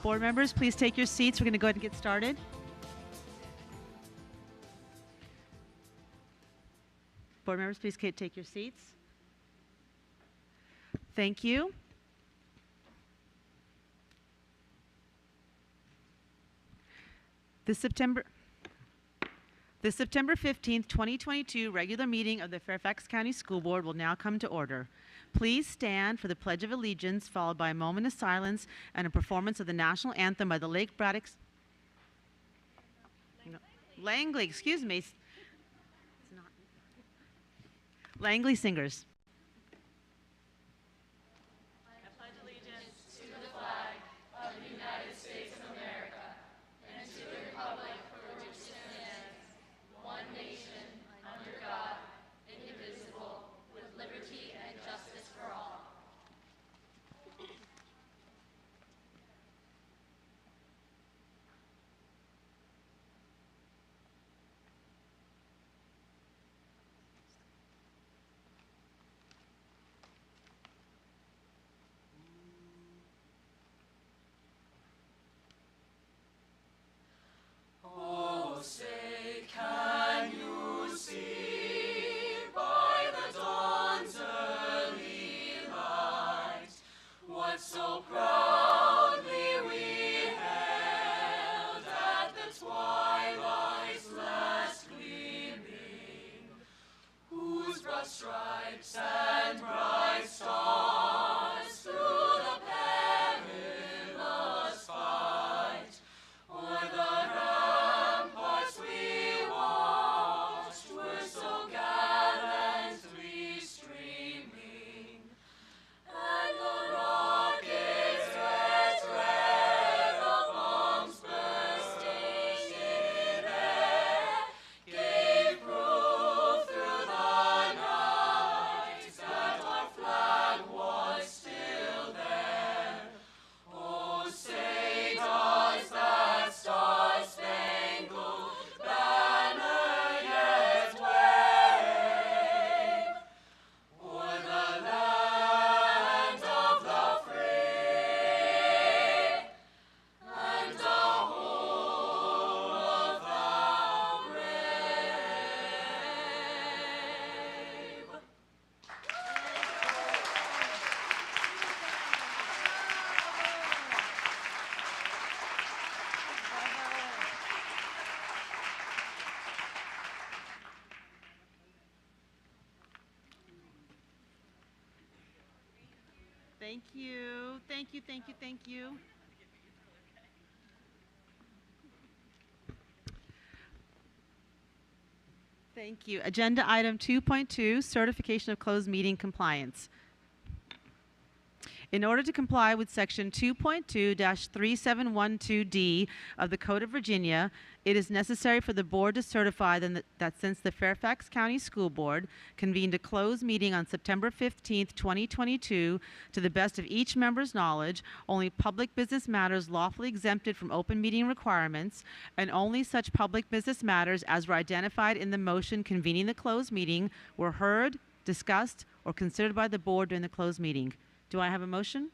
Board members, please take your seats. We're going to go ahead and get started. Board members, please take your seats. Thank you. The September 15th, 2022 regular meeting of the Fairfax County School Board will now come to order. Please stand for the Pledge of Allegiance, followed by a moment of silence and a performance of the national anthem by the Lake Braddock Langley, excuse me. It's not Langley Singers. Thank you. Thank you, thank you, thank you. Thank you. Agenda item 2.2, certification of closed meeting compliance. In order to comply with section 2.2-3712D of the Code of Virginia, it is necessary for the board to certify that since the Fairfax County School Board convened a closed meeting on September 15th, 2022, to the best of each member's knowledge, only public business matters lawfully exempted from open meeting requirements, and only such public business matters as were identified in the motion convening the closed meeting were heard, discussed, or considered by the board during the closed meeting. Do I have a motion?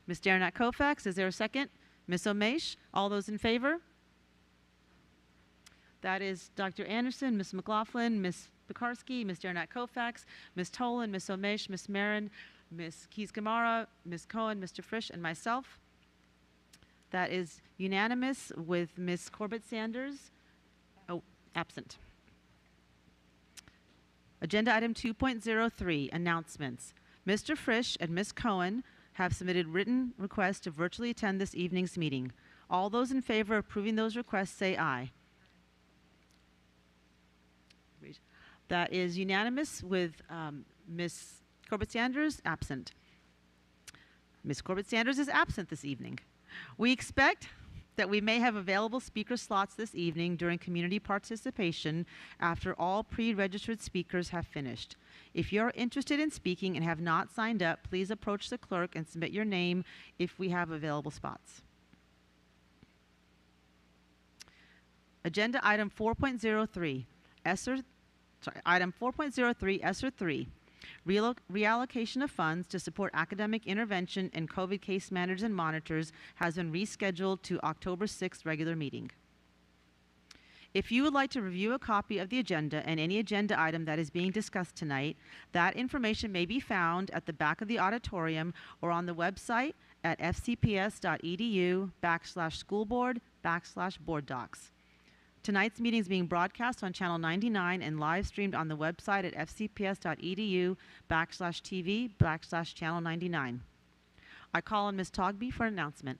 Ms. Derenak-Kofax, is there a second? Ms. Omesh, all those in favor? That is Dr. Anderson, Ms. McLaughlin, Ms. Pekarsky, Ms. Derenak-Kofax, Ms. Tolan, Ms. Omesh, Ms. Marin, Ms. Keys-Gamara, Ms. Cohen, Mr. Frisch, and myself. That is unanimous with Ms. Corbett-Sanders, absent. Agenda item 2.03, announcements. Mr. Frisch and Ms. Cohen have submitted written requests to virtually attend this evening's meeting. All those in favor of approving those requests say aye. That is unanimous with Ms. Corbett-Sanders absent. Ms. Corbett-Sanders is absent this evening. We expect that we may have available speaker slots this evening during community participation after all pre-registered speakers have finished. If you're interested in speaking and have not signed up, please approach the clerk and submit your name if we have available spots. Agenda item 4.03, item 4.03, ESER 3. Reallocation of funds to support academic intervention and COVID case managers and monitors has been rescheduled to October 6th regular meeting. If you would like to review a copy of the agenda and any agenda item that is being discussed tonight, that information may be found at the back of the auditorium or on the website at fcps.edu/schoolboard/board docs. Tonight's meeting is being broadcast on Channel 99 and live streamed on the website at fcps.edu/TV/channel 99. I call on Ms. Togby for an announcement.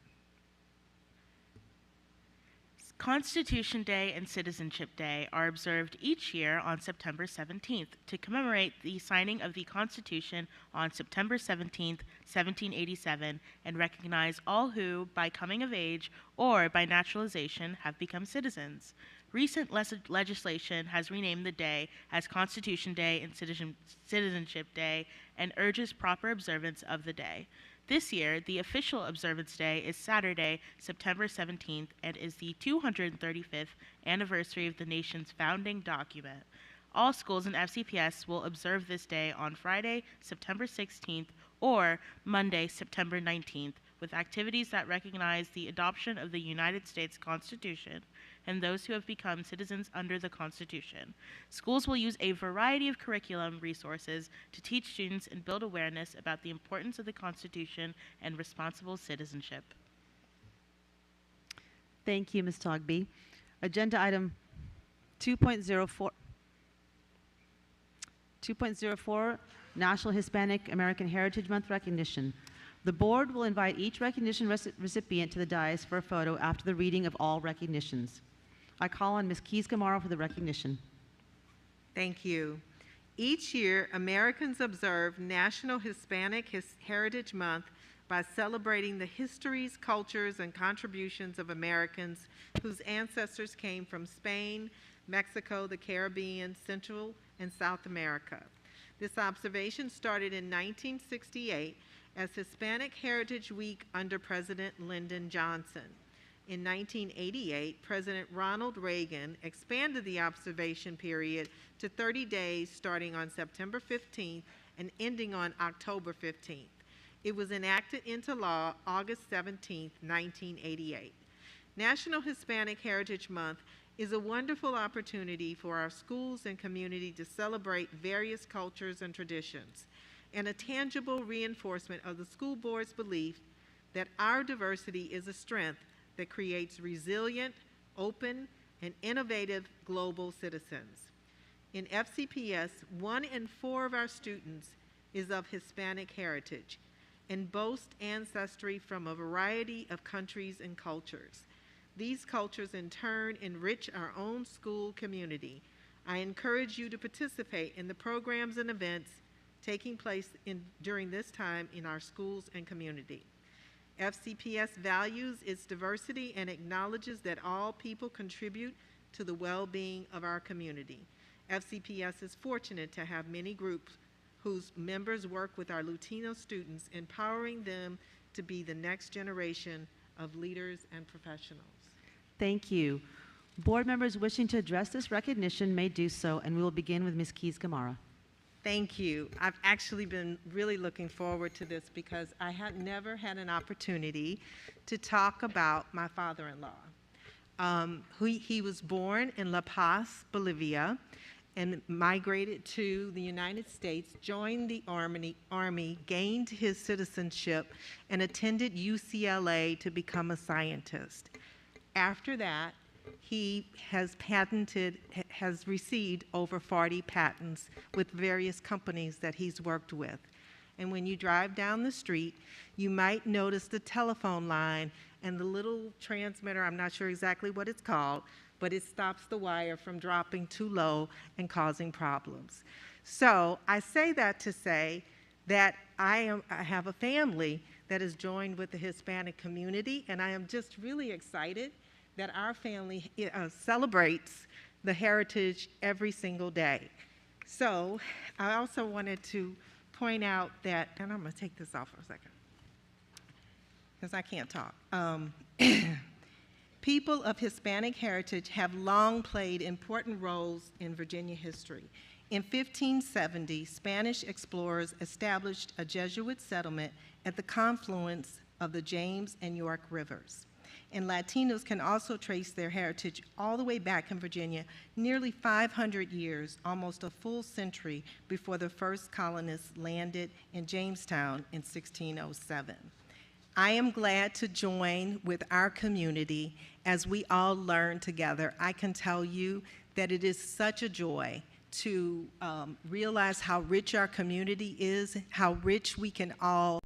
Constitution Day and Citizenship Day are observed each year on September 17th to commemorate the signing of the Constitution on September 17th, 1787, and recognize all who, by coming of age or by naturalization, have become citizens. Recent legislation has renamed the day as Constitution Day and Citizenship Day and urges proper observance of the day. This year, the official observance day is Saturday, September 17th, and is the 235th anniversary of the nation's founding document. All schools in FCPS will observe this day on Friday, September 16th, or Monday, September 19th, with activities that recognize the adoption of the United States Constitution and those who have become citizens under the Constitution. Schools will use a variety of curriculum resources to teach students and build awareness about the importance of the Constitution and responsible citizenship. Thank you, Ms. Togby. Agenda item 2.04, National Hispanic American Heritage Month recognition. The board will invite each recognition recipient to the dais for a photo after the reading of all recognitions. I call on Ms. Keys-Gamarra for the recognition. Thank you. Each year, Americans observe National Hispanic Heritage Month by celebrating the histories, cultures, and contributions of Americans whose ancestors came from Spain, Mexico, the Caribbean, Central, and South America. This observation started in 1968 as Hispanic Heritage Week under President Lyndon Johnson. In 1988, President Ronald Reagan expanded the observation period to 30 days starting on September 15th and ending on October 15th. It was enacted into law August 17, 1988. National Hispanic Heritage Month is a wonderful opportunity for our schools and community to celebrate various cultures and traditions, and a tangible reinforcement of the school board's belief that our diversity is a strength that creates resilient, open, and innovative global citizens. In FCPS, 1 in 4 of our students is of Hispanic heritage and boast ancestry from a variety of countries and cultures. These cultures in turn enrich our own school community. I encourage you to participate in the programs and events taking place during this time in our schools and community. FCPS values its diversity and acknowledges that all people contribute to the well-being of our community. FCPS is fortunate to have many groups whose members work with our Latino students, empowering them to be the next generation of leaders and professionals. Thank you. Board members wishing to address this recognition may do so, and we will begin with Ms. Keys-Gamarra. Thank you. I've actually been really looking forward to this because I had never had an opportunity to talk about my father-in-law. He was born in La Paz, Bolivia, and migrated to the United States, joined the Army, gained his citizenship, and attended UCLA to become a scientist. After that, he has received over 40 patents with various companies that he's worked with. And when you drive down the street, you might notice the telephone line and the little transmitter, I'm not sure exactly what it's called, but it stops the wire from dropping too low and causing problems. So I say that to say that I have a family that is joined with the Hispanic community, and I am just really excited that our family celebrates the heritage every single day. So I also wanted to point out that, and I'm going to take this off for a second, because I can't talk. People of Hispanic heritage have long played important roles in Virginia history. In 1570, Spanish explorers established a Jesuit settlement at the confluence of the James and York rivers. And Latinos can also trace their heritage all the way back in Virginia, nearly 500 years, almost a full century before the first colonists landed in Jamestown in 1607. I am glad to join with our community as we all learn together. I can tell you that it is such a joy to realize how rich our community is, how rich we can all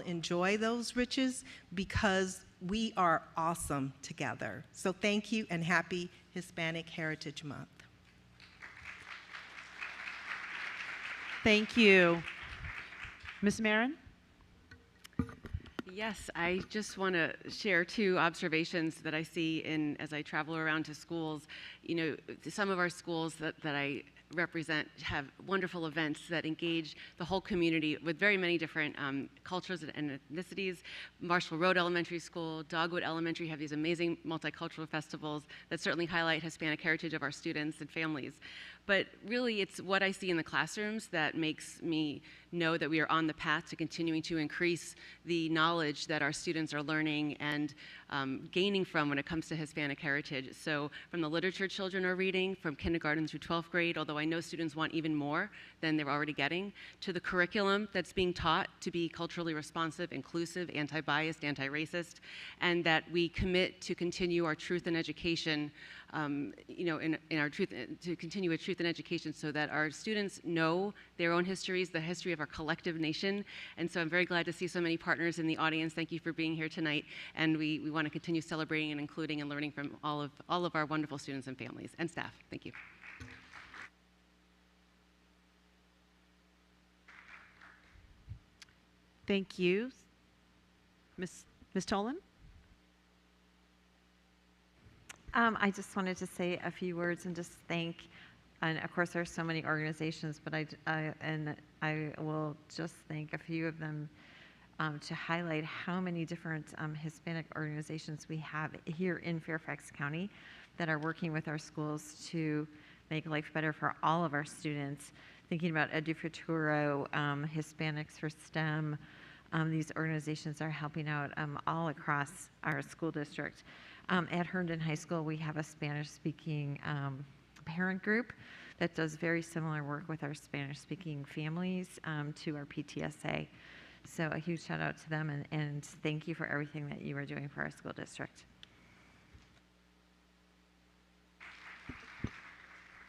enjoy those riches because we are awesome together. So thank you and happy Hispanic Heritage Month. Thank you. Ms. Marin? Yes, I just want to share two observations that I see as I travel around to schools. You know, some of our schools that I represent have wonderful events that engage the whole community with very many different cultures and ethnicities. Marshall Road Elementary School, Dogwood Elementary have these amazing multicultural festivals that certainly highlight Hispanic heritage of our students and families. But really, it's what I see in the classrooms that makes me know that we are on the path to continuing to increase the knowledge that our students are learning and gaining from when it comes to Hispanic heritage. So from the literature children are reading, from kindergarten through 12th grade, although I know students want even more than they're already getting, to the curriculum that's being taught to be culturally responsive, inclusive, anti-biased, anti-racist, and that we commit to continue our truth in education, in our truth, to continue a truth in education so that our students know their own histories, the history of our collective nation. And so I'm very glad to see so many partners in the audience. Thank you for being here tonight. And we want to continue celebrating and including and learning from all of our wonderful students and families and staff. Thank you. Thank you. Ms. Tolan? I just wanted to say a few words and just thank, and of course there's so many organizations, but I will just thank a few of them to highlight how many different Hispanic organizations we have here in Fairfax County that are working with our schools to make life better for all of our students. Thinking about EduFuturo, Hispanics for STEM, these organizations are helping out all across our school district. At Herndon High School, we have a Spanish-speaking parent group that does very similar work with our Spanish-speaking families to our PTSA. So a huge shout out to them and thank you for everything that you are doing for our school district.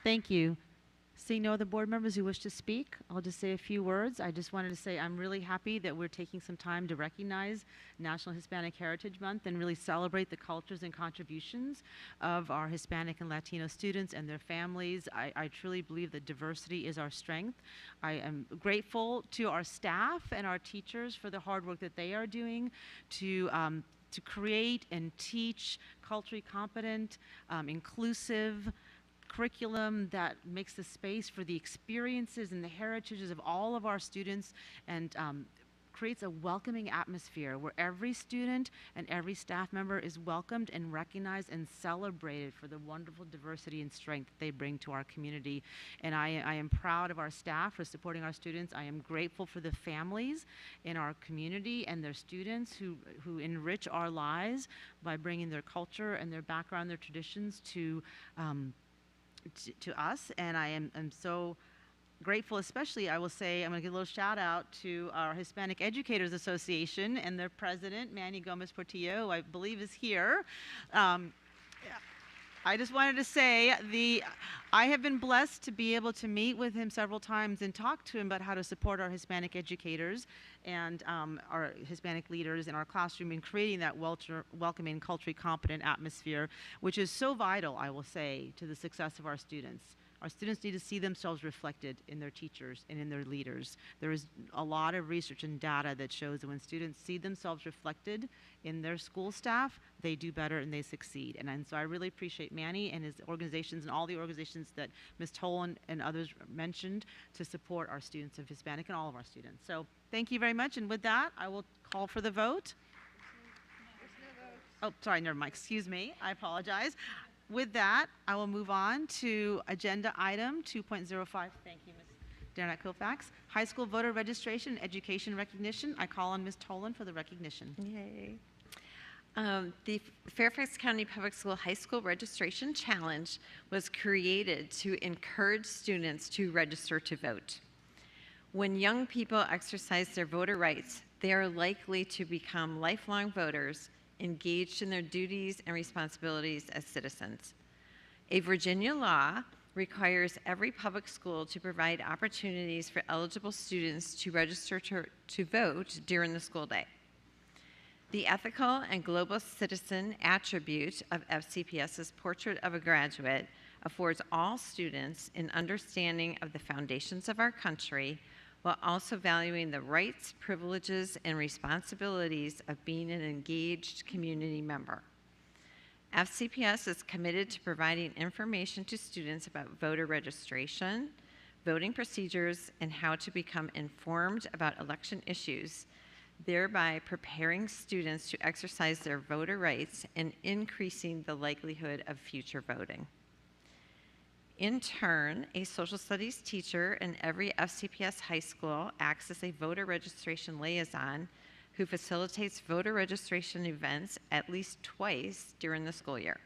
Thank you. Seeing no other board members who wish to speak, I'll just say a few words. I just wanted to say I'm really happy that we're taking some time to recognize National Hispanic Heritage Month and really celebrate the cultures and contributions of our Hispanic and Latino students and their families. I truly believe that diversity is our strength. I am grateful to our staff and our teachers for the hard work that they are doing to create and teach culturally competent, inclusive, curriculum that makes the space for the experiences and the heritages of all of our students and creates a welcoming atmosphere where every student and every staff member is welcomed and recognized and celebrated for the wonderful diversity and strength that they bring to our community. And I am proud of our staff for supporting our students. I am grateful for the families in our community and their students who enrich our lives by bringing their culture and their background, their traditions to us, and I am so grateful, especially I will say, I'm going to give a little shout out to our Hispanic Educators Association and their president, Manny Gomez Portillo, who I believe is here. I just wanted to say I have been blessed to be able to meet with him several times and talk to him about how to support our Hispanic educators and our Hispanic leaders in our classroom in creating that welcoming, culturally competent atmosphere, which is so vital, I will say, to the success of our students. Our students need to see themselves reflected in their teachers and in their leaders. There is a lot of research and data that shows that when students see themselves reflected in their school staff, they do better and they succeed. And so I really appreciate Manny and his organizations and all the organizations that Ms. Tolan and others mentioned to support our students of Hispanic and all of our students. So thank you very much. And with that, I will call for the vote. Oh, sorry, never mind. Excuse me. I apologize. With that, I will move on to agenda item 2.05. Thank you, Ms. Darnett Koufax. High school voter registration and education recognition. I call on Ms. Tolan for the recognition. Yay. The Fairfax County Public School High School Registration Challenge was created to encourage students to register to vote. When young people exercise their voter rights, they are likely to become lifelong voters engaged in their duties and responsibilities as citizens. A Virginia law requires every public school to provide opportunities for eligible students to register to vote during the school day. The ethical and global citizen attribute of FCPS's Portrait of a Graduate affords all students an understanding of the foundations of our country while also valuing the rights, privileges, and responsibilities of being an engaged community member. FCPS is committed to providing information to students about voter registration, voting procedures, and how to become informed about election issues, thereby preparing students to exercise their voter rights and increasing the likelihood of future voting. In turn, a social studies teacher in every FCPS high school acts as a voter registration liaison who facilitates voter registration events at least twice during the school year.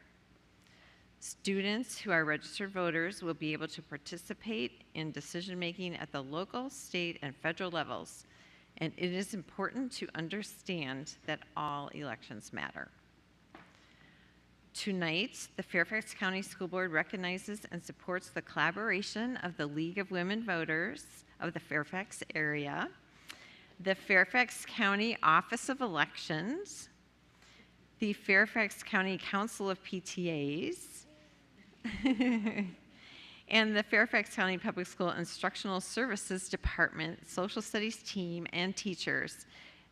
Students who are registered voters will be able to participate in decision-making at the local, state, and federal levels, and it is important to understand that all elections matter. Tonight, the Fairfax County School Board recognizes and supports the collaboration of the League of Women Voters of the Fairfax area, the Fairfax County Office of Elections, the Fairfax County Council of PTAs, and the Fairfax County Public School Instructional Services Department, Social Studies team, and teachers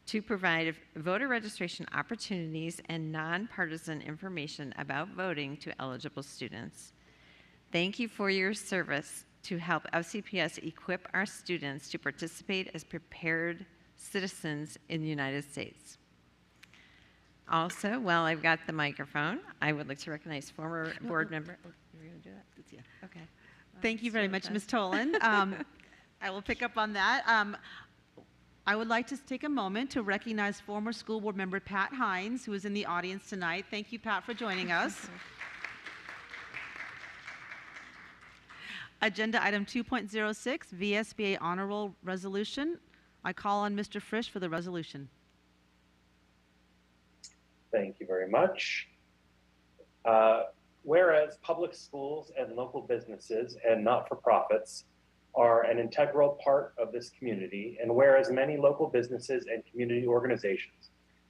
to provide voter registration opportunities and nonpartisan information about voting to eligible students. Thank you for your service to help FCPS equip our students to participate as prepared citizens in the United States. Also, while I've got the microphone, I would like to recognize former board member. Oh, you're going to do that? Yeah. Okay. Thank you very much, Ms. Tolan. I will pick up on that. I would like to take a moment to recognize former school board member Pat Hines, who is in the audience tonight. Thank you, Pat, for joining us. Agenda item 2.06, VSBA honor roll resolution. I call on Mr. Frisch for the resolution. Thank you very much. Whereas public schools and local businesses and not-for-profits are an integral part of this community, and whereas many local businesses and community organizations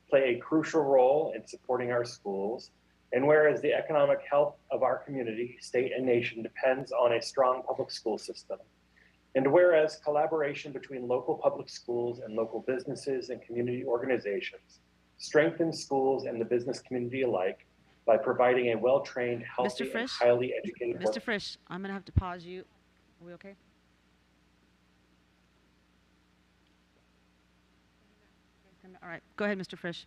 play a crucial role in supporting our schools, and whereas the economic health of our community, state, and nation depends on a strong public school system, and whereas collaboration between local public schools and local businesses and community organizations strengthens schools and the business community alike by providing a well-trained, healthy, and highly educated Mr. Frisch, I'm going to have to pause you. Are we okay? All right, go ahead, Mr. Frisch.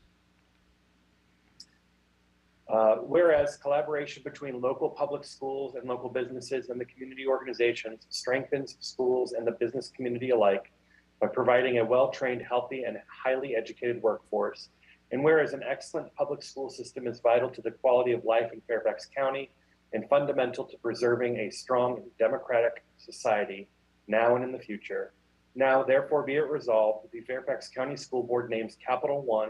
Whereas collaboration between local public schools and local businesses and the community organizations strengthens schools and the business community alike by providing a well-trained, healthy, and highly educated workforce. And whereas an excellent public school system is vital to the quality of life in Fairfax County and fundamental to preserving a strong and democratic society now and in the future. Now, therefore, be it resolved that the Fairfax County School Board names Capital One,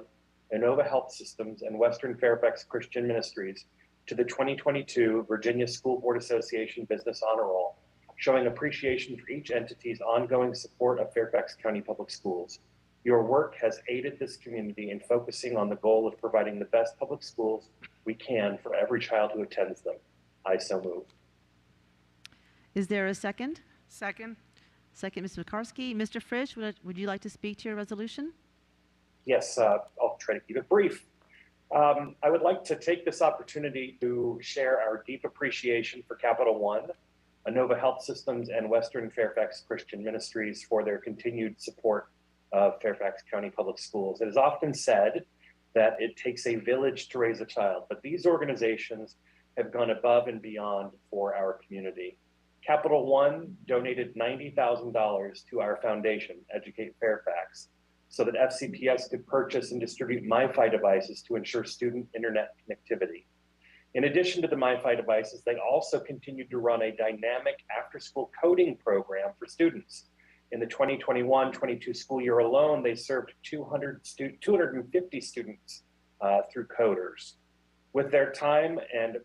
Inova Health Systems, and Western Fairfax Christian Ministries to the 2022 Virginia School Board Association Business Honor Roll, showing appreciation for each entity's ongoing support of Fairfax County Public Schools. Your work has aided this community in focusing on the goal of providing the best public schools we can for every child who attends them. I so move. Is there a second? Second. Second, Ms. McCarskey. Mr. Frisch, would you like to speak to your resolution? Yes, I'll try to keep it brief. I would like to take this opportunity to share our deep appreciation for Capital One, Inova Health Systems, and Western Fairfax Christian Ministries for their continued support of Fairfax County Public Schools. It is often said that it takes a village to raise a child, but these organizations have gone above and beyond for our community. Capital One donated $90,000 to our foundation, Educate Fairfax, so that FCPS could purchase and distribute MiFi devices to ensure student internet connectivity. In addition to the MiFi devices, they also continued to run a dynamic after-school coding program for students. In the 2021-22 school year alone, they served 250 students through coders. With their time, and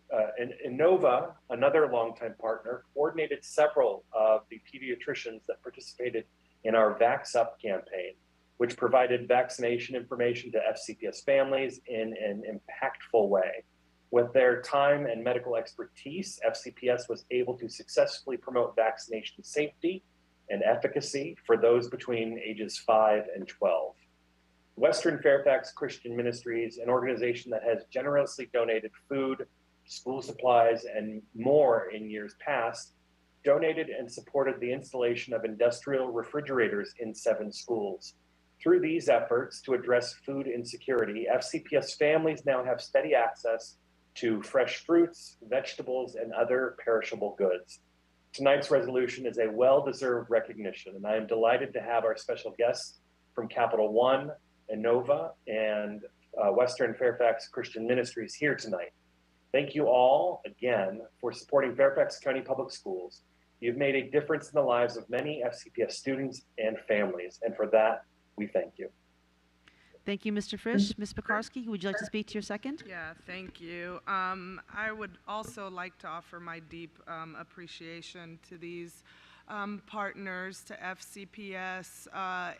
Innova, another longtime partner, coordinated several of the pediatricians that participated in our Vax Up campaign, which provided vaccination information to FCPS families in an impactful way. With their time and medical expertise, FCPS was able to successfully promote vaccination safety and efficacy for those between ages 5 and 12. Western Fairfax Christian Ministries, an organization that has generously donated food, school supplies, and more in years past, donated and supported the installation of industrial refrigerators in 7 schools. Through these efforts to address food insecurity, FCPS families now have steady access to fresh fruits, vegetables, and other perishable goods. Tonight's resolution is a well-deserved recognition, and I am delighted to have our special guests from Capital One, Innova, and Western Fairfax Christian Ministries here tonight. Thank you all again for supporting Fairfax County Public Schools. You've made a difference in the lives of many FCPS students and families, and for that, we thank you. Thank you, Mr. Frisch. Ms. Pekarsky, would you like to speak to your second? Yeah, thank you. I would also like to offer my deep appreciation to these partners, to FCPS.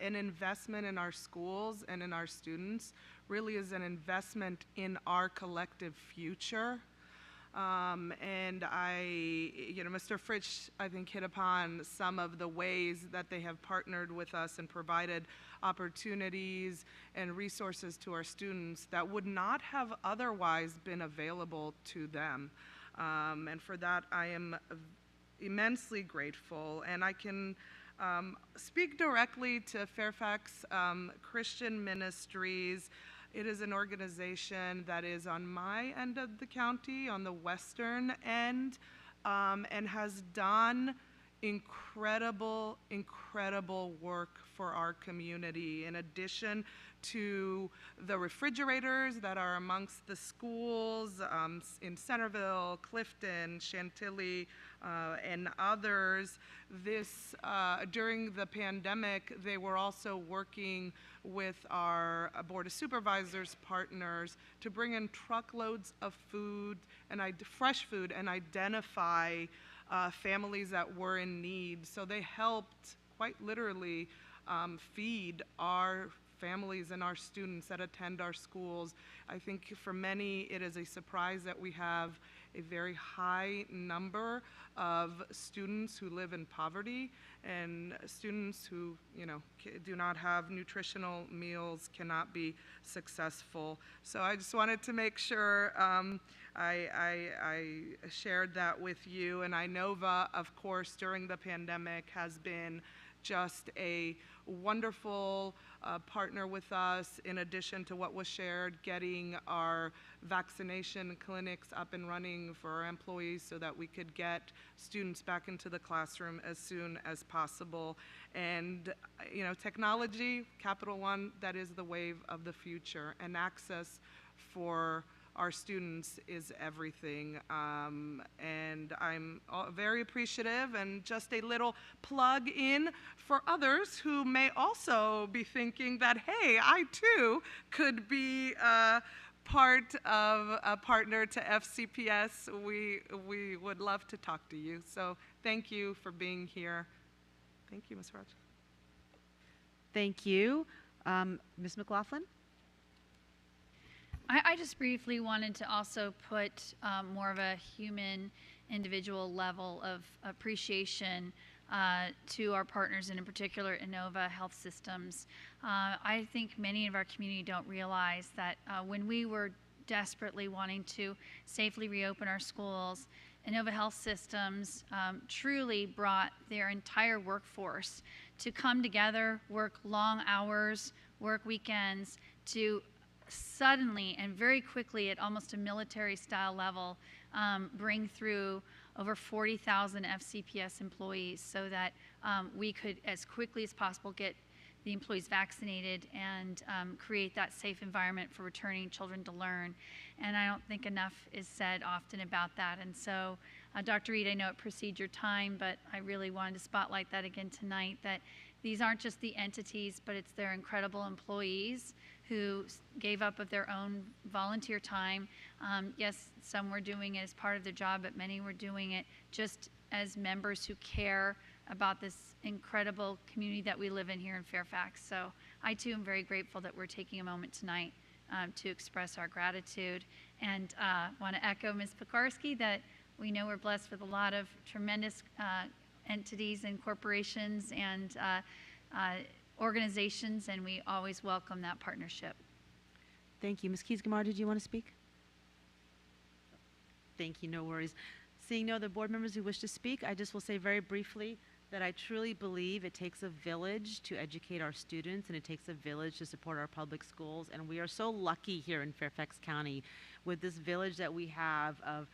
An investment in our schools and in our students really is an investment in our collective future. And Mr. Fritsch, I think, hit upon some of the ways that they have partnered with us and provided opportunities and resources to our students that would not have otherwise been available to them. And for that, I am immensely grateful. And I can speak directly to Fairfax Christian Ministries. It is an organization that is on my end of the county, on the western end, and has done incredible work for our community. In addition to the refrigerators that are amongst the schools in Centerville, Clifton, Chantilly, and others, during the pandemic, they were also working with our Board of Supervisors partners to bring in truckloads of food and fresh food and identify families that were in need. So they helped quite literally feed our families and our students that attend our schools. I think for many it is a surprise that we have a very high number of students who live in poverty and students who, do not have nutritional meals, cannot be successful. So I just wanted to make sure I shared that with you. And Innova, of course, during the pandemic has been just a wonderful partner with us, in addition to what was shared, getting our vaccination clinics up and running for our employees so that we could get students back into the classroom as soon as possible. And technology, Capital One, that is the wave of the future, and access for our students is everything, and I'm very appreciative. And just a little plug in for others who may also be thinking that, hey, I too could be part of a partner to FCPS. We would love to talk to you. So thank you for being here. Thank you, Ms. Raj. Thank you. Ms. McLaughlin? I just briefly wanted to also put more of a human, individual level of appreciation to our partners, and in particular Innova Health Systems. I think many of our community don't realize that when we were desperately wanting to safely reopen our schools, Innova Health Systems truly brought their entire workforce to come together, work long hours, work weekends, to suddenly and very quickly, at almost a military style level, bring through over 40,000 FCPS employees so that we could, as quickly as possible, get the employees vaccinated and create that safe environment for returning children to learn. And I don't think enough is said often about that. And so, Dr. Reed, I know it precedes your time, but I really wanted to spotlight that again tonight, that these aren't just the entities, but it's their incredible employees who gave up of their own volunteer time. Yes, some were doing it as part of their job, but many were doing it just as members who care about this incredible community that we live in here in Fairfax. So I too am very grateful that we're taking a moment tonight to express our gratitude, and want to echo Ms. Pekarski that we know we're blessed with a lot of tremendous entities and corporations and organizations, and we always welcome that partnership. Thank you. Ms. Keys-Gamarra, did you want to speak? Thank you, no worries. Seeing no other board members who wish to speak, I just will say very briefly that I truly believe it takes a village to educate our students, and it takes a village to support our public schools. And we are so lucky here in Fairfax County with this village that we have of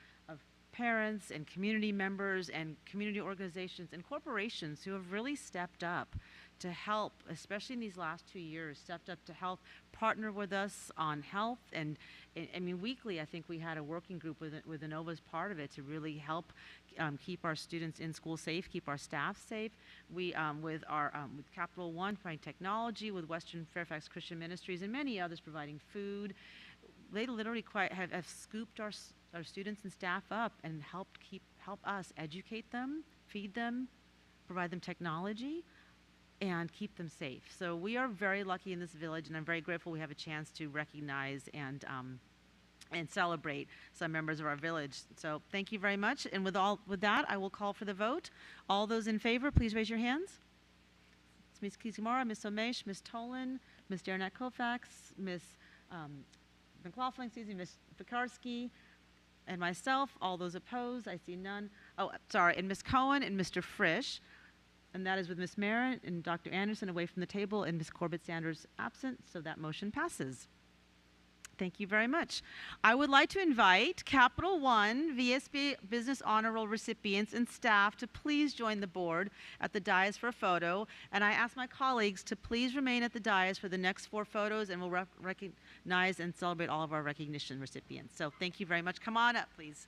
parents and community members and community organizations and corporations who have really stepped up to help, especially in these last 2 years, stepped up to help partner with us on health. And I mean, weekly, I think we had a working group with Inova as part of it to really help keep our students in school safe, keep our staff safe. We, with Capital One, providing technology, with Western Fairfax Christian Ministries, and many others providing food. They literally have scooped our students and staff up and help us educate them, feed them, provide them technology, and keep them safe. So we are very lucky in this village, and I'm very grateful we have a chance to recognize and celebrate some members of our village. So thank you very much. And with that, I will call for the vote. All those in favor, please raise your hands. It's Ms. Keys-Gamarra, Ms. Omesh, Ms. Tolan, Ms. Derenak Kofax, Ms. McLaughlin, Ms. Pekarski, and myself. All those opposed, I see none. Oh, sorry, and Ms. Cohen and Mr. Frisch. And that is with Ms. Merritt and Dr. Anderson away from the table, and Ms. Corbett-Sanders absent, so that motion passes. Thank you very much. I would like to invite Capital One VSB Business Honor Roll recipients and staff to please join the board at the dais for a photo. And I ask my colleagues to please remain at the dais for the next 4 photos, and we'll recognize and celebrate all of our recognition recipients. So thank you very much. Come on up, please.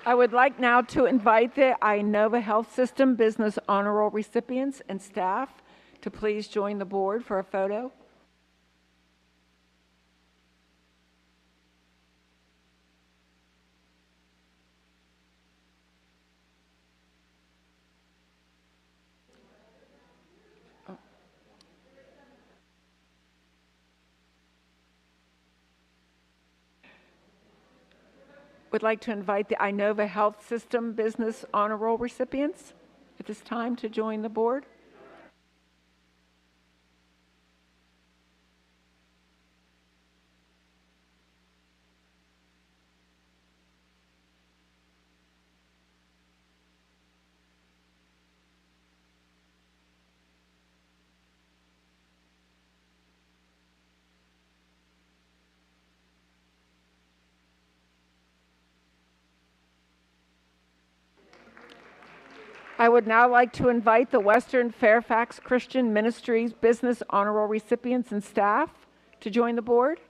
I would like now to invite the Inova Health System Business Honor Roll recipients and staff to please join the board for a photo. would like to invite the Inova Health System Business Honor Roll recipients at this time to join the board. I would now like to invite the Western Fairfax Christian Ministries Business Honor Roll recipients and staff to join the board.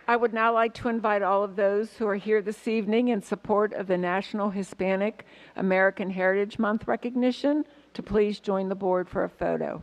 I would now like to invite all of those who are here this evening in support of the National Hispanic American Heritage Month recognition to please join the board for a photo.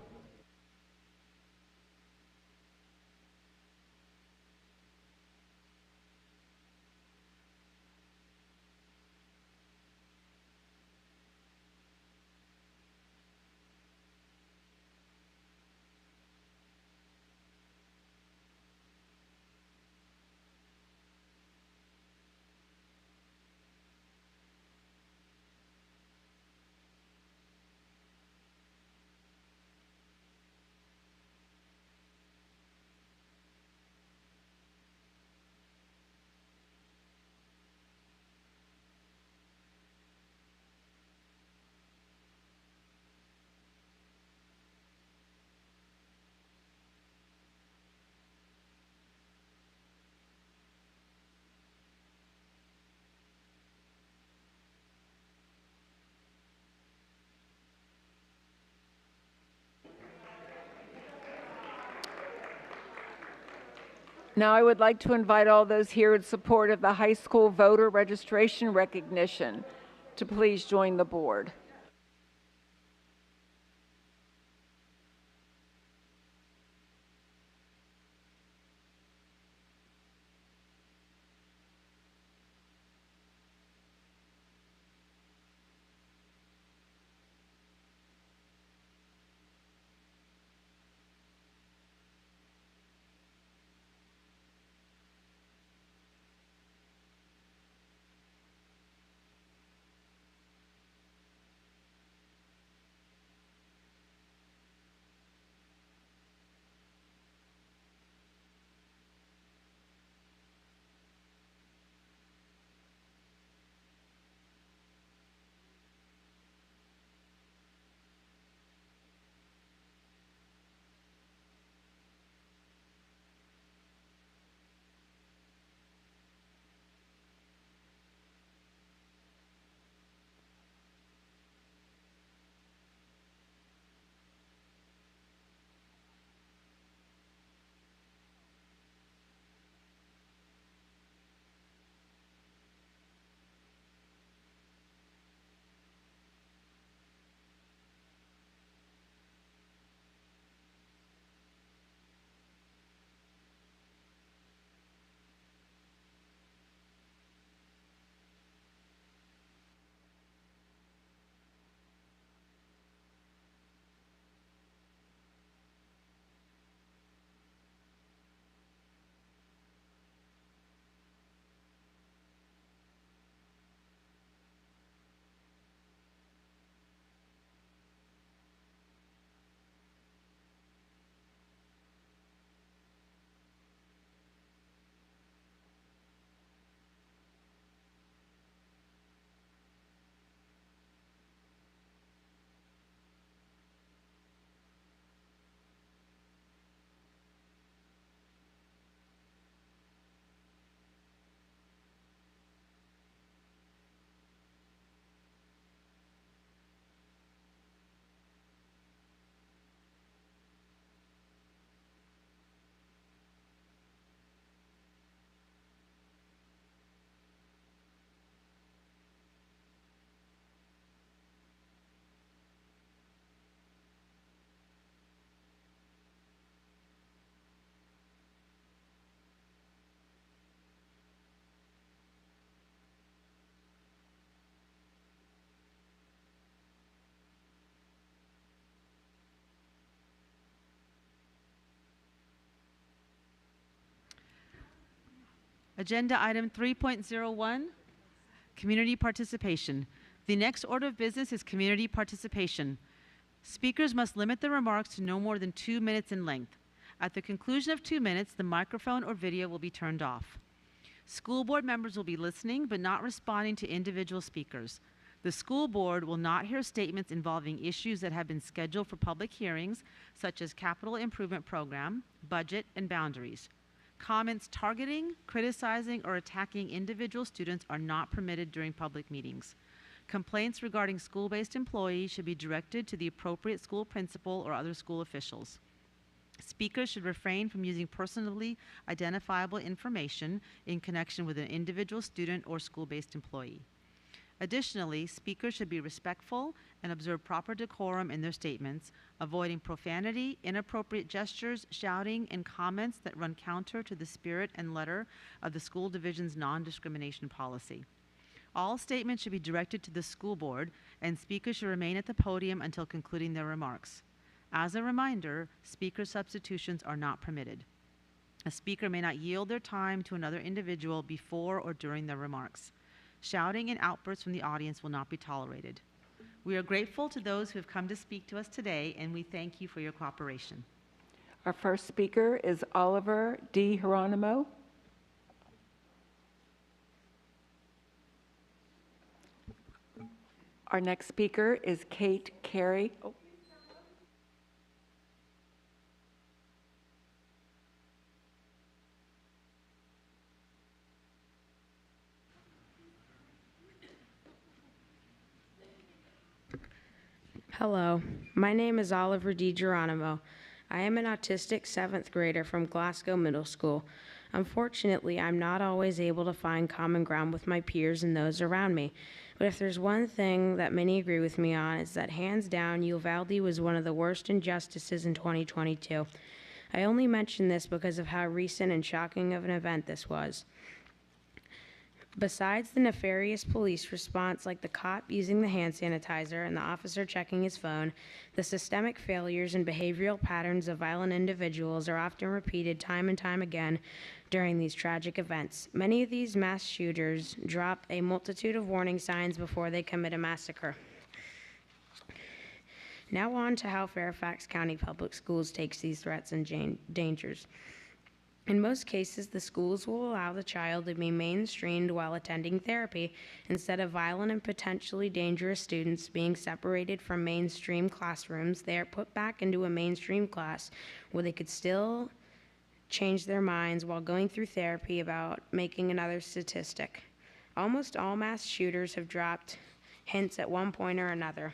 Now I would like to invite all those here in support of the high school voter registration recognition to please join the board. Agenda item 3.01, community participation. The next order of business is community participation. Speakers must limit their remarks to no more than 2 minutes in length. At the conclusion of 2 minutes, the microphone or video will be turned off. School board members will be listening but not responding to individual speakers. The school board will not hear statements involving issues that have been scheduled for public hearings, such as capital improvement program, budget, and boundaries. Comments targeting, criticizing, or attacking individual students are not permitted during public meetings. Complaints regarding school-based employees should be directed to the appropriate school principal or other school officials. Speakers should refrain from using personally identifiable information in connection with an individual student or school-based employee. Additionally, speakers should be respectful and observe proper decorum in their statements, avoiding profanity, inappropriate gestures, shouting, and comments that run counter to the spirit and letter of the school division's non-discrimination policy. All statements should be directed to the school board, and speakers should remain at the podium until concluding their remarks. As a reminder, speaker substitutions are not permitted. A speaker may not yield their time to another individual before or during their remarks. Shouting and outbursts from the audience will not be tolerated. We are grateful to those who have come to speak to us today, and we thank you for your cooperation. Our first speaker is Oliver D. Geronimo. Our next speaker is Kate Carey. Oh. Hello, my name is Oliver D. Geronimo. I am an autistic 7th grader from Glasgow Middle School. Unfortunately, I'm not always able to find common ground with my peers and those around me. But if there's one thing that many agree with me on, it's that hands down, Uvalde was one of the worst injustices in 2022. I only mention this because of how recent and shocking of an event this was. Besides the nefarious police response, like the cop using the hand sanitizer and the officer checking his phone, the systemic failures and behavioral patterns of violent individuals are often repeated time and time again during these tragic events. Many of these mass shooters drop a multitude of warning signs before they commit a massacre. Now on to how Fairfax County Public Schools takes these threats and dangers. In most cases, the schools will allow the child to be mainstreamed while attending therapy instead of violent and potentially dangerous students being separated from mainstream classrooms. They are put back into a mainstream class where they could still change their minds while going through therapy about making another statistic. Almost all mass shooters have dropped hints at one point or another,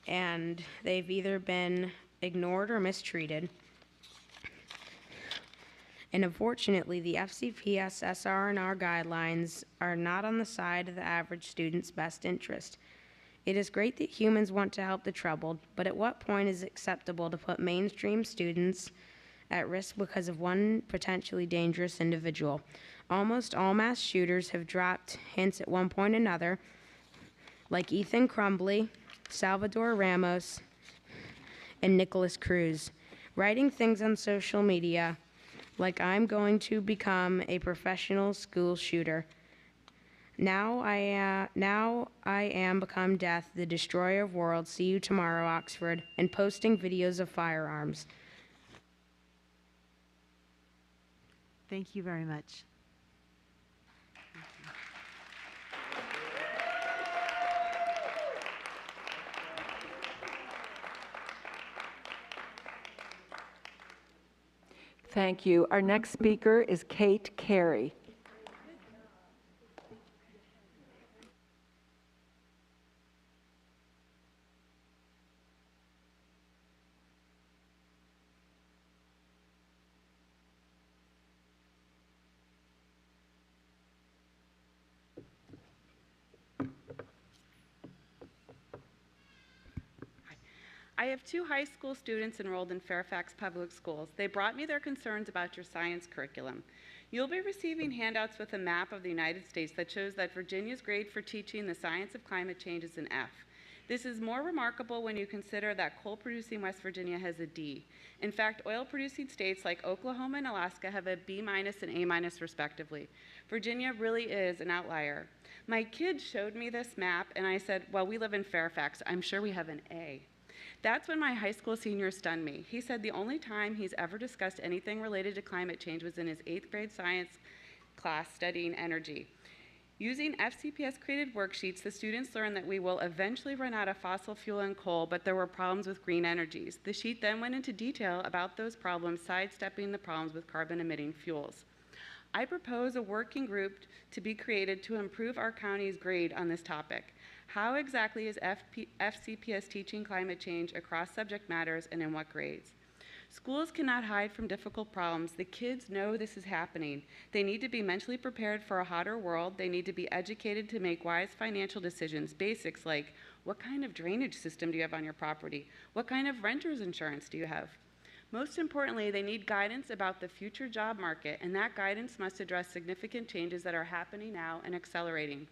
and they've either been ignored or mistreated. And unfortunately, the FCPS SR&R guidelines are not on the side of the average student's best interest. It is great that humans want to help the troubled, but at what point is it acceptable to put mainstream students at risk because of one potentially dangerous individual? Almost all mass shooters have dropped hints at one point or another, like Ethan Crumbly, Salvador Ramos, and Nicholas Cruz, writing things on social media like, "I'm going to become a professional school shooter. Now I am become death, the destroyer of worlds. See you tomorrow, Oxford," and posting videos of firearms. Thank you very much. Thank you. Our next speaker is Kate Carey. I have 2 high school students enrolled in Fairfax Public Schools. They brought me their concerns about your science curriculum. You'll be receiving handouts with a map of the United States that shows that Virginia's grade for teaching the science of climate change is an F. This is more remarkable when you consider that coal-producing West Virginia has a D. In fact, oil-producing states like Oklahoma and Alaska have a B- and A- respectively. Virginia really is an outlier. My kids showed me this map, and I said, well, we live in Fairfax. I'm sure we have an A. That's when my high school senior stunned me. He said the only time he's ever discussed anything related to climate change was in his 8th grade science class studying energy. Using FCPS created worksheets, the students learned that we will eventually run out of fossil fuel and coal, but there were problems with green energies. The sheet then went into detail about those problems, sidestepping the problems with carbon-emitting fuels. I propose a working group to be created to improve our county's grade on this topic. How exactly is FCPS teaching climate change across subject matters and in what grades? Schools cannot hide from difficult problems. The kids know this is happening. They need to be mentally prepared for a hotter world. They need to be educated to make wise financial decisions. Basics like, what kind of drainage system do you have on your property? What kind of renter's insurance do you have? Most importantly, they need guidance about the future job market, and that guidance must address significant changes that are happening now and accelerating.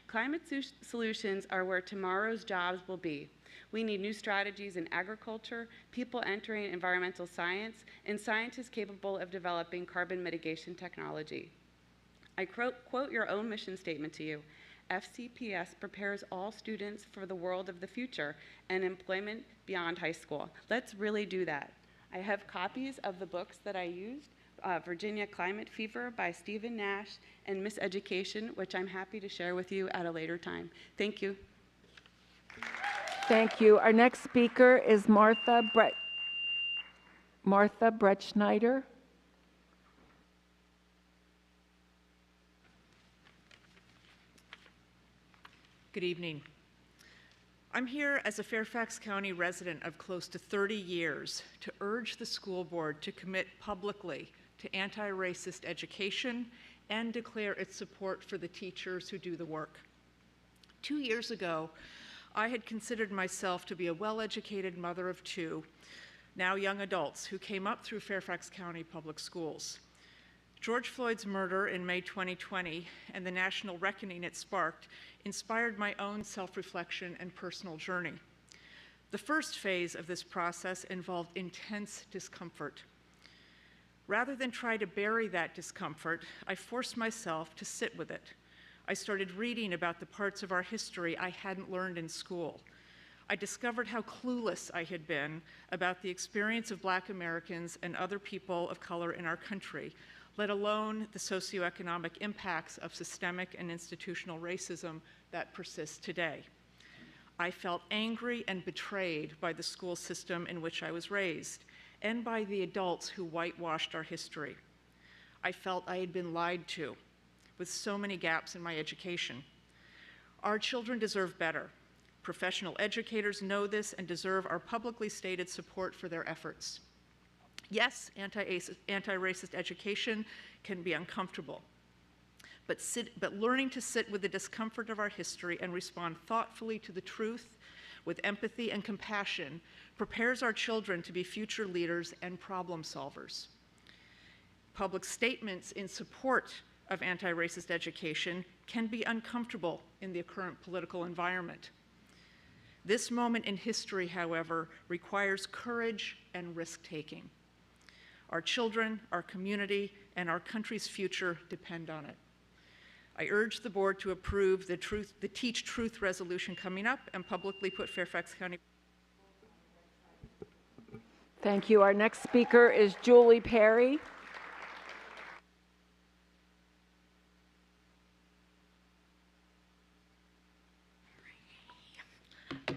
Climate solutions are where tomorrow's jobs will be. We need new strategies in agriculture, people entering environmental science, and scientists capable of developing carbon mitigation technology. I quote your own mission statement to you. FCPS prepares all students for the world of the future and employment beyond high school. Let's really do that. I have copies of the books that I used, Virginia Climate Fever by Stephen Nash and Miseducation, which I'm happy to share with you at a later time. Thank you. Thank you. Our next speaker is Martha Bretschneider. Good evening. I'm here as a Fairfax County resident of close to 30 years to urge the school board to commit publicly to anti-racist education and declare its support for the teachers who do the work. 2 years ago, I had considered myself to be a well-educated mother of two, now young adults, who came up through Fairfax County Public Schools. George Floyd's murder in May 2020 and the national reckoning it sparked inspired my own self-reflection and personal journey. The first phase of this process involved intense discomfort. Rather than try to bury that discomfort, I forced myself to sit with it. I started reading about the parts of our history I hadn't learned in school. I discovered how clueless I had been about the experience of Black Americans and other people of color in our country, let alone the socioeconomic impacts of systemic and institutional racism that persists today. I felt angry and betrayed by the school system in which I was raised and by the adults who whitewashed our history. I felt I had been lied to, with so many gaps in my education. Our children deserve better. Professional educators know this and deserve our publicly stated support for their efforts. Yes, anti-racist education can be uncomfortable, but learning to sit with the discomfort of our history and respond thoughtfully to the truth with empathy and compassion prepares our children to be future leaders and problem solvers. Public statements in support of anti-racist education can be uncomfortable in the current political environment. This moment in history, however, requires courage and risk-taking. Our children, our community, and our country's future depend on it. I urge the board to approve the Teach Truth resolution coming up and publicly put Fairfax County. Thank you. Our next speaker is Julie Perry.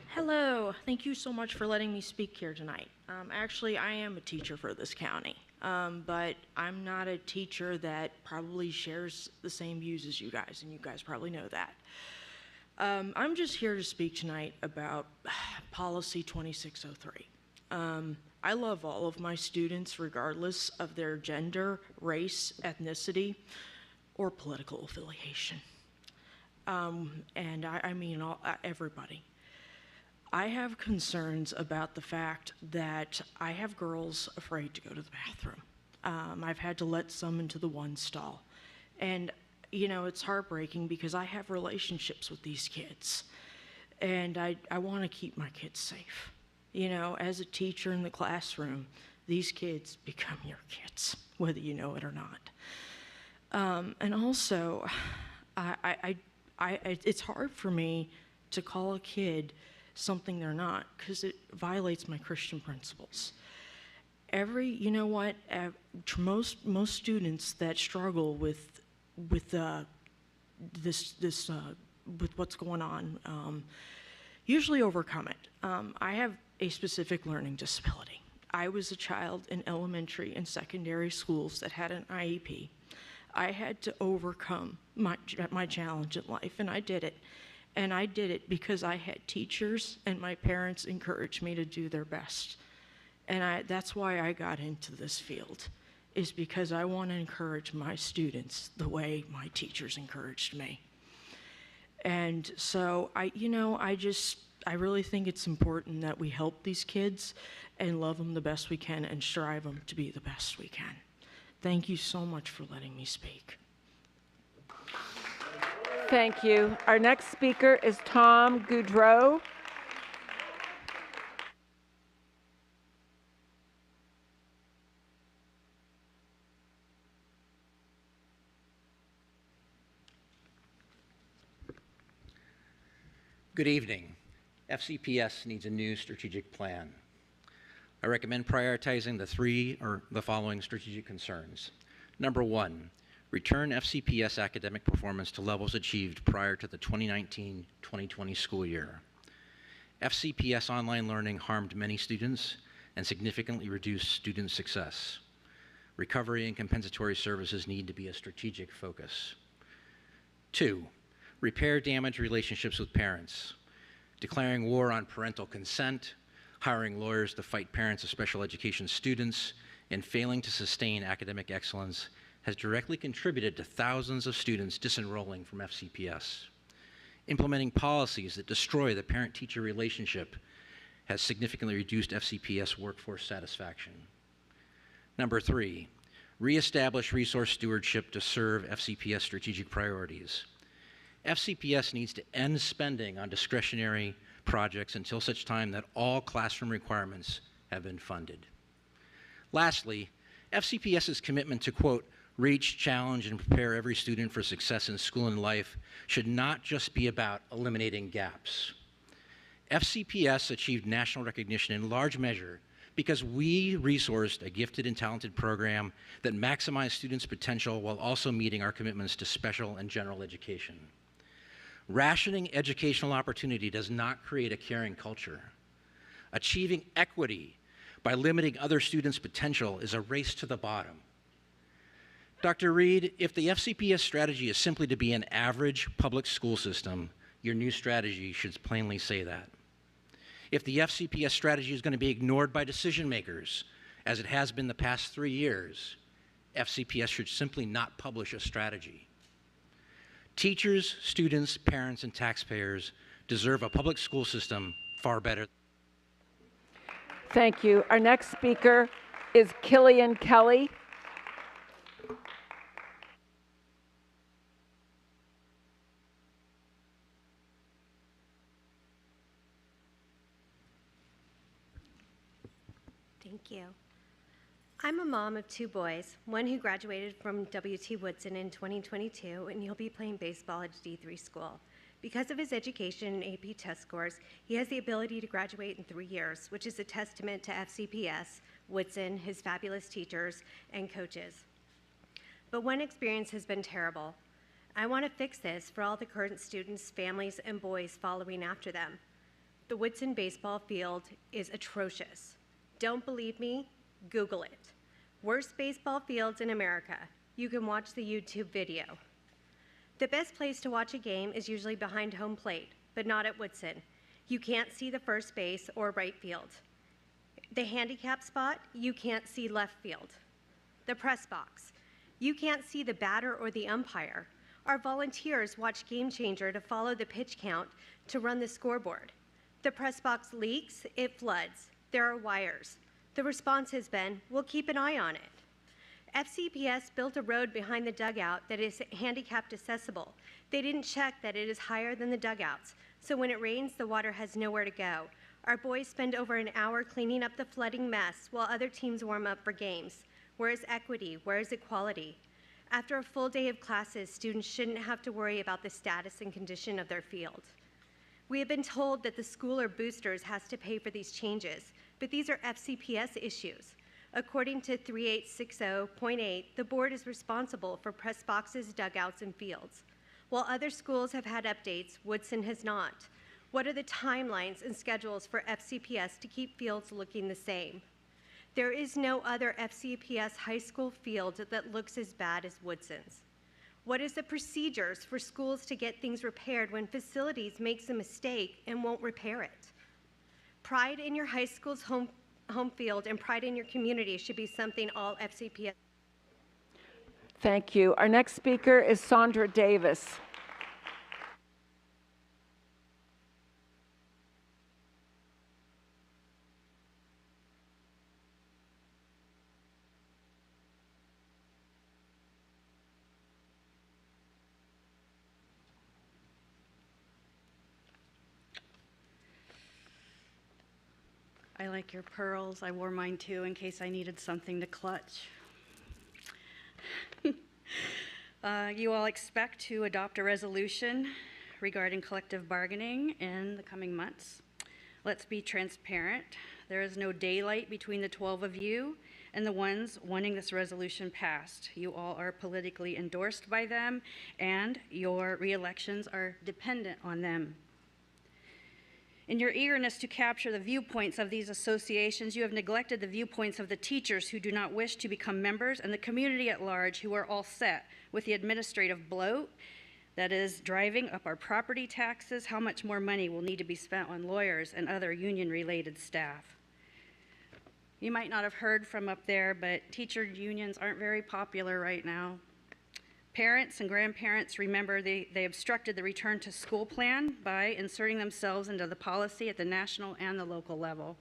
Hello, thank you so much for letting me speak here tonight. Actually, I am a teacher for this county, but I'm not a teacher that probably shares the same views as you guys, and you guys probably know that. I'm just here to speak tonight about Policy 2603. I love all of my students regardless of their gender, race, ethnicity, or political affiliation. And I mean everybody. I have concerns about the fact that I have girls afraid to go to the bathroom. I've had to let some into the one stall. And, you know, it's heartbreaking because I have relationships with these kids. and I want to keep my kids safe. You know, as a teacher in the classroom, these kids become your kids, whether you know it or not. And also, it's hard for me to call a kid something they're not, because it violates my Christian principles. You know what? Most students that struggle with what's going on usually overcome it. I have a specific learning disability. I was a child in elementary and secondary schools that had an IEP. I had to overcome my challenge in life, and I did it. And I did it because I had teachers and my parents encouraged me to do their best. And that's why I got into this field, is because I want to encourage my students the way my teachers encouraged me. And so I really think it's important that we help these kids and love them the best we can and strive them to be the best we can. Thank you so much for letting me speak. Thank you. Our next speaker is Tom Goudreau. Good evening. FCPS needs a new strategic plan. I recommend prioritizing the following strategic concerns. Number one, return FCPS academic performance to levels achieved prior to the 2019-2020 school year. FCPS online learning harmed many students and significantly reduced student success. Recovery and compensatory services need to be a strategic focus. Two, repair damaged relationships with parents. Declaring war on parental consent, hiring lawyers to fight parents of special education students, and failing to sustain academic excellence has directly contributed to thousands of students disenrolling from FCPS. Implementing policies that destroy the parent-teacher relationship has significantly reduced FCPS workforce satisfaction. Number three, reestablish resource stewardship to serve FCPS strategic priorities. FCPS needs to end spending on discretionary projects until such time that all classroom requirements have been funded. Lastly, FCPS's commitment to, quote, reach, challenge, and prepare every student for success in school and life should not just be about eliminating gaps. FCPS achieved national recognition in large measure because we resourced a gifted and talented program that maximized students' potential while also meeting our commitments to special and general education. Rationing educational opportunity does not create a caring culture. Achieving equity by limiting other students' potential is a race to the bottom. Dr. Reed, if the FCPS strategy is simply to be an average public school system, your new strategy should plainly say that. If the FCPS strategy is going to be ignored by decision makers, as it has been the past 3 years, FCPS should simply not publish a strategy. Teachers, students, parents, and taxpayers deserve a public school system far better. Thank you. Our next speaker is Killian Kelly. Thank you. I'm a mom of 2 boys, one who graduated from W.T. Woodson in 2022, and he'll be playing baseball at D3 school. Because of his education and AP test scores, he has the ability to graduate in 3 years, which is a testament to FCPS, Woodson, his fabulous teachers, and coaches. But one experience has been terrible. I want to fix this for all the current students, families, and boys following after them. The Woodson baseball field is atrocious. Don't believe me? Google it. Worst baseball fields in America. You can watch the YouTube video. The best place to watch a game is usually behind home plate, but not at Woodson. You can't see the first base or right field. The handicap spot, you can't see left field. The press box, you can't see the batter or the umpire. Our volunteers watch Game Changer to follow the pitch count to run the scoreboard. The press box leaks, it floods. There are wires. The response has been, we'll keep an eye on it. FCPS built a road behind the dugout that is handicapped accessible. They didn't check that it is higher than the dugouts. So when it rains, the water has nowhere to go. Our boys spend over an hour cleaning up the flooding mess while other teams warm up for games. Where is equity? Where is equality? After a full day of classes, students shouldn't have to worry about the status and condition of their field. We have been told that the school or boosters has to pay for these changes, but these are FCPS issues. According to 3860.8, the board is responsible for press boxes, dugouts, and fields. While other schools have had updates, Woodson has not. What are the timelines and schedules for FCPS to keep fields looking the same? There is no other FCPS high school field that looks as bad as Woodson's. What is the procedures for schools to get things repaired when facilities makes a mistake and won't repair it? Pride in your high school's home field and pride in your community should be something all FCPS. Thank you. Our next speaker is Sandra Davis. I like your pearls. I wore mine too in case I needed something to clutch. You all expect to adopt a resolution regarding collective bargaining in the coming months. Let's be transparent. There is no daylight between the 12 of you and the ones wanting this resolution passed. You all are politically endorsed by them, and your re-elections are dependent on them. In your eagerness to capture the viewpoints of these associations, you have neglected the viewpoints of the teachers who do not wish to become members and the community at large who are all set with the administrative bloat that is driving up our property taxes. How much more money will need to be spent on lawyers and other union-related staff? You might not have heard from up there, but teacher unions aren't very popular right now. Parents and grandparents remember they obstructed the return to school plan by inserting themselves into the policy at the national and the local level.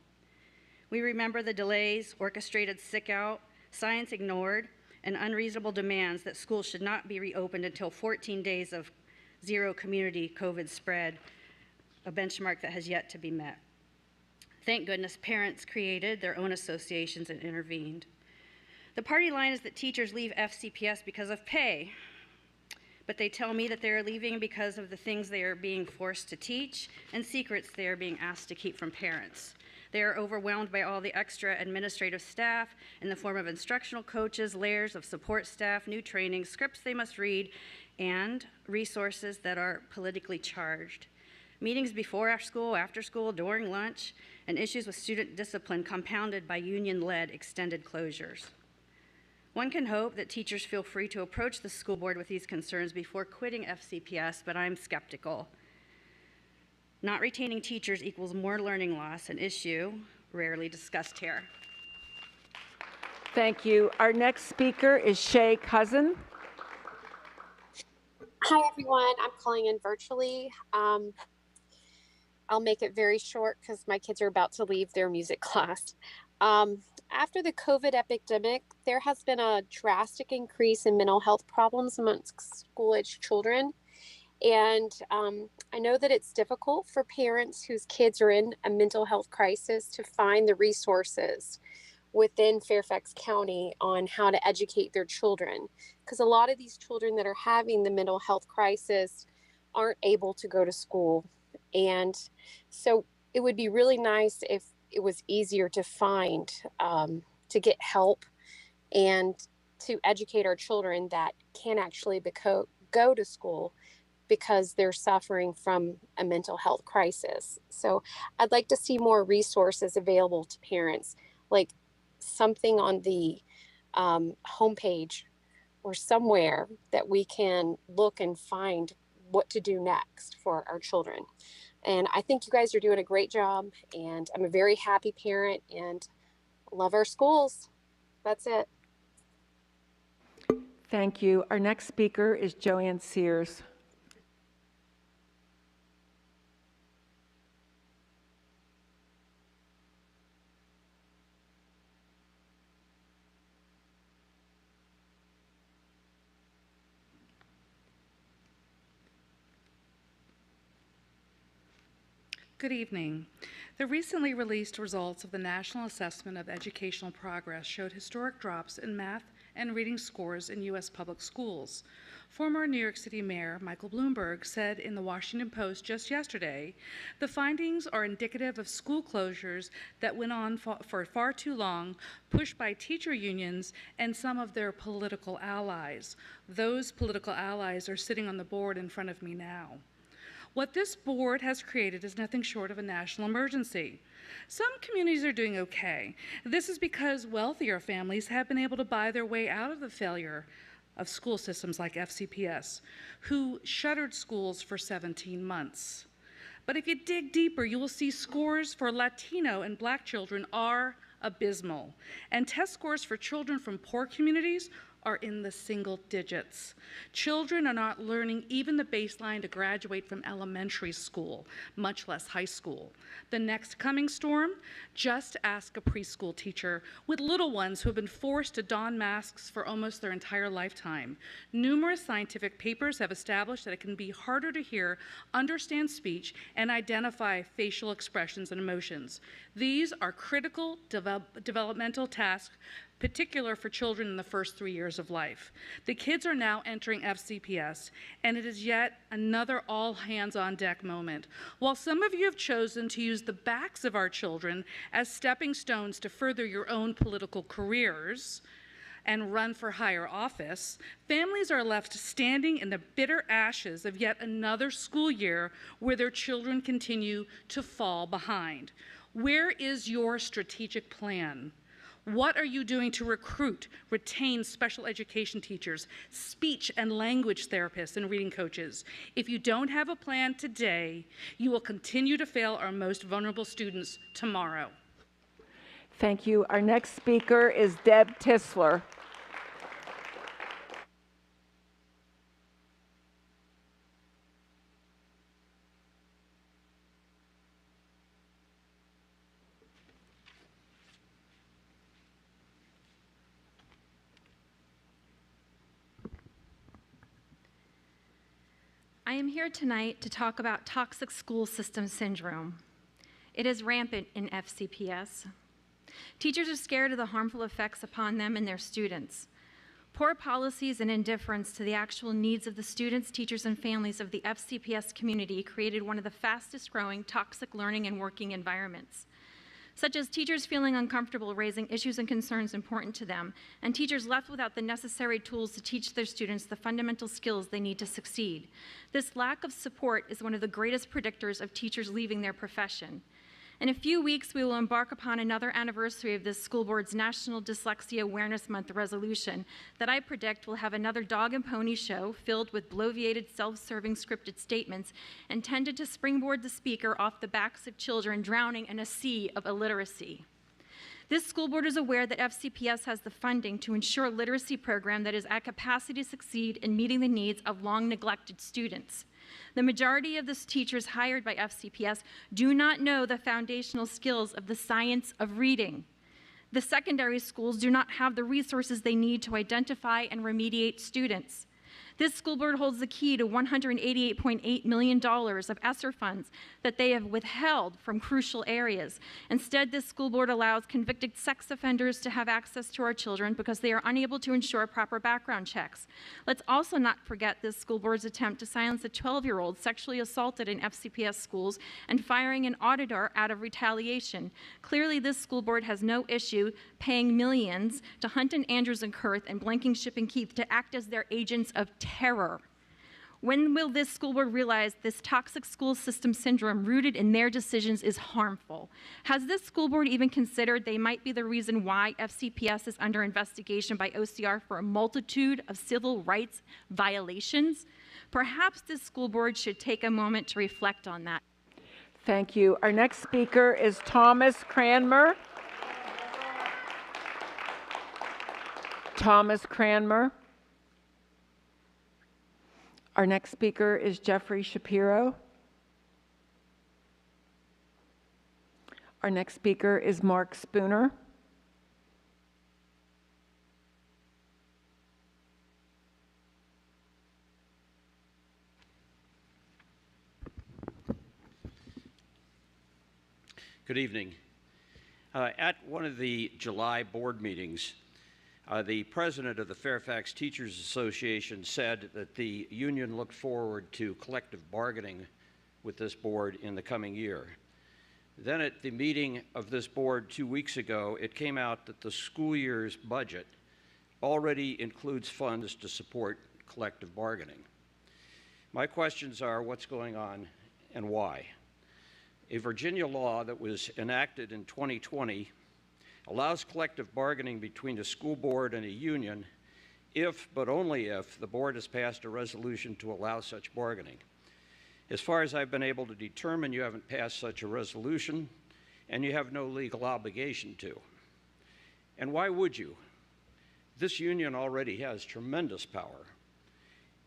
We remember the delays, orchestrated sick out, science ignored, and unreasonable demands that schools should not be reopened until 14 days of zero community COVID spread, a benchmark that has yet to be met. Thank goodness parents created their own associations and intervened. The party line is that teachers leave FCPS because of pay, but they tell me that they are leaving because of the things they are being forced to teach and secrets they are being asked to keep from parents. They are overwhelmed by all the extra administrative staff in the form of instructional coaches, layers of support staff, new training, scripts they must read, and resources that are politically charged. Meetings before after school, during lunch, and issues with student discipline compounded by union-led extended closures. One can hope that teachers feel free to approach the school board with these concerns before quitting FCPS, but I'm skeptical. Not retaining teachers equals more learning loss, an issue rarely discussed here. Thank you. Our next speaker is Shay Cousin. Hi, everyone. I'm calling in virtually. I'll make it very short because my kids are about to leave their music class. After the COVID epidemic, there has been a drastic increase in mental health problems amongst school-aged children. And I know that it's difficult for parents whose kids are in a mental health crisis to find the resources within Fairfax County on how to educate their children. Because a lot of these children that are having the mental health crisis aren't able to go to school. And so it would be really nice if it was easier to find, to get help and to educate our children that can actually go to school because they're suffering from a mental health crisis. So I'd like to see more resources available to parents, like something on the homepage or somewhere that we can look and find what to do next for our children. And I think you guys are doing a great job, and I'm a very happy parent and love our schools. That's it. Thank you. Our next speaker is Joanne Sears. Good evening. The recently released results of the National Assessment of Educational Progress showed historic drops in math and reading scores in U.S. public schools. Former New York City Mayor Michael Bloomberg said in the Washington Post just yesterday, the findings are indicative of school closures that went on for far too long, pushed by teacher unions and some of their political allies. Those political allies are sitting on the board in front of me now. What this board has created is nothing short of a national emergency. Some communities are doing okay. This is because wealthier families have been able to buy their way out of the failure of school systems like FCPS, who shuttered schools for 17 months. But if you dig deeper, you will see scores for Latino and Black children are abysmal, and test scores for children from poor communities are in the single digits. Children are not learning even the baseline to graduate from elementary school, much less high school. The next coming storm? Just ask a preschool teacher with little ones who have been forced to don masks for almost their entire lifetime. Numerous scientific papers have established that it can be harder to hear, understand speech, and identify facial expressions and emotions. These are critical developmental tasks, particular for children in the first 3 years of life. The kids are now entering FCPS, and it is yet another all-hands-on-deck moment. While some of you have chosen to use the backs of our children as stepping stones to further your own political careers and run for higher office, families are left standing in the bitter ashes of yet another school year where their children continue to fall behind. Where is your strategic plan? What are you doing to recruit, retain special education teachers, speech and language therapists, and reading coaches? If you don't have a plan today, you will continue to fail our most vulnerable students tomorrow. Thank you. Our next speaker is Deb Tisler. I am here tonight to talk about toxic school system syndrome. It is rampant in FCPS. Teachers are scared of the harmful effects upon them and their students. Poor policies and indifference to the actual needs of the students, teachers, and families of the FCPS community created one of the fastest growing toxic learning and working environments, such as teachers feeling uncomfortable raising issues and concerns important to them, and teachers left without the necessary tools to teach their students the fundamental skills they need to succeed. This lack of support is one of the greatest predictors of teachers leaving their profession. In a few weeks, we will embark upon another anniversary of this school board's National Dyslexia Awareness Month resolution that I predict will have another dog and pony show filled with bloviated, self-serving scripted statements intended to springboard the speaker off the backs of children drowning in a sea of illiteracy. This school board is aware that FCPS has the funding to ensure a literacy program that is at capacity to succeed in meeting the needs of long-neglected students. The majority of the teachers hired by FCPS do not know the foundational skills of the science of reading. The secondary schools do not have the resources they need to identify and remediate students. This school board holds the key to $188.8 million of ESSER funds that they have withheld from crucial areas. Instead, this school board allows convicted sex offenders to have access to our children because they are unable to ensure proper background checks. Let's also not forget this school board's attempt to silence a 12-year-old sexually assaulted in FCPS schools and firing an auditor out of retaliation. Clearly, this school board has no issue paying millions to Hunton, Andrews, and Kurth and Blankenship and Keith to act as their agents of terror. When will this school board realize this toxic school system syndrome rooted in their decisions is harmful? Has this school board even considered they might be the reason why FCPS is under investigation by OCR for a multitude of civil rights violations? Perhaps this school board should take a moment to reflect on that. Thank you. Our next speaker is Thomas Cranmer. Thomas Cranmer. Our next speaker is Jeffrey Shapiro. Our next speaker is Mark Spooner. Good evening. At one of the July board meetings, the president of the Fairfax Teachers Association said that the union looked forward to collective bargaining with this board in the coming year. Then at the meeting of this board 2 weeks ago, it came out that the school year's budget already includes funds to support collective bargaining. My questions are, what's going on and why? A Virginia law that was enacted in 2020 allows collective bargaining between the school board and a union if, but only if, the board has passed a resolution to allow such bargaining. As far as I've been able to determine, you haven't passed such a resolution, and you have no legal obligation to. And why would you? This union already has tremendous power.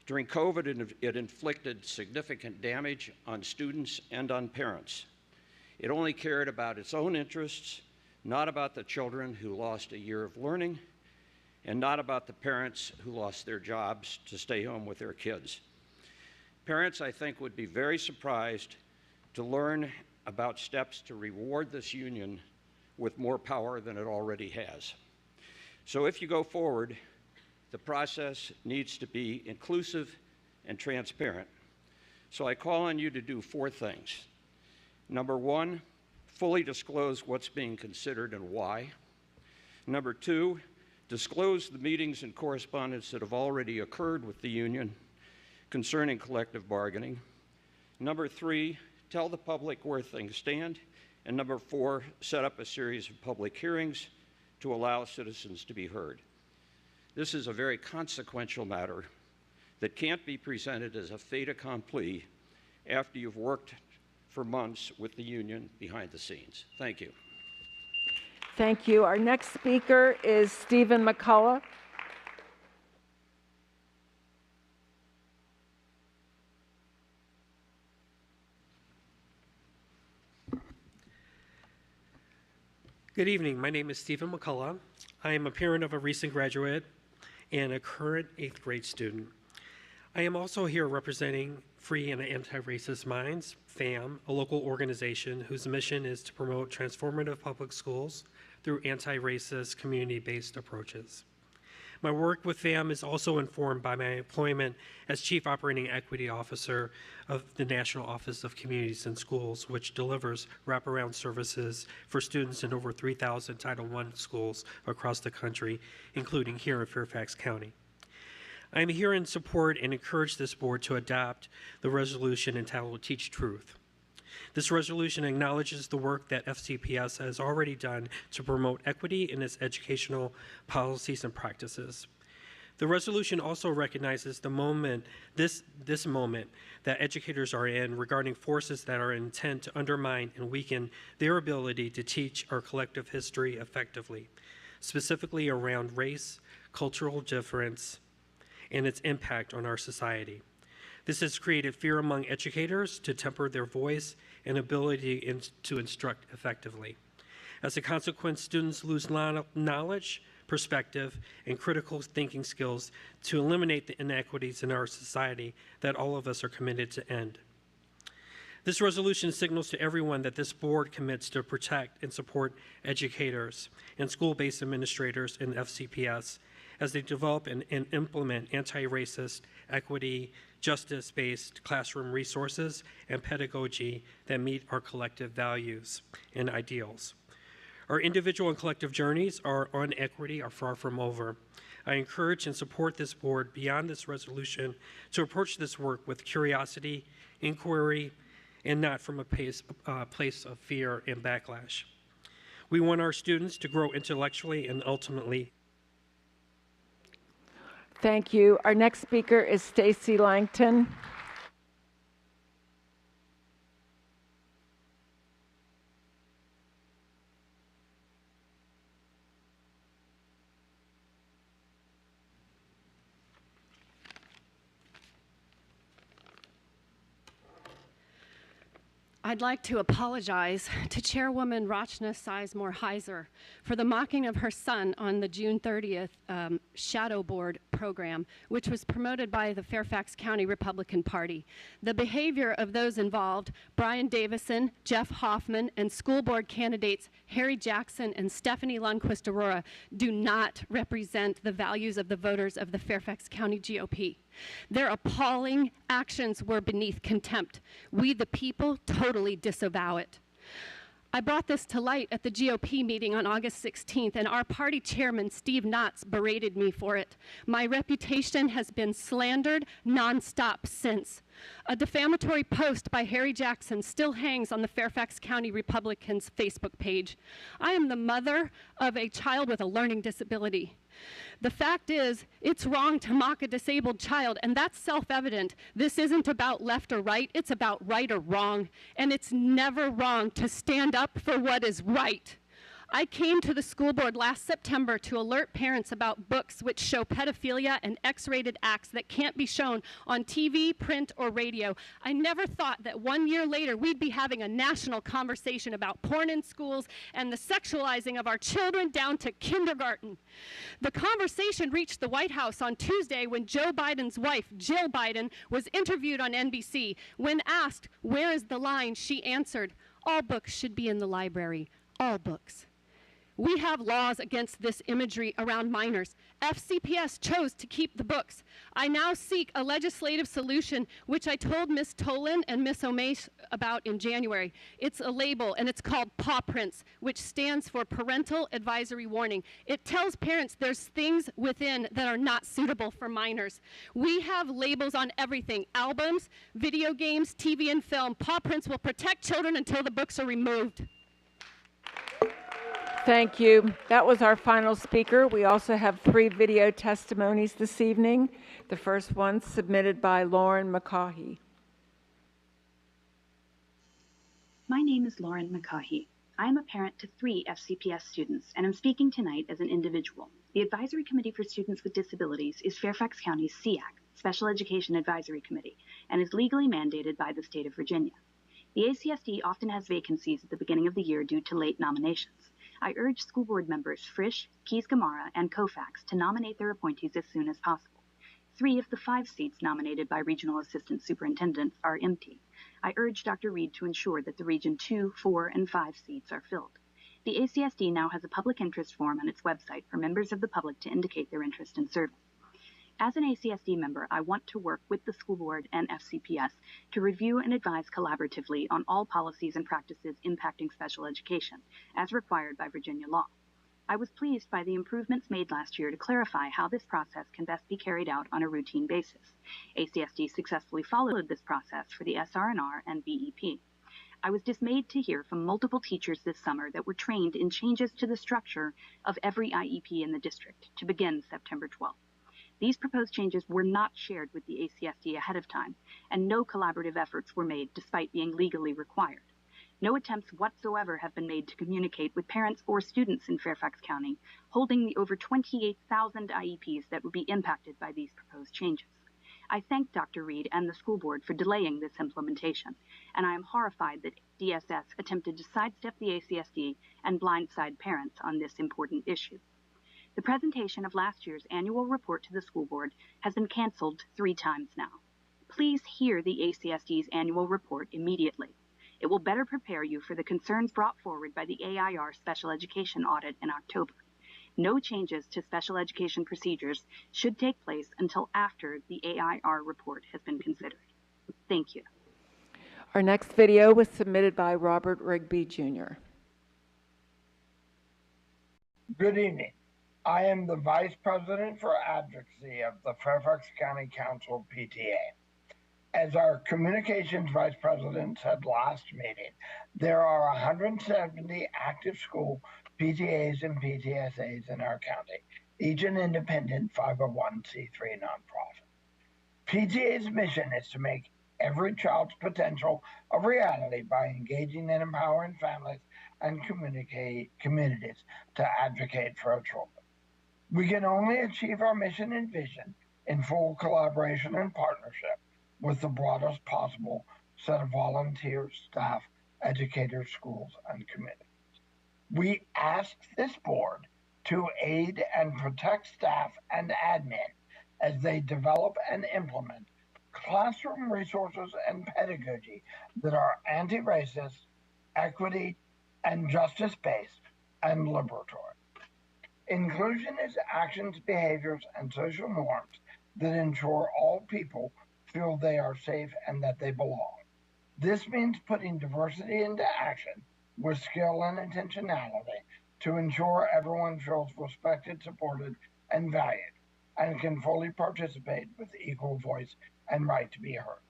During COVID, it inflicted significant damage on students and on parents. It only cared about its own interests, not about the children who lost a year of learning, and not about the parents who lost their jobs to stay home with their kids. Parents, I think, would be very surprised to learn about steps to reward this union with more power than it already has. So if you go forward, the process needs to be inclusive and transparent. So I call on you to do 4 things. Number 1, fully disclose what's being considered and why. Number 2, disclose the meetings and correspondence that have already occurred with the union concerning collective bargaining. Number 3, tell the public where things stand. And number 4, set up a series of public hearings to allow citizens to be heard. This is a very consequential matter that can't be presented as a fait accompli after you've worked for months with the union behind the scenes. Thank you. Thank you. Our next speaker is Stephen McCullough. Good evening. My name is Stephen McCullough. I am a parent of a recent graduate and a current 8th grade student. I am also here representing Free and Anti-Racist Minds, FAM, a local organization whose mission is to promote transformative public schools through anti-racist, community-based approaches. My work with FAM is also informed by my employment as Chief Operating Equity Officer of the National Office of Communities and Schools, which delivers wraparound services for students in over 3,000 Title I schools across the country, including here in Fairfax County. I am here in support and encourage this board to adopt the resolution entitled Teach Truth. This resolution acknowledges the work that FCPS has already done to promote equity in its educational policies and practices. The resolution also recognizes the moment, this moment that educators are in regarding forces that are intent to undermine and weaken their ability to teach our collective history effectively, specifically around race, cultural difference, and its impact on our society. This has created fear among educators to temper their voice and ability to instruct effectively. As a consequence, students lose knowledge, perspective, and critical thinking skills to eliminate the inequities in our society that all of us are committed to end. This resolution signals to everyone that this board commits to protect and support educators and school-based administrators in FCPS as they develop and implement anti-racist, equity, justice-based classroom resources and pedagogy that meet our collective values and ideals. Our individual and collective journeys on equity are far from over. I encourage and support this board beyond this resolution to approach this work with curiosity, inquiry, and not from a place of fear and backlash. We want our students to grow intellectually and ultimately. Thank you. Our next speaker is Stacy Langton. I'd like to apologize to Chairwoman Rachna Sizemore-Heiser for the mocking of her son on the June 30th Shadow Board program, which was promoted by the Fairfax County Republican Party. The behavior of those involved, Brian Davison, Jeff Hoffman, and school board candidates Harry Jackson and Stephanie Lundquist Aurora, do not represent the values of the voters of the Fairfax County GOP. Their appalling actions were beneath contempt. We, the people, totally disavow it. I brought this to light at the GOP meeting on August 16th, and our party chairman, Steve Knotts, berated me for it. My reputation has been slandered nonstop since. A defamatory post by Harry Jackson still hangs on the Fairfax County Republicans' Facebook page. I am the mother of a child with a learning disability. The fact is, it's wrong to mock a disabled child, and that's self-evident. This isn't about left or right, it's about right or wrong, and it's never wrong to stand up for what is right. I came to the school board last September to alert parents about books which show pedophilia and X-rated acts that can't be shown on TV, print, or radio. I never thought that 1 year later we'd be having a national conversation about porn in schools and the sexualizing of our children down to kindergarten. The conversation reached the White House on Tuesday when Joe Biden's wife, Jill Biden, was interviewed on NBC. When asked, "Where is the line?" she answered, "All books should be in the library, all books." We have laws against this imagery around minors. FCPS chose to keep the books. I now seek a legislative solution, which I told Ms. Tolan and Ms. O'Mace about in January. It's a label, and it's called Paw Prints, which stands for Parental Advisory Warning. It tells parents there's things within that are not suitable for minors. We have labels on everything: albums, video games, TV, and film. Paw Prints will protect children until the books are removed. Thank you. That was our final speaker. We also have 3 video testimonies this evening. The first one submitted by Lauren McCaughey. My name is Lauren McCaughey. I am a parent to 3 FCPS students, and I'm speaking tonight as an individual. The Advisory Committee for Students with Disabilities is Fairfax County's SEAC, Special Education Advisory Committee, and is legally mandated by the state of Virginia. The ACSD often has vacancies at the beginning of the year due to late nominations. I urge school board members Frisch, Keys-Gamarra, and Kofax to nominate their appointees as soon as possible. 3 of the 5 seats nominated by regional assistant superintendents are empty. I urge Dr. Reed to ensure that the Region 2, 4, and 5 seats are filled. The ACSD now has a public interest form on its website for members of the public to indicate their interest in serving. As an ACSD member, I want to work with the school board and FCPS to review and advise collaboratively on all policies and practices impacting special education, as required by Virginia law. I was pleased by the improvements made last year to clarify how this process can best be carried out on a routine basis. ACSD successfully followed this process for the SR&R and BEP. I was dismayed to hear from multiple teachers this summer that were trained in changes to the structure of every IEP in the district to begin September 12th. These proposed changes were not shared with the ACSD ahead of time, and no collaborative efforts were made despite being legally required. No attempts whatsoever have been made to communicate with parents or students in Fairfax County holding the over 28,000 IEPs that would be impacted by these proposed changes. I thank Dr. Reed and the school board for delaying this implementation, and I am horrified that DSS attempted to sidestep the ACSD and blindside parents on this important issue. The presentation of last year's annual report to the school board has been canceled 3 times now. Please hear the ACSD's annual report immediately. It will better prepare you for the concerns brought forward by the AIR special education audit in October. No changes to special education procedures should take place until after the AIR report has been considered. Thank you. Our next video was submitted by Robert Rigby Jr. Good evening. I am the Vice President for Advocacy of the Fairfax County Council PTA. As our Communications Vice President said last meeting, there are 170 active school PTAs and PTSAs in our county, each an independent 501c3 nonprofit. PTA's mission is to make every child's potential a reality by engaging and empowering families and communities to advocate for our children. We can only achieve our mission and vision in full collaboration and partnership with the broadest possible set of volunteers, staff, educators, schools, and communities. We ask this board to aid and protect staff and admin as they develop and implement classroom resources and pedagogy that are anti-racist, equity, and justice-based and liberatory. Inclusion is actions, behaviors, and social norms that ensure all people feel they are safe and that they belong. This means putting diversity into action with skill and intentionality to ensure everyone feels respected, supported, and valued, and can fully participate with equal voice and right to be heard.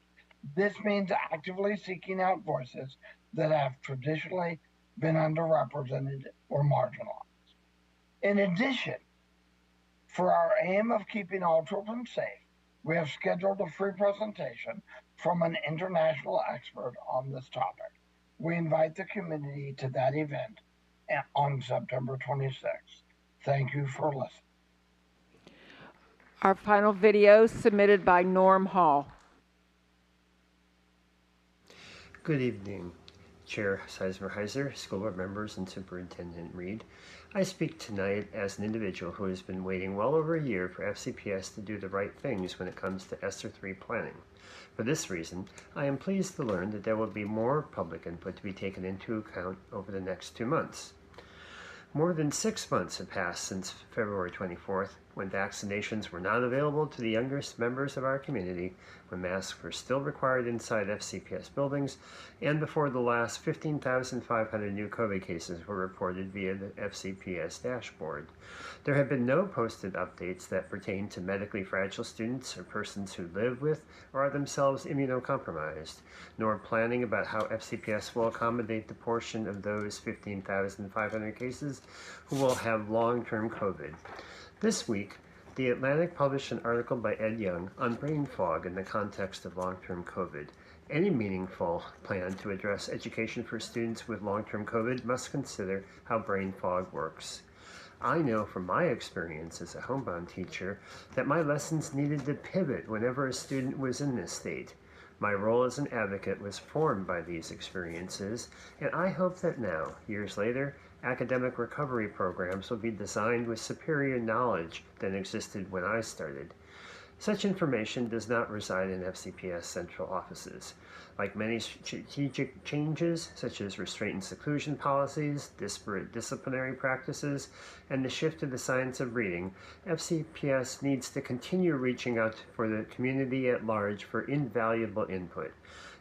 This means actively seeking out voices that have traditionally been underrepresented or marginalized. In addition, for our aim of keeping all children safe, we have scheduled a free presentation from an international expert on this topic. We invite the community to that event on September 26th. Thank you for listening. Our final video submitted by Norm Hall. Good evening, Chair Sizemore-Heiser, school board members, and Superintendent Reed. I speak tonight as an individual who has been waiting well over a year for FCPS to do the right things when it comes to ESSER III planning. For this reason, I am pleased to learn that there will be more public input to be taken into account over the next 2 months. More than 6 months have passed since February 24th, when vaccinations were not available to the youngest members of our community, when masks were still required inside FCPS buildings, and before the last 15,500 new COVID cases were reported via the FCPS dashboard. There have been no posted updates that pertain to medically fragile students or persons who live with or are themselves immunocompromised, nor planning about how FCPS will accommodate the portion of those 15,500 cases who will have long-term COVID. This week, The Atlantic published an article by Ed Young on brain fog in the context of long-term COVID. Any meaningful plan to address education for students with long-term COVID must consider how brain fog works. I know from my experience as a homebound teacher that my lessons needed to pivot whenever a student was in this state. My role as an advocate was formed by these experiences, and I hope that now, years later, academic recovery programs will be designed with superior knowledge than existed when I started. Such information does not reside in FCPS central offices. Like many strategic changes, such as restraint and seclusion policies, disparate disciplinary practices, and the shift to the science of reading, FCPS needs to continue reaching out for the community at large for invaluable input.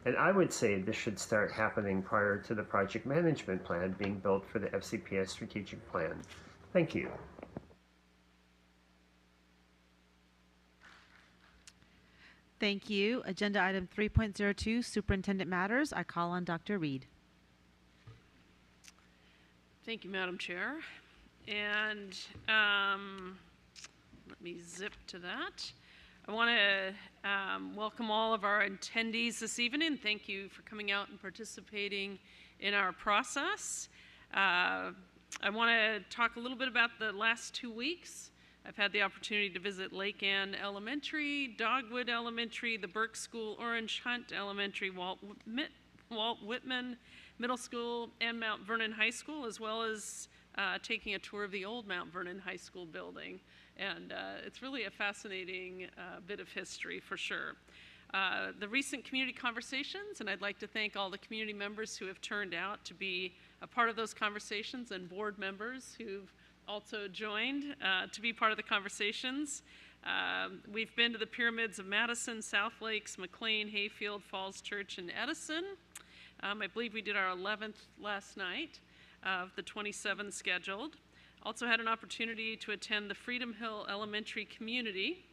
And I would say this should start happening prior to the project management plan being built for the FCPS strategic plan. Thank you. Thank you. Agenda item 3.02, Superintendent Matters. I call on Dr. Reed. Thank you, Madam Chair. And let me zip to that. I want to welcome all of our attendees this evening. Thank you for coming out and participating in our process. I want to talk a little bit about the last 2 weeks. I've had the opportunity to visit Lake Ann Elementary, Dogwood Elementary, the Burke School, Orange Hunt Elementary, Walt Whitman Middle School, and Mount Vernon High School, as well as taking a tour of the old Mount Vernon High School building. And it's really a fascinating bit of history for sure. The recent community conversations, and I'd like to thank all the community members who have turned out to be a part of those conversations, and board members who've also joined to be part of the conversations. We've been to the pyramids of Madison, South Lakes, McLean, Hayfield, Falls Church, and Edison. I believe we did our 11th last night of the 27 scheduled. Also had an opportunity to attend the Freedom Hill Elementary community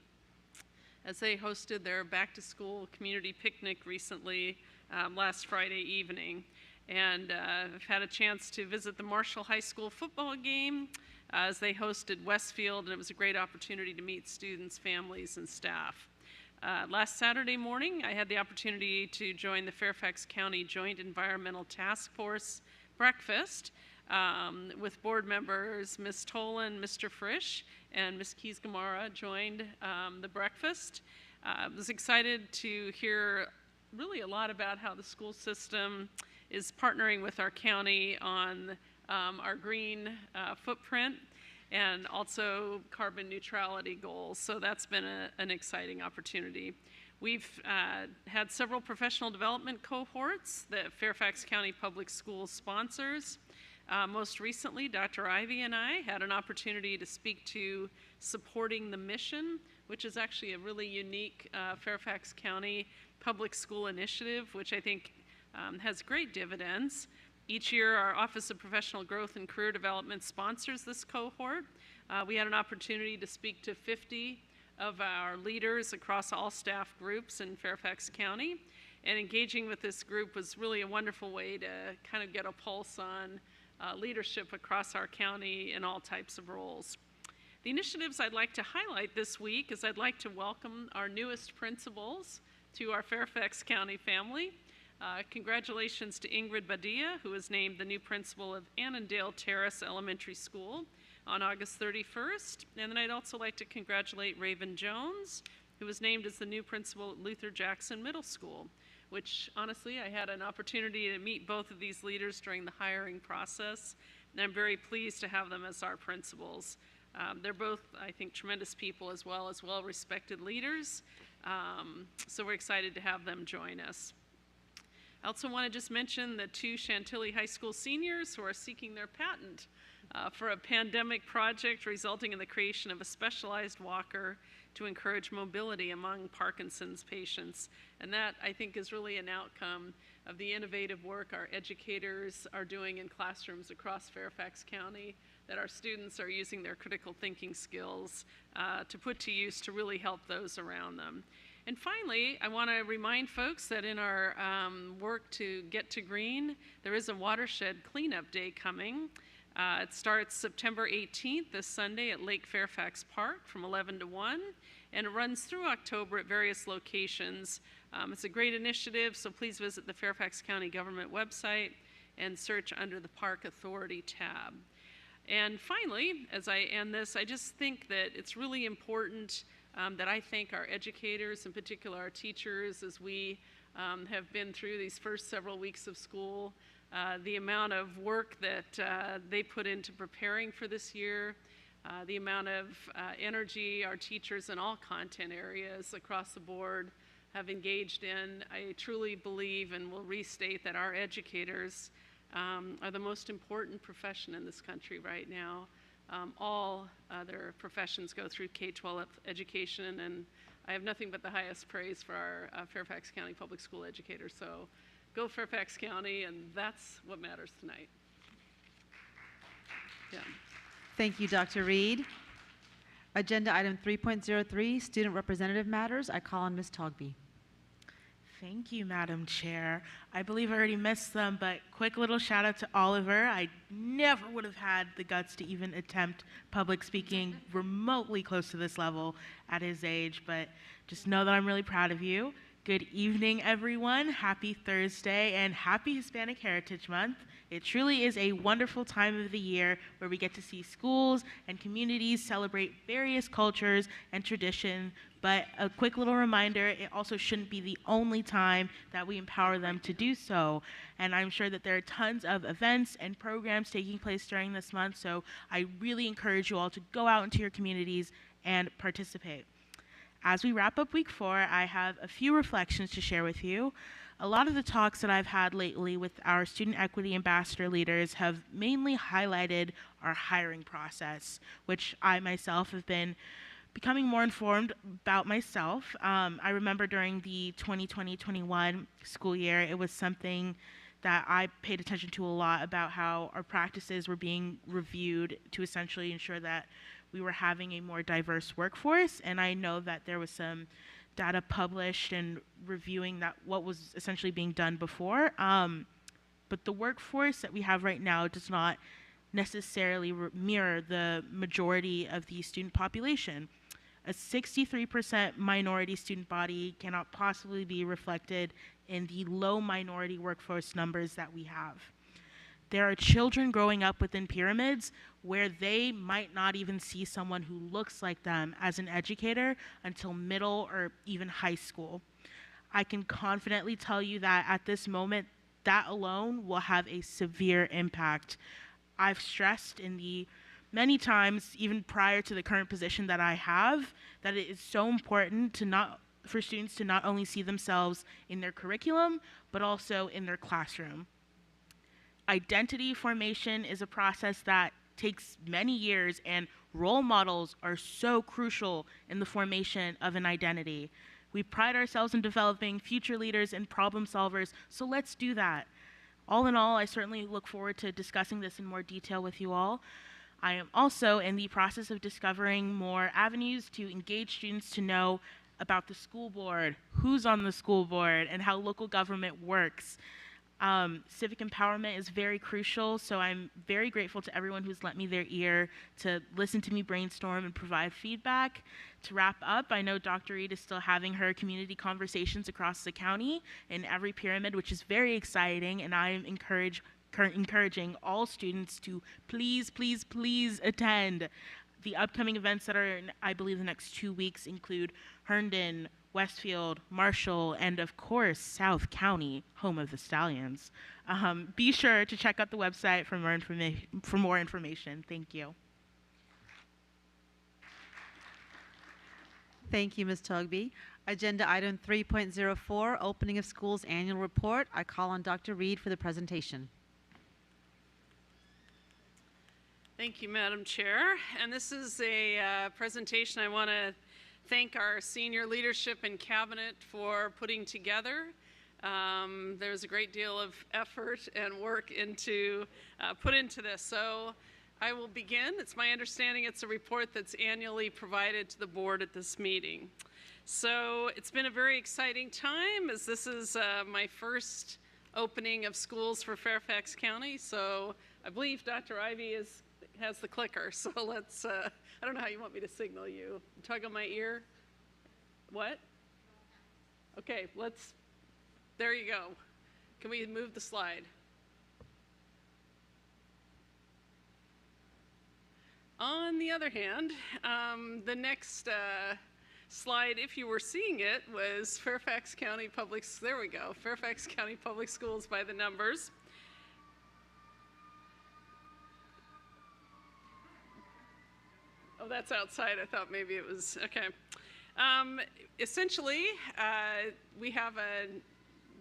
as they hosted their back-to-school community picnic recently last Friday evening. And I've had a chance to visit the Marshall High School football game as they hosted Westfield, and it was a great opportunity to meet students, families, and staff. Last Saturday morning, I had the opportunity to join the Fairfax County Joint Environmental Task Force breakfast with board members Ms. Tolan, Mr. Frisch, and Ms. Keys-Gamara joined the breakfast. I was excited to hear really a lot about how the school system is partnering with our county on our green footprint and also carbon neutrality goals. So that's been an exciting opportunity. We've had several professional development cohorts that Fairfax County Public Schools sponsors. Most recently, Dr. Ivy and I had an opportunity to speak to Supporting the Mission, which is actually a really unique Fairfax County public school initiative, which I think has great dividends. Each year, our Office of Professional Growth and Career Development sponsors this cohort. We had an opportunity to speak to 50 of our leaders across all staff groups in Fairfax County, and engaging with this group was really a wonderful way to kind of get a pulse on leadership across our county in all types of roles. The initiatives I'd like to highlight this week is I'd like to welcome our newest principals to our Fairfax County family. Congratulations to Ingrid Badia, who was named the new principal of Annandale Terrace Elementary School on August 31st. And then I'd also like to congratulate Raven Jones, who was named as the new principal at Luther Jackson Middle School, which honestly, I had an opportunity to meet both of these leaders during the hiring process, and I'm very pleased to have them as our principals. They're both, I think, tremendous people as well-respected leaders, so we're excited to have them join us. I also want to just mention the 2 Chantilly High School seniors who are seeking their patent for a pandemic project resulting in the creation of a specialized walker to encourage mobility among Parkinson's patients. And that, I think, is really an outcome of the innovative work our educators are doing in classrooms across Fairfax County, that our students are using their critical thinking skills to put to use to really help those around them. And finally, I want to remind folks that in our work to get to green, there is a Watershed Cleanup Day coming. It starts September 18th, this Sunday, at Lake Fairfax Park from 11 to 1, and it runs through October at various locations. It's a great initiative, so please visit the Fairfax County Government website and search under the Park Authority tab. And finally, as I end this, I just think that it's really important that I thank our educators, in particular our teachers, as we have been through these first several weeks of school. The amount of work that they put into preparing for this year, the amount of energy our teachers in all content areas across the board have engaged in. I truly believe and will restate that our educators are the most important profession in this country right now. All other professions go through K-12 education, and I have nothing but the highest praise for our Fairfax County Public School educators. So go Fairfax County, and that's what matters tonight. Yeah. Thank you, Dr. Reed. Agenda item 3.03, student representative matters. I call on Ms. Togby. Thank you, Madam Chair. I believe I already missed them, but quick little shout out to Oliver. I never would have had the guts to even attempt public speaking remotely close to this level at his age, but just know that I'm really proud of you. Good evening, everyone. Happy Thursday and happy Hispanic Heritage Month. It truly is a wonderful time of the year where we get to see schools and communities celebrate various cultures and traditions. But a quick little reminder, it also shouldn't be the only time that we empower them to do so. And I'm sure that there are tons of events and programs taking place during this month, so I really encourage you all to go out into your communities and participate. As we wrap up week 4, I have a few reflections to share with you. A lot of the talks that I've had lately with our student equity ambassador leaders have mainly highlighted our hiring process, which I myself have been becoming more informed about myself. I remember during the 2020-21 school year, it was something that I paid attention to a lot about how our practices were being reviewed to essentially ensure that we were having a more diverse workforce. And I know that there was some data published and reviewing that what was essentially being done before. But the workforce that we have right now does not necessarily mirror the majority of the student population. A 63% minority student body cannot possibly be reflected in the low minority workforce numbers that we have. There are children growing up within pyramids where they might not even see someone who looks like them as an educator until middle or even high school. I can confidently tell you that at this moment, that alone will have a severe impact. I've stressed in the many times, even prior to the current position that I have, that it is so important for students to not only see themselves in their curriculum, but also in their classroom. Identity formation is a process that takes many years, and role models are so crucial in the formation of an identity. We pride ourselves in developing future leaders and problem solvers, so let's do that. All in all, I certainly look forward to discussing this in more detail with you all. I am also in the process of discovering more avenues to engage students to know about the school board, who's on the school board, and how local government works. Civic empowerment is very crucial, so I'm very grateful to everyone who's lent me their ear to listen to me brainstorm and provide feedback. To wrap up, I know Dr. Reed is still having her community conversations across the county in every pyramid, which is very exciting, and I am encouraging all students to please, please, please attend. The upcoming events that are in, I believe, the next 2 weeks include Herndon, Westfield, Marshall, and of course, South County, home of the Stallions. Be sure to check out the website for more information. Thank you. Thank you, Ms. Togby. Agenda item 3.04, Opening of Schools Annual Report. I call on Dr. Reed for the presentation. Thank you, Madam Chair. And this is a presentation I want to thank our senior leadership and cabinet for putting together. There's a great deal of effort and work put into this. So I will begin. It's my understanding it's a report that's annually provided to the board at this meeting. So it's been a very exciting time, as this is my first opening of schools for Fairfax County. So I believe Dr. Ivy has the clicker. So let's, I don't know how you want me to signal you. Tug on my ear? What? Okay, there you go. Can we move the slide? On the other hand, the next slide, if you were seeing it, was Fairfax County Public, there we go, Fairfax County Public Schools by the numbers. Oh, that's outside. I thought maybe it was, okay. Essentially, we have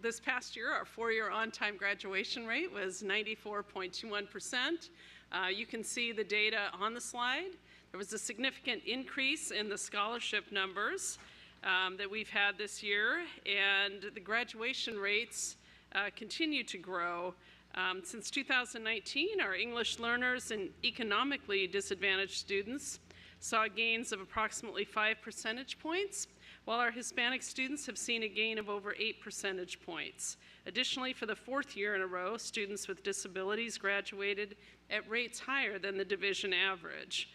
this past year, our 4-year on-time graduation rate was 94.21%. You can see the data on the slide. There was a significant increase in the scholarship numbers that we've had this year, and the graduation rates continue to grow. Since 2019, our English learners and economically disadvantaged students saw gains of approximately 5 percentage points, while our Hispanic students have seen a gain of over 8 percentage points. Additionally, for the 4th year in a row, students with disabilities graduated at rates higher than the division average.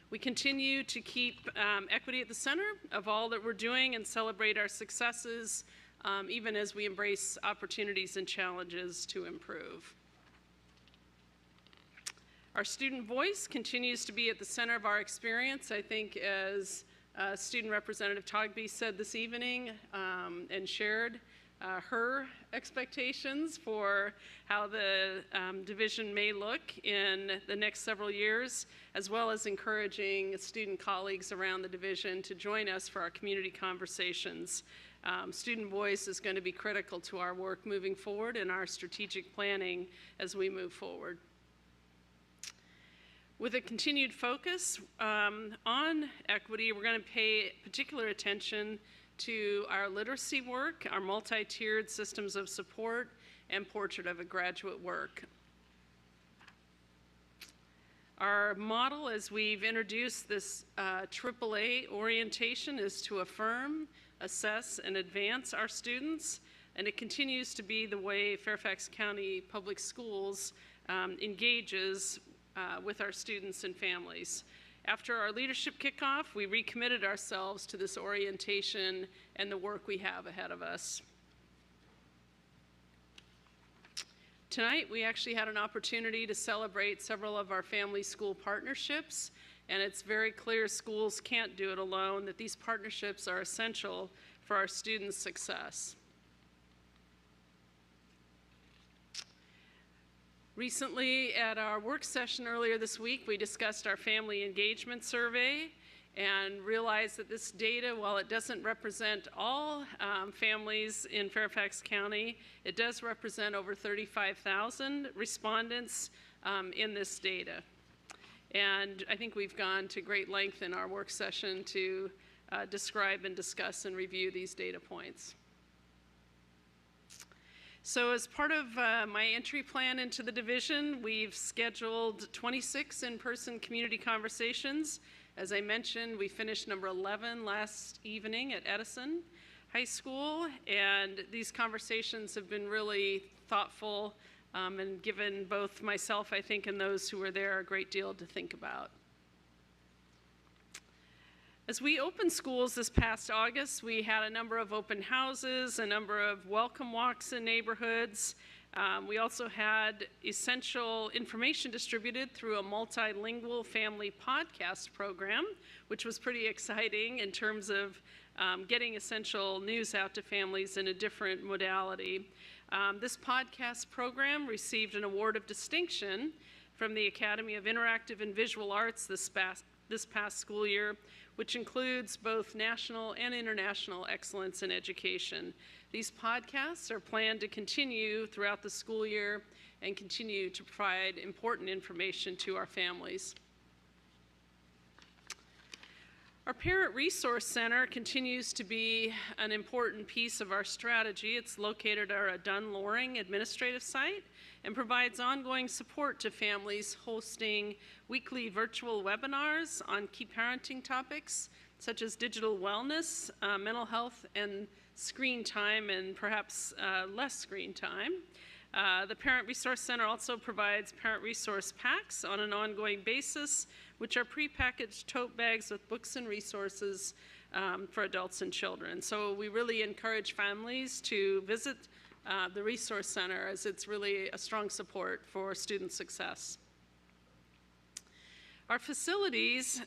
We continue to keep equity at the center of all that we're doing and celebrate our successes, even as we embrace opportunities and challenges to improve. Our student voice continues to be at the center of our experience. I think as Student Representative Togby said this evening and shared her expectations for how the division may look in the next several years, as well as encouraging student colleagues around the division to join us for our community conversations. Student voice is going to be critical to our work moving forward and our strategic planning as we move forward. With a continued focus on equity, we're going to pay particular attention to our literacy work, our multi-tiered systems of support, and portrait of a graduate work. Our model, as we've introduced this AAA orientation, is to affirm, assess, and advance our students, and it continues to be the way Fairfax County Public Schools engages with our students and families. After our leadership kickoff, we recommitted ourselves to this orientation and the work we have ahead of us. Tonight, we actually had an opportunity to celebrate several of our family school partnerships, and it's very clear schools can't do it alone, that these partnerships are essential for our students' success. Recently, at our work session earlier this week, we discussed our family engagement survey and realized that this data, while it doesn't represent all families in Fairfax County, it does represent over 35,000 respondents in this data. And I think we've gone to great length in our work session to describe and discuss and review these data points. So as part of my entry plan into the division, we've scheduled 26 in-person community conversations. As I mentioned, we finished number 11 last evening at Edison High School, and these conversations have been really thoughtful and given both myself, I think, and those who were there a great deal to think about. As we opened schools this past August, we had a number of open houses, a number of welcome walks in neighborhoods. We also had essential information distributed through a multilingual family podcast program, which was pretty exciting in terms of getting essential news out to families in a different modality. This podcast program received an award of distinction from the Academy of Interactive and Visual Arts this past school year, which includes both national and international excellence in education. These podcasts are planned to continue throughout the school year and continue to provide important information to our families. Our Parent Resource Center continues to be an important piece of our strategy. It's located at our Dunn-Loring administrative site and provides ongoing support to families, hosting weekly virtual webinars on key parenting topics such as digital wellness, mental health, and screen time, and perhaps less screen time. The Parent Resource Center also provides parent resource packs on an ongoing basis, which are prepackaged tote bags with books and resources for adults and children. So we really encourage families to visit the Resource Center, as it's really a strong support for student success. Our facilities,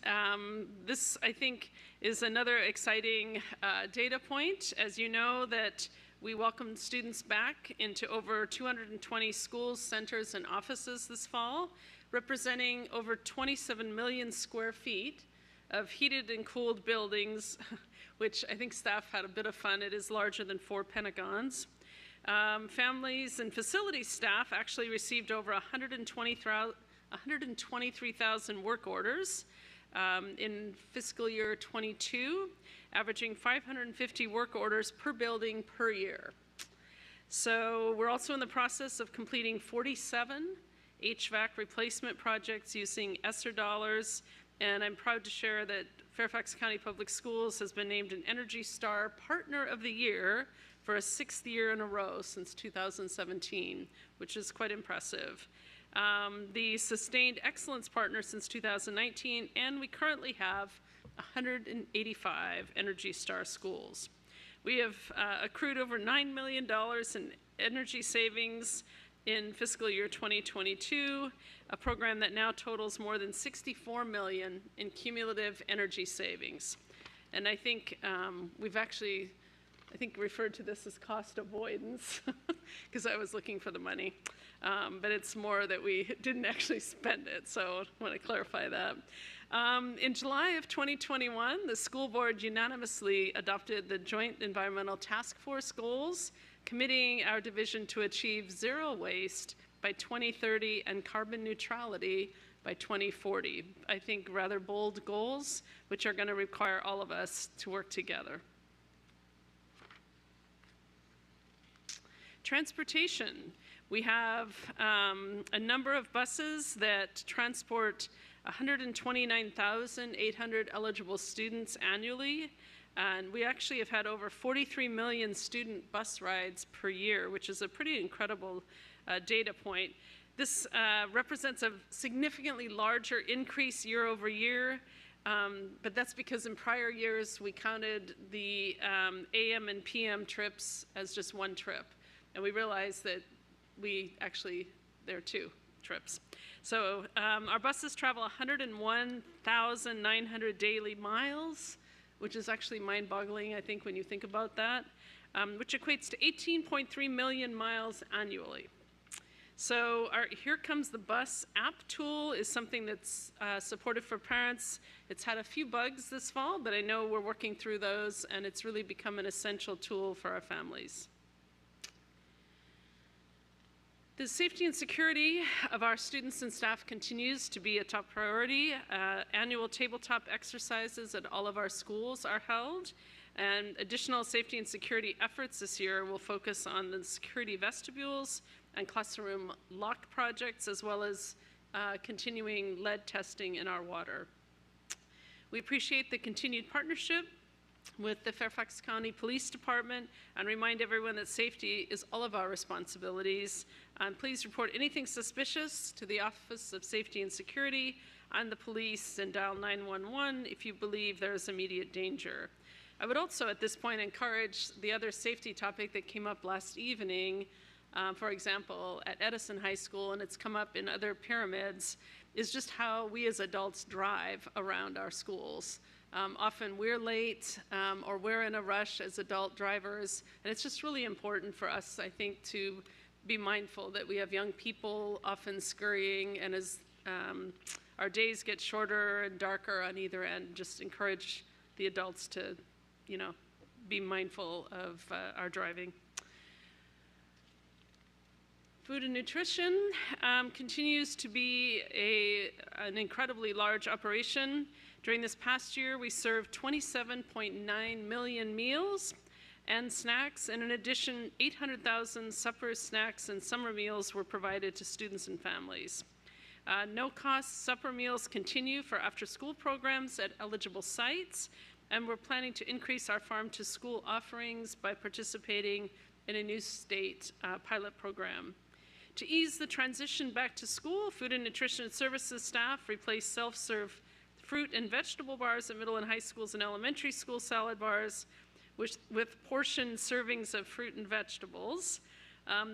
this I think is another exciting data point. As you know, that we welcomed students back into over 220 schools, centers, and offices this fall, representing over 27 million square feet of heated and cooled buildings, which I think staff had a bit of fun. It is larger than 4 Pentagons. Families and facility staff actually received over 123,000 work orders in fiscal year 22, averaging 550 work orders per building per year. So we're also in the process of completing 47 HVAC replacement projects using ESSER dollars, and I'm proud to share that Fairfax County Public Schools has been named an Energy Star Partner of the Year for a 6th year in a row since 2017, which is quite impressive. The Sustained Excellence Partner since 2019, and we currently have 185 Energy Star schools. We have accrued over $9 million in energy savings in fiscal year 2022, a program that now totals more than $64 million in cumulative energy savings. And I think we've actually, referred to this as cost avoidance, because I was looking for the money. But it's more that we didn't actually spend it, so I want to clarify that. In July of 2021, the school board unanimously adopted the Joint Environmental Task Force goals, committing our division to achieve zero waste by 2030 and carbon neutrality by 2040. I think rather bold goals, which are going to require all of us to work together. Transportation. We have a number of buses that transport 129,800 eligible students annually, and we actually have had over 43 million student bus rides per year, which is a pretty incredible data point. This represents a significantly larger increase year over year, but that's because in prior years we counted the AM and PM trips as just one trip, and we realized that there are 2 trips. So our buses travel 101,900 daily miles, which is actually mind-boggling, I think, when you think about that, which equates to 18.3 million miles annually. So our Here Comes the Bus app tool is something that's supportive for parents. It's had a few bugs this fall, but I know we're working through those, and it's really become an essential tool for our families. The safety and security of our students and staff continues to be a top priority. Annual tabletop exercises at all of our schools are held, and additional safety and security efforts this year will focus on the security vestibules and classroom lock projects, as well as continuing lead testing in our water. We appreciate the continued partnership with the Fairfax County Police Department and remind everyone that safety is all of our responsibilities. Please report anything suspicious to the Office of Safety and Security and the police, and dial 911 if you believe there is immediate danger. I would also at this point encourage the other safety topic that came up last evening, for example, at Edison High School, and it's come up in other pyramids, is just how we as adults drive around our schools. Often we're late or we're in a rush as adult drivers, and it's just really important for us, I think, to be mindful that we have young people often scurrying, and as our days get shorter and darker on either end, just encourage the adults to, be mindful of our driving. Food and nutrition continues to be an incredibly large operation. During this past year, we served 27.9 million meals and snacks, and in addition, 800,000 suppers, snacks, and summer meals were provided to students and families. No-cost supper meals continue for after-school programs at eligible sites, and we're planning to increase our farm-to-school offerings by participating in a new state pilot program. To ease the transition back to school, Food and Nutrition Services staff replaced self-serve fruit and vegetable bars at middle and high schools and elementary school salad bars with portion servings of fruit and vegetables.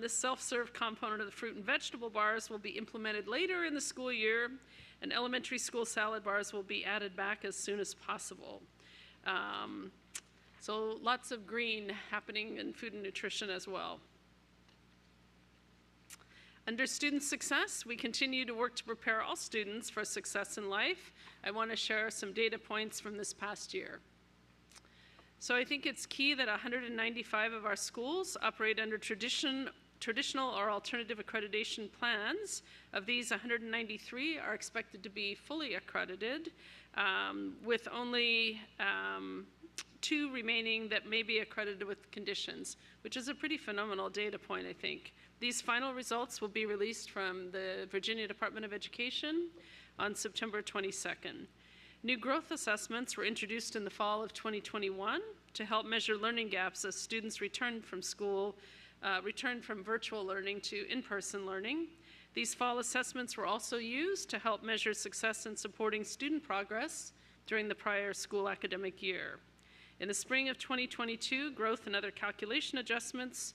This self-serve component of the fruit and vegetable bars will be implemented later in the school year, and elementary school salad bars will be added back as soon as possible. So lots of green happening in food and nutrition as well. Under student success, we continue to work to prepare all students for success in life. I want to share some data points from this past year. So I think it's key that 195 of our schools operate under traditional or alternative accreditation plans. Of these, 193 are expected to be fully accredited, with only 2 remaining that may be accredited with conditions, which is a pretty phenomenal data point, I think. These final results will be released from the Virginia Department of Education on September 22nd. New growth assessments were introduced in the fall of 2021 to help measure learning gaps as students return from virtual learning to in-person learning. These fall assessments were also used to help measure success in supporting student progress during the prior school academic year. In the spring of 2022, growth and other calculation adjustments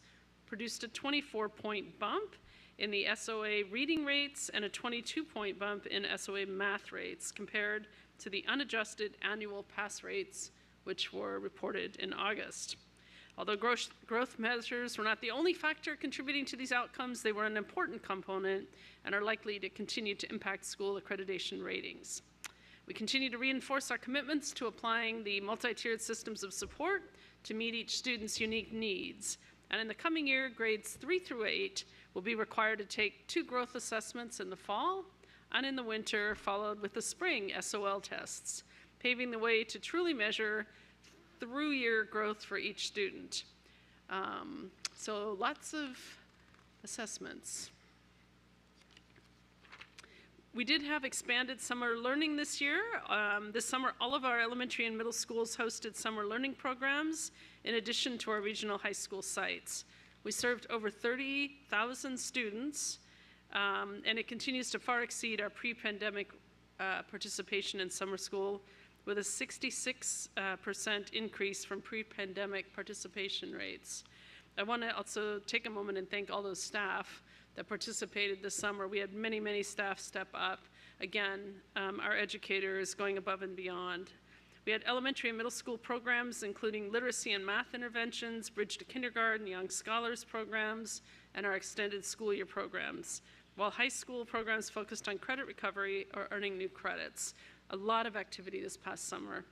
produced a 24-point bump in the SOA reading rates and a 22-point bump in SOA math rates compared to the unadjusted annual pass rates, which were reported in August. Although growth measures were not the only factor contributing to these outcomes, they were an important component and are likely to continue to impact school accreditation ratings. We continue to reinforce our commitments to applying the multi-tiered systems of support to meet each student's unique needs. And in the coming year, grades 3 through 8 will be required to take 2 growth assessments in the fall and in the winter, followed with the spring SOL tests, paving the way to truly measure through-year growth for each student. So lots of assessments. We did have expanded summer learning this year. This summer, all of our elementary and middle schools hosted summer learning programs in addition to our regional high school sites. We served over 30,000 students, and it continues to far exceed our pre-pandemic participation in summer school, with a 66% increase from pre-pandemic participation rates. I want to also take a moment and thank all those staff that participated this summer. We had many, many staff step up. Again, our educators going above and beyond. We had elementary and middle school programs, including literacy and math interventions, Bridge to Kindergarten, Young Scholars programs, and our extended school year programs, while high school programs focused on credit recovery or earning new credits. A lot of activity this past summer.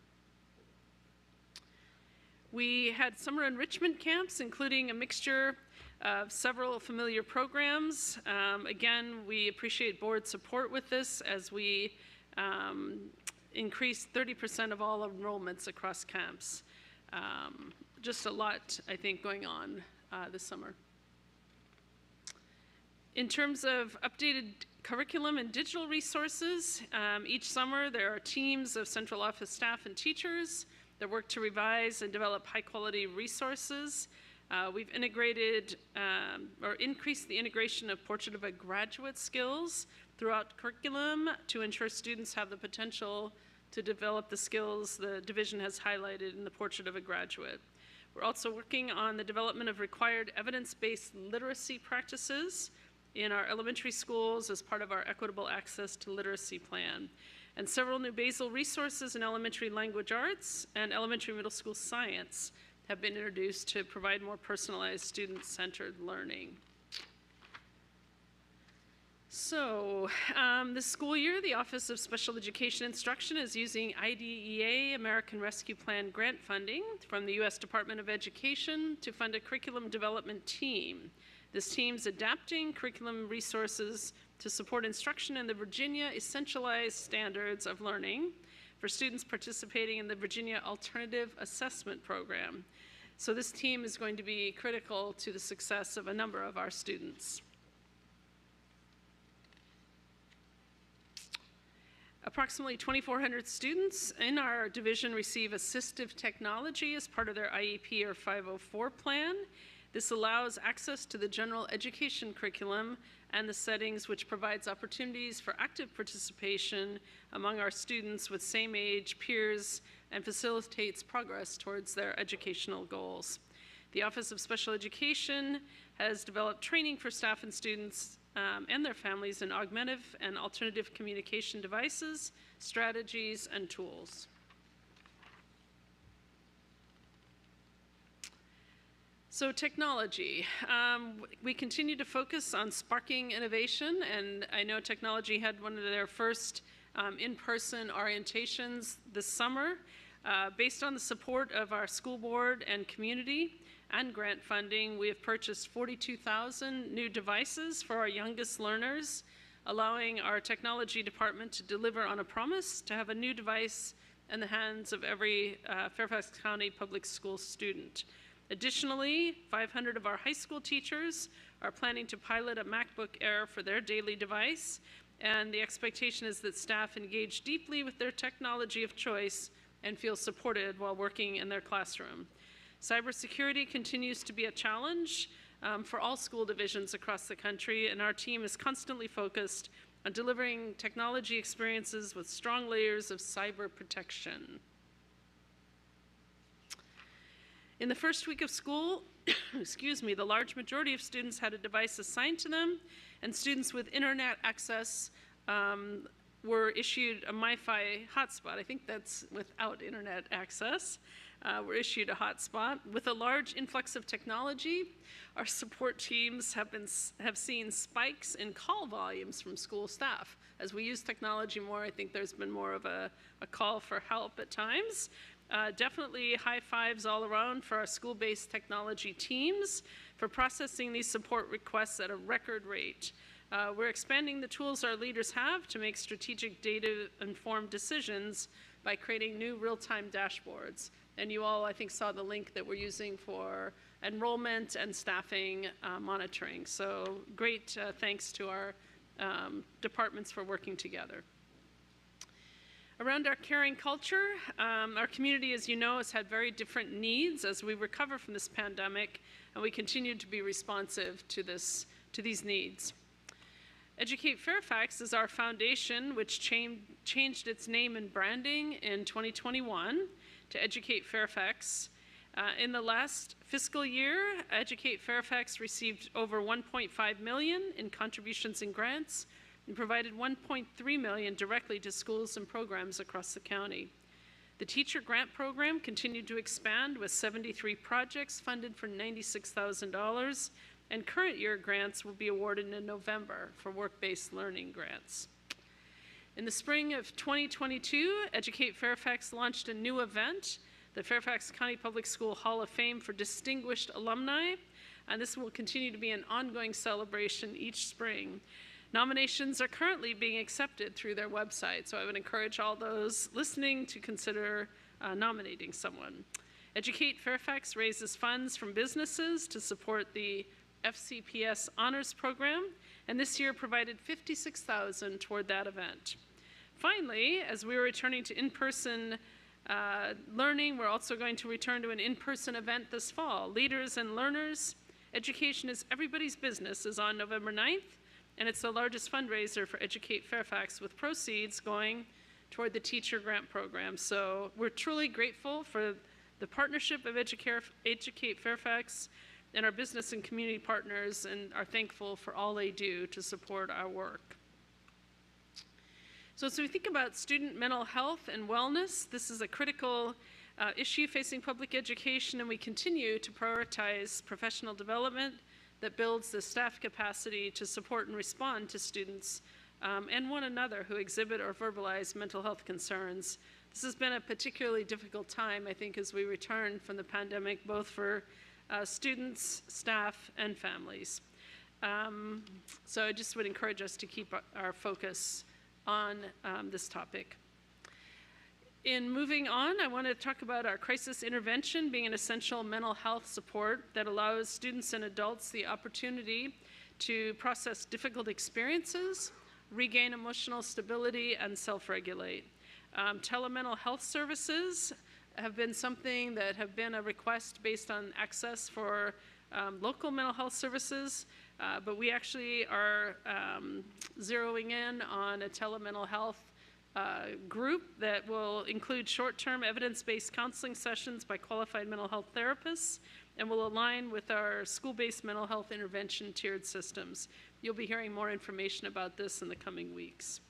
We had summer enrichment camps, including a mixture of several familiar programs. Again, we appreciate board support with this as we increased 30% of all enrollments across camps. Just a lot, I think, going on this summer. In terms of updated curriculum and digital resources, each summer there are teams of central office staff and teachers that work to revise and develop high-quality resources. We've integrated or increased the integration of Portrait of a Graduate skills throughout curriculum to ensure students have the potential to develop the skills the division has highlighted in the Portrait of a Graduate. We're also working on the development of required evidence-based literacy practices in our elementary schools as part of our Equitable Access to Literacy Plan. And several new basal resources in elementary language arts and elementary middle school science have been introduced to provide more personalized student-centered learning. So this school year, the Office of Special Education Instruction is using IDEA, American Rescue Plan grant funding from the U.S. Department of Education to fund a curriculum development team. This team's adapting curriculum resources to support instruction in the Virginia Essentialized Standards of Learning for students participating in the Virginia Alternative Assessment Program. So this team is going to be critical to the success of a number of our students. Approximately 2,400 students in our division receive assistive technology as part of their IEP or 504 plan. This allows access to the general education curriculum and the settings, which provides opportunities for active participation among our students with same age peers and facilitates progress towards their educational goals. The Office of Special Education has developed training for staff and students and their families in augmentative and alternative communication devices, strategies, and tools. So technology, we continue to focus on sparking innovation, and I know technology had one of their first in-person orientations this summer. Based on the support of our school board and community and grant funding, we have purchased 42,000 new devices for our youngest learners, allowing our technology department to deliver on a promise to have a new device in the hands of every Fairfax County public school student. Additionally, 500 of our high school teachers are planning to pilot a MacBook Air for their daily device, and the expectation is that staff engage deeply with their technology of choice and feel supported while working in their classroom. Cybersecurity continues to be a challenge for all school divisions across the country, and our team is constantly focused on delivering technology experiences with strong layers of cyber protection. In the first week of school, excuse me, the large majority of students had a device assigned to them, and students with internet access were issued a MiFi hotspot. I think that's without internet access. Were issued a hotspot. With a large influx of technology, our support teams have seen spikes in call volumes from school staff. As we use technology more, I think there's been more of a call for help at times. Definitely high fives all around for our school-based technology teams for processing these support requests at a record rate. We're expanding the tools our leaders have to make strategic data-informed decisions by creating new real-time dashboards. And you all, I think, saw the link that we're using for enrollment and staffing monitoring. So great thanks to our departments for working together. Around our caring culture, our community, as you know, has had very different needs as we recover from this pandemic, and we continue to be responsive to these needs. Educate Fairfax is our foundation, which changed its name and branding in 2021 to Educate Fairfax. In the last fiscal year, Educate Fairfax received over $1.5 million in contributions and grants and provided $1.3 million directly to schools and programs across the county. The teacher grant program continued to expand with 73 projects funded for $96,000, and current year grants will be awarded in November for work-based learning grants. In the spring of 2022, Educate Fairfax launched a new event, the Fairfax County Public School Hall of Fame for Distinguished Alumni, and this will continue to be an ongoing celebration each spring. Nominations are currently being accepted through their website, so I would encourage all those listening to consider nominating someone. Educate Fairfax raises funds from businesses to support the FCPS Honors Program, and this year provided $56,000 toward that event. Finally, as we are returning to in-person learning, we're also going to return to an in-person event this fall. Leaders and Learners, Education is Everybody's Business is on November 9th, and it's the largest fundraiser for Educate Fairfax, with proceeds going toward the teacher grant program. So we're truly grateful for the partnership of Educate Fairfax and our business and community partners, and are thankful for all they do to support our work. So as we think about student mental health and wellness, this is a critical issue facing public education, and we continue to prioritize professional development that builds the staff capacity to support and respond to students and one another who exhibit or verbalize mental health concerns. This has been a particularly difficult time, I think, as we return from the pandemic, both for students, staff, and families. So I just would encourage us to keep our focus on this topic. In moving on, I want to talk about our crisis intervention being an essential mental health support that allows students and adults the opportunity to process difficult experiences, regain emotional stability, and self-regulate. Telemental health services have been something that have been a request based on access for local mental health services, but we actually are zeroing in on a telemental health group that will include short-term evidence-based counseling sessions by qualified mental health therapists and will align with our school-based mental health intervention tiered systems. You'll be hearing more information about this in the coming weeks.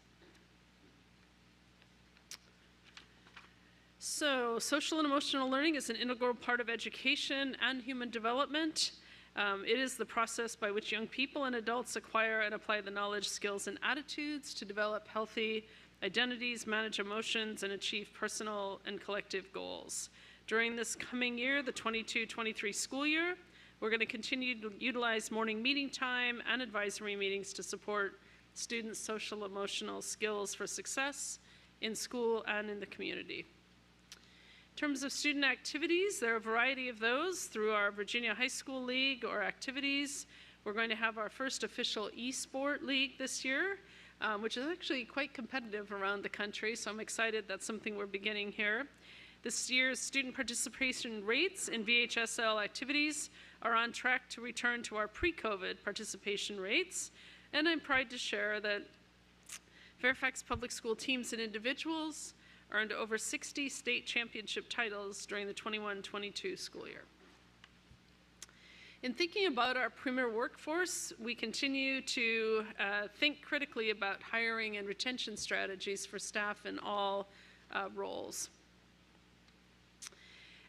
So, social and emotional learning is an integral part of education and human development. It is the process by which young people and adults acquire and apply the knowledge, skills, and attitudes to develop healthy identities, manage emotions, and achieve personal and collective goals. During this coming year, the 22-23 school year, we're going to continue to utilize morning meeting time and advisory meetings to support students' social emotional skills for success in school and in the community. In terms of student activities, there are a variety of those through our Virginia High School League or activities. We're going to have our first official e-sport league this year, which is actually quite competitive around the country, so I'm excited that's something we're beginning here. This year's student participation rates in VHSL activities are on track to return to our pre-COVID participation rates, and I'm proud to share that Fairfax Public School teams and individuals earned over 60 state championship titles during the 21-22 school year. In thinking about our premier workforce, we continue to think critically about hiring and retention strategies for staff in all roles.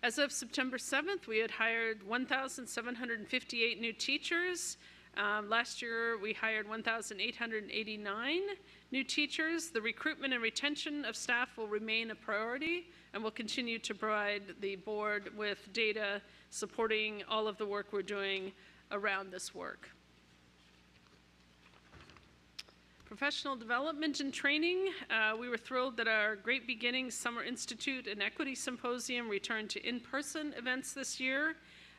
As of September 7th, we had hired 1,758 new teachers. Last year, we hired 1,889 new teachers. The recruitment and retention of staff will remain a priority, and we'll continue to provide the board with data supporting all of the work we're doing around this work. Professional development and training. We were thrilled that our Great Beginnings Summer Institute and Equity Symposium returned to in-person events this year.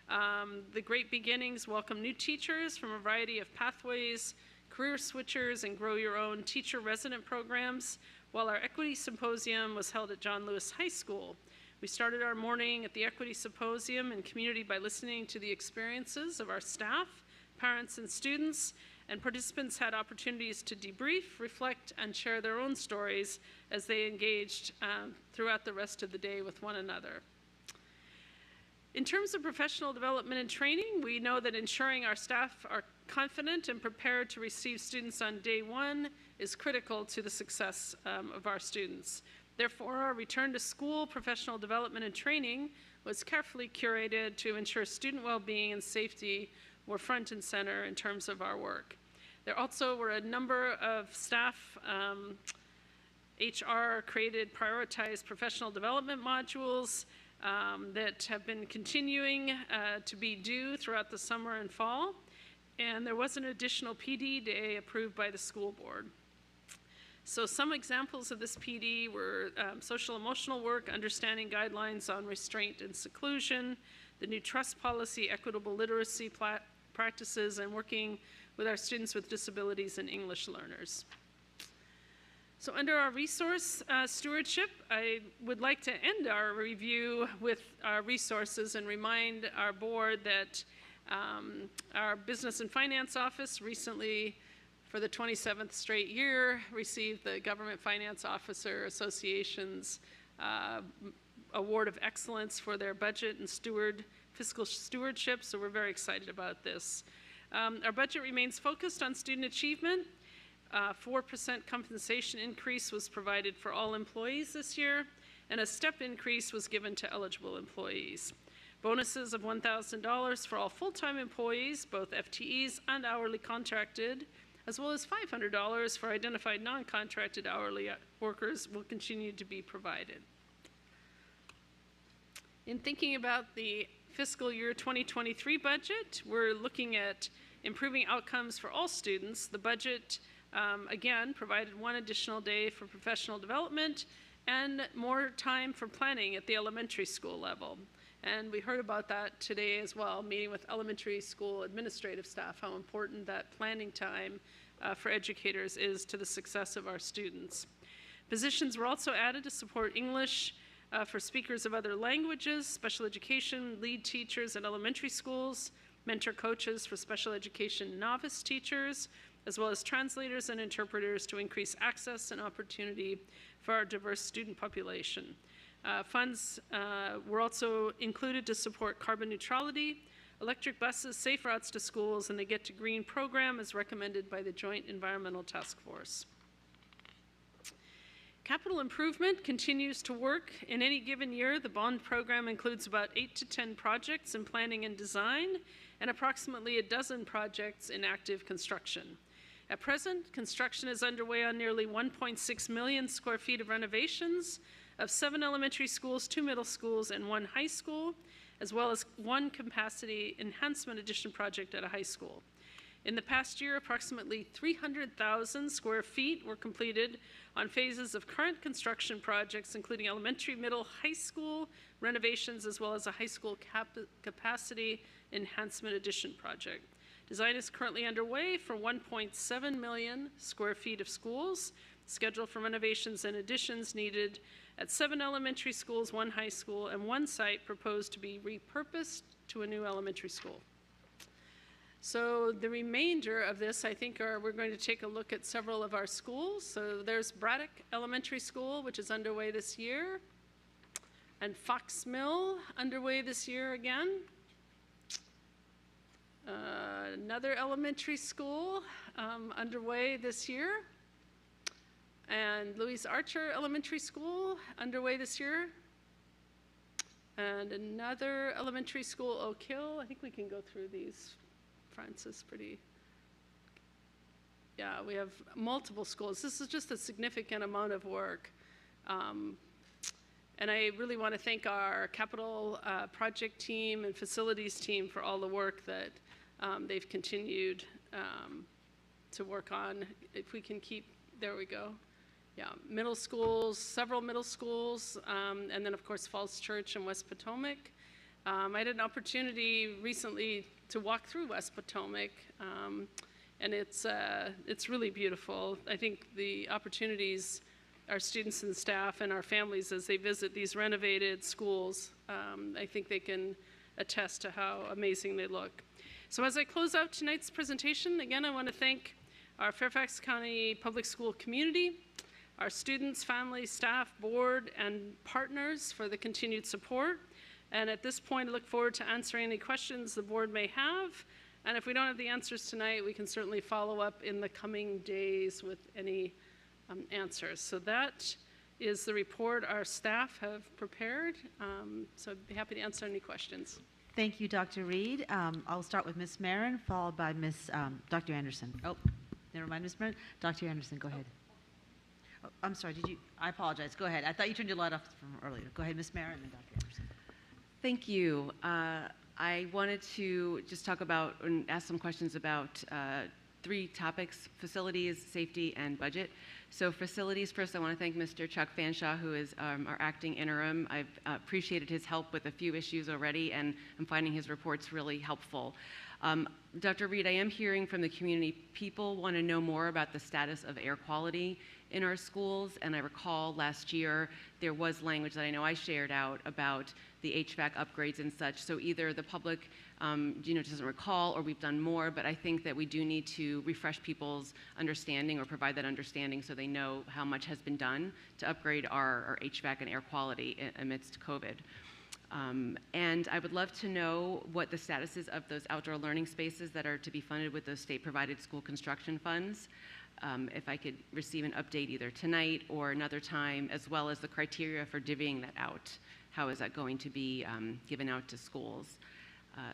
The Great Beginnings welcome new teachers from a variety of pathways, career switchers, and grow your own teacher resident programs, while our Equity Symposium was held at John Lewis High School. We started our morning at the Equity Symposium and community by listening to the experiences of our staff, parents, and students, and participants had opportunities to debrief, reflect, and share their own stories as they engaged throughout the rest of the day with one another. In terms of professional development and training, we know that ensuring our staff are confident and prepared to receive students on day one is critical to the success of our students. Therefore, our return to school professional development and training was carefully curated to ensure student well-being and safety were front and center in terms of our work. There also were a number of staff HR created prioritized professional development modules that have been continuing to be due throughout the summer and fall. And there was an additional PD day approved by the school board. So some examples of this PD were social emotional work, understanding guidelines on restraint and seclusion, the new trust policy, equitable literacy practices, and working with our students with disabilities and English learners. So under our resource stewardship, I would like to end our review with our resources and remind our board that our Business and Finance Office recently, for the 27th straight year, received the Government Finance Officer Association's Award of Excellence for their budget and fiscal stewardship, so we're very excited about this. Our budget remains focused on student achievement. 4% compensation increase was provided for all employees this year, and a step increase was given to eligible employees. Bonuses of $1,000 for all full-time employees, both FTEs and hourly contracted, as well as $500 for identified non-contracted hourly workers will continue to be provided. In thinking about the fiscal year 2023 budget, we're looking at improving outcomes for all students. The budget, again, provided one additional day for professional development and more time for planning at the elementary school level. And we heard about that today as well, meeting with elementary school administrative staff, how important that planning time for educators is to the success of our students. Positions were also added to support English for speakers of other languages, special education, lead teachers at elementary schools, mentor coaches for special education novice teachers, as well as translators and interpreters to increase access and opportunity for our diverse student population. Funds were also included to support carbon neutrality, electric buses, safe routes to schools, and the Get to Green program as recommended by the Joint Environmental Task Force. Capital improvement continues to work. In any given year, the bond program includes about 8 to 10 projects in planning and design, and approximately a dozen projects in active construction. At present, construction is underway on nearly 1.6 million square feet of renovations of 7 elementary schools, 2 middle schools, and 1 high school, as well as 1 capacity enhancement addition project at a high school. In the past year, approximately 300,000 square feet were completed on phases of current construction projects, including elementary, middle, high school renovations, as well as a high school capacity enhancement addition project. Design is currently underway for 1.7 million square feet of schools, scheduled for renovations and additions needed at 7 elementary schools, 1 high school, and 1 site proposed to be repurposed to a new elementary school. So the remainder of this, I think, we're going to take a look at several of our schools. So there's Braddock Elementary School, which is underway this year, and Fox Mill underway this year again. Another elementary school underway this year, and Louise Archer Elementary School underway this year, and another elementary school, Oak Hill. I think we can go through these, Francis, pretty. Yeah, we have multiple schools. This is just a significant amount of work. And I really want to thank our capital project team and facilities team for all the work that they've continued to work on. If we can keep, there we go. Yeah, middle schools, several middle schools, and then of course Falls Church and West Potomac. I had an opportunity recently to walk through West Potomac, and it's really beautiful. I think the opportunities our students and staff and our families as they visit these renovated schools, I think they can attest to how amazing they look. So as I close out tonight's presentation, again, I want to thank our Fairfax County Public School community, our students, families, staff, board, and partners for the continued support. And at this point, I look forward to answering any questions the board may have. And if we don't have the answers tonight, we can certainly follow up in the coming days with any answers. So that is the report our staff have prepared. So I'd be happy to answer any questions. Thank you, Dr. Reed. I'll start with Ms. Marin, followed by Dr. Anderson. Oh, never mind, Ms. Marin. Dr. Anderson, go ahead. Oh, I'm sorry, I apologize. Go ahead. I thought you turned your light off from earlier. Go ahead, Ms. Marin and then Dr. Anderson. Thank you. I wanted to just talk about and ask some questions about three topics: facilities, safety, and budget. So facilities, first I want to thank Mr. Chuck Fanshaw, who is our acting interim. I've appreciated his help with a few issues already, and I'm finding his reports really helpful. Dr. Reed, I am hearing from the community, people want to know more about the status of air quality in our schools, and I recall last year there was language that I know I shared out about the HVAC upgrades and such. So either the public doesn't recall, or we've done more, but I think that we do need to refresh people's understanding or provide that understanding so they know how much has been done to upgrade our HVAC and air quality amidst COVID. And I would love to know what the status is of those outdoor learning spaces that are to be funded with those state-provided school construction funds. If I could receive an update either tonight or another time, as well as the criteria for divvying that out. How is that going to be given out to schools?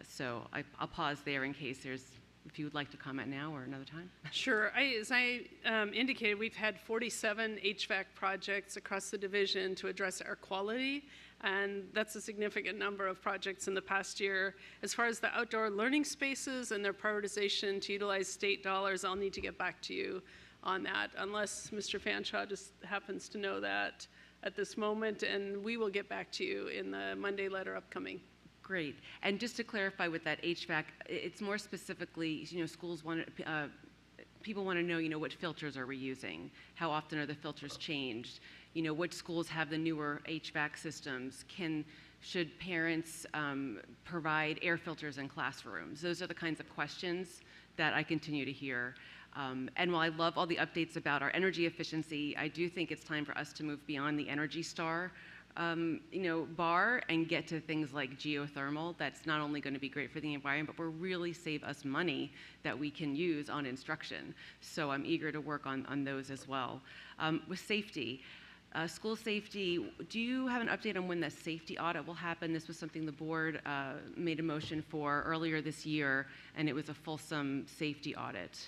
So I'll pause there in case if you would like to comment now or another time. Sure. As I indicated, we've had 47 HVAC projects across the division to address air quality, and that's a significant number of projects in the past year. As far as the outdoor learning spaces and their prioritization to utilize state dollars, I'll need to get back to you on that, unless Mr. Fanshaw just happens to know that at this moment, and we will get back to you in the Monday letter upcoming. Great. And just to clarify with that HVAC, it's more specifically, schools want to, people want to know, what filters are we using? How often are the filters changed? Which schools have the newer HVAC systems? Should parents provide air filters in classrooms? Those are the kinds of questions that I continue to hear. And while I love all the updates about our energy efficiency, I do think it's time for us to move beyond the Energy Star bar and get to things like geothermal. That's not only going to be great for the environment, but will really save us money that we can use on instruction. So I'm eager to work on those as well. With safety, school safety, do you have an update on when the safety audit will happen? This was something the board made a motion for earlier this year, and it was a fulsome safety audit.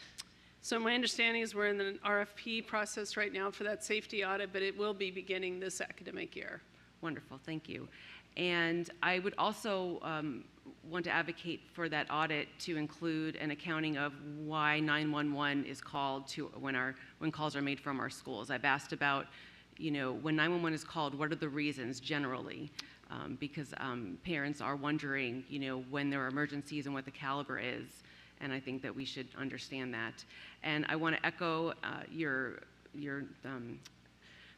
So my understanding is we're in the RFP process right now for that safety audit, but it will be beginning this academic year. Wonderful, thank you. And I would also want to advocate for that audit to include an accounting of why 911 is called to when calls are made from our schools. I've asked about, when 911 is called, what are the reasons generally? Because parents are wondering, when there are emergencies and what the caliber is. And I think that we should understand that. And I want to echo your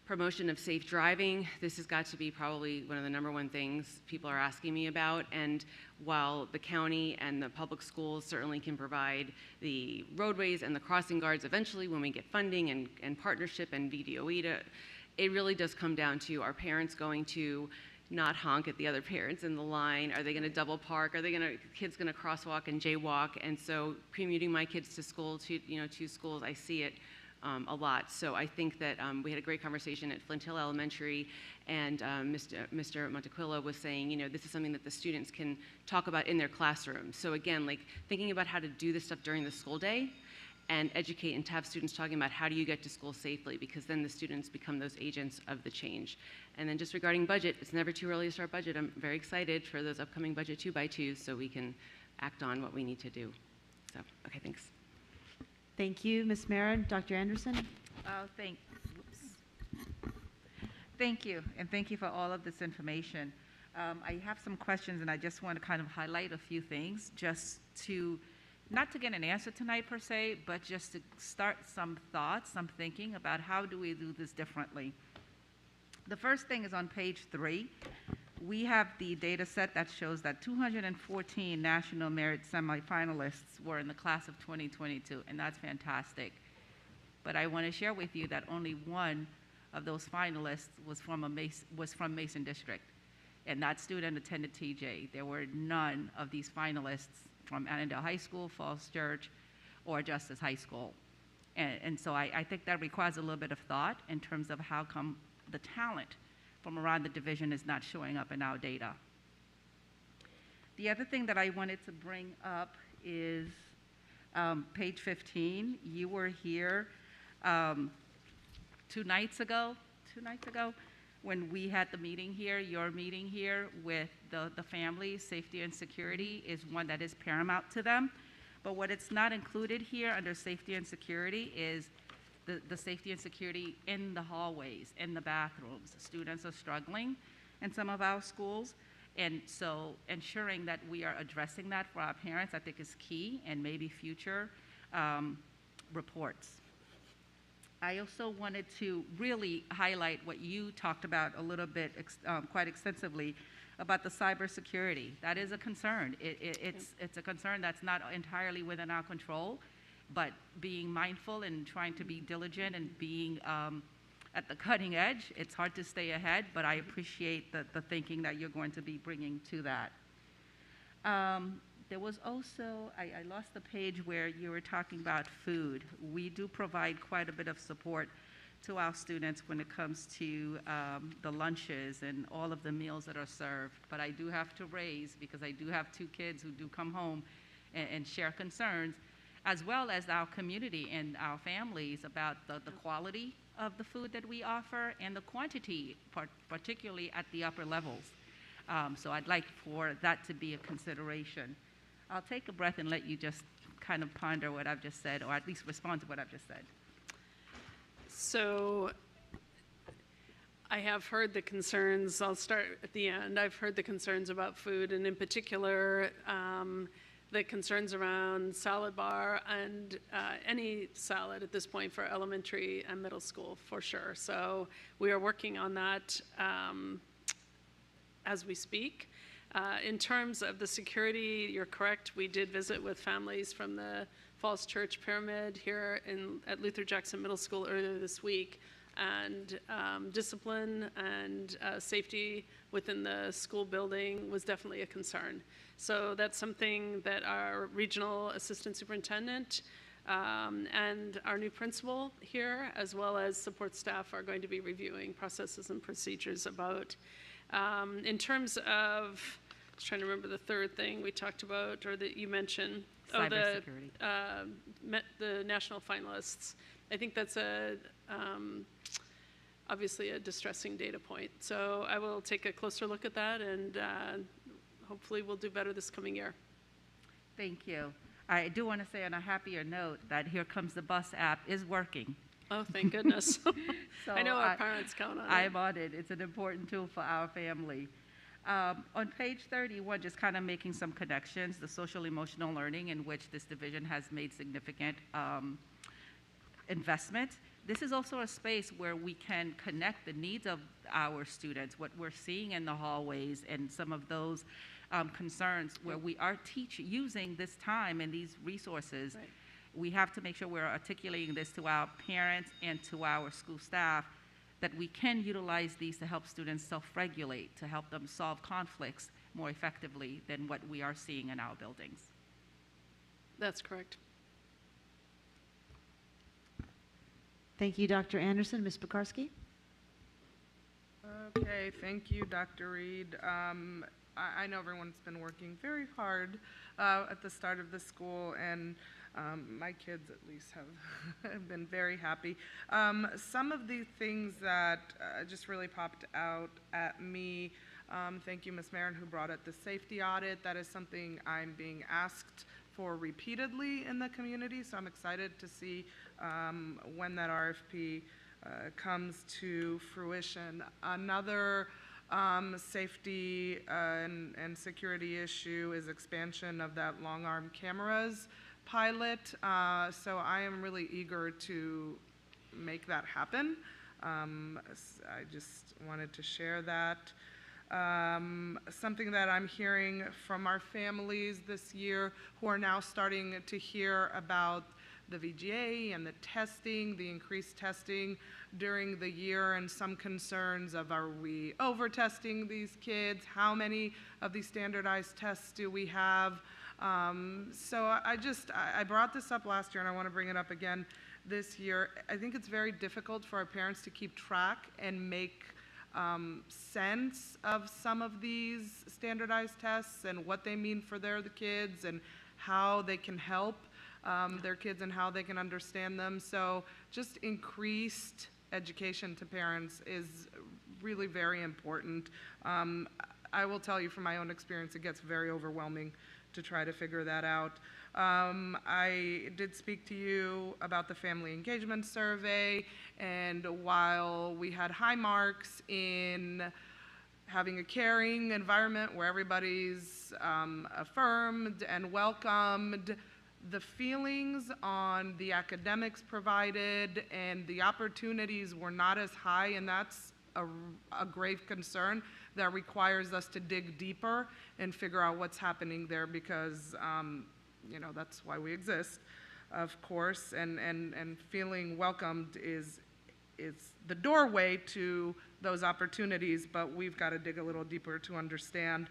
promotion of safe driving. This has got to be probably one of the #1 things people are asking me about. And while the county and the public schools certainly can provide the roadways and the crossing guards eventually when we get funding and partnership and VDOE, it really does come down to, are parents going to not honk at the other parents in the line? Are they going to double park? Are kids going to crosswalk and jaywalk? And so commuting my kids to school, to schools, I see it a lot. So I think that we had a great conversation at Flint Hill Elementary, and Mr. Montequillo was saying, this is something that the students can talk about in their classrooms. So again, thinking about how to do this stuff during the school day and educate and to have students talking about how do you get to school safely, because then the students become those agents of the change. And then just regarding budget, it's never too early to start budget. I'm very excited for those upcoming budget 2x2s so we can act on what we need to do. So, okay, thanks. Thank you, Ms. Marin. Dr. Anderson? Thank you, and thank you for all of this information. I have some questions, and I just want to kind of highlight a few things just to, not to get an answer tonight per se, but just to start some thoughts, some thinking about how do we do this differently. The first thing is on page 3. We have the data set that shows that 214 National Merit semifinalists were in the class of 2022, and that's fantastic. But I want to share with you that only one of those finalists was from Mason District, and that student attended TJ. There were none of these finalists from Annandale High School, Falls Church, or Justice High School. And so I think that requires a little bit of thought in terms of how come the talent from around the division is not showing up in our data. The other thing that I wanted to bring up is page 15. You were here 2 nights ago, when we had the meeting here, your meeting here with the families. Safety and security is one that is paramount to them. But what it's not included here under safety and security is the safety and security in the hallways, in the bathrooms. Students are struggling in some of our schools. And so ensuring that we are addressing that for our parents, I think, is key, and maybe future reports. I also wanted to really highlight what you talked about a little bit, quite extensively, about the cybersecurity. That is a concern. It's a concern that's not entirely within our control, but being mindful and trying to be diligent and being at the cutting edge. It's hard to stay ahead, but I appreciate the thinking that you're going to be bringing to that. There was also, I lost the page where you were talking about food. We do provide quite a bit of support to our students when it comes to the lunches and all of the meals that are served. But I do have to raise, because I do have 2 kids who do come home and share concerns, as well as our community and our families, about the quality of the food that we offer and the quantity, particularly at the upper levels. So I'd like for that to be a consideration. I'll take a breath and let you just kind of ponder what I've just said, or at least respond to what I've just said. So I have heard the concerns. I'll start at the end. I've heard the concerns about food, and in particular, the concerns around salad bar and any salad at this point for elementary and middle school, for sure. So we are working on that as we speak. In terms of the security, you're correct. We did visit with families from the Falls Church Pyramid here at Luther Jackson Middle School earlier this week. And discipline and safety within the school building was definitely a concern. So that's something that our regional assistant superintendent and our new principal here, as well as support staff, are going to be reviewing processes and procedures about. In terms of, I was trying to remember the third thing we talked about, or that you mentioned. Cybersecurity. The national finalists. I think that's obviously a distressing data point. So I will take a closer look at that, and hopefully we'll do better this coming year. Thank you. I do want to say on a happier note that Here Comes the Bus app is working. Oh, thank goodness. So I know our parents count on it. I'm on it. It's an important tool for our family. On page 31, just kind of making some connections, the social emotional learning in which this division has made significant investment. This is also a space where we can connect the needs of our students, what we're seeing in the hallways, and some of those concerns where we are using this time and these resources. Right. We have to make sure we're articulating this to our parents and to our school staff, that we can utilize these to help students self-regulate, to help them solve conflicts more effectively than what we are seeing in our buildings. That's correct. Thank you, Dr. Anderson. Ms. Pekarsky? Okay, thank you, Dr. Reed. I know everyone's been working very hard at the start of the school, and my kids at least have been very happy. Some of the things that just really popped out at me, thank you, Ms. Marin, who brought it, the safety audit. That is something I'm being asked for repeatedly in the community, so I'm excited to see when that RFP comes to fruition. Another safety and security issue is expansion of that long-arm cameras pilot. So I am really eager to make that happen. I just wanted to share that. Something that I'm hearing from our families this year, who are now starting to hear about the VGA and the testing, the increased testing during the year, and some concerns of, are we over-testing these kids? How many of these standardized tests do we have? So I brought this up last year, and I want to bring it up again. this year. I think it's very difficult for our parents to keep track and make sense of some of these standardized tests and what they mean for the kids and how they can help their kids and how they can understand them. So just increased education to parents is really very important. I will tell you from my own experience, it gets very overwhelming to try to figure that out. I did speak to you about the family engagement survey, and while we had high marks in having a caring environment where everybody's affirmed and welcomed, the feelings on the academics provided and the opportunities were not as high, and that's a grave concern that requires us to dig deeper and figure out what's happening there, because you know, that's why we exist, of course, and feeling welcomed is the doorway to those opportunities, but we've got to dig a little deeper to understand.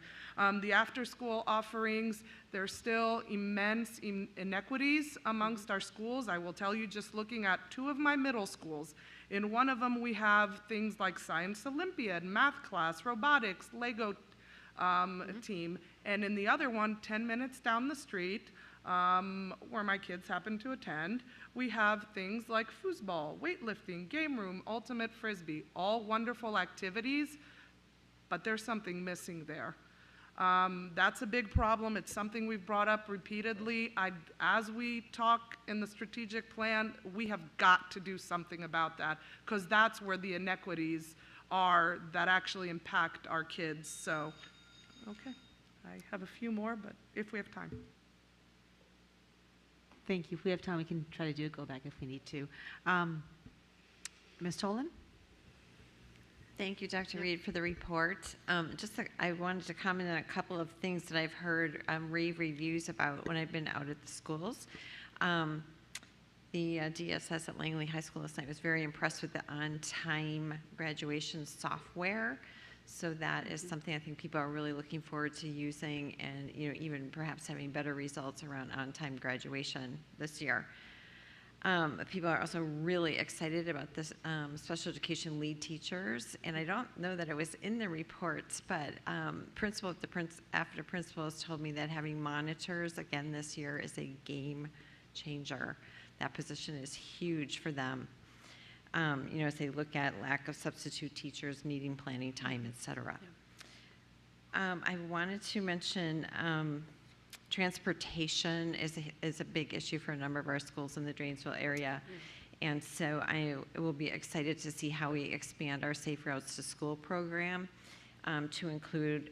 The after-school offerings, there's still immense inequities amongst our schools. I will tell you, just looking at 2 of my middle schools, in one of them we have things like Science Olympiad, math class, robotics, Lego team, and in the other one, 10 minutes down the street, where my kids happen to attend, we have things like foosball, weightlifting, game room, ultimate frisbee, all wonderful activities, but there's something missing there. That's a big problem. It's something we've brought up repeatedly. As we talk in the strategic plan, we have got to do something about that, because that's where the inequities are that actually impact our kids. So, okay, I have a few more, but if we have time. Thank you. If we have time, we can try to do a go back if we need to. Ms. Tolan? Thank you, Dr. Reed, for the report. I wanted to comment on a couple of things that I've heard rave reviews about when I've been out at the schools. The DSS at Langley High School last night was very impressed with the on-time graduation software. So that is something I think people are really looking forward to using, and even perhaps having better results around on-time graduation this year. People are also really excited about this special education lead teachers, and I don't know that it was in the reports, but after principals told me that having monitors again this year is a game changer. That position is huge for them. As they look at lack of substitute teachers, meeting planning time, et cetera. Yeah. I wanted to mention transportation is a big issue for a number of our schools in the Drainesville area. And so I will be excited to see how we expand our Safe Routes to School program to include,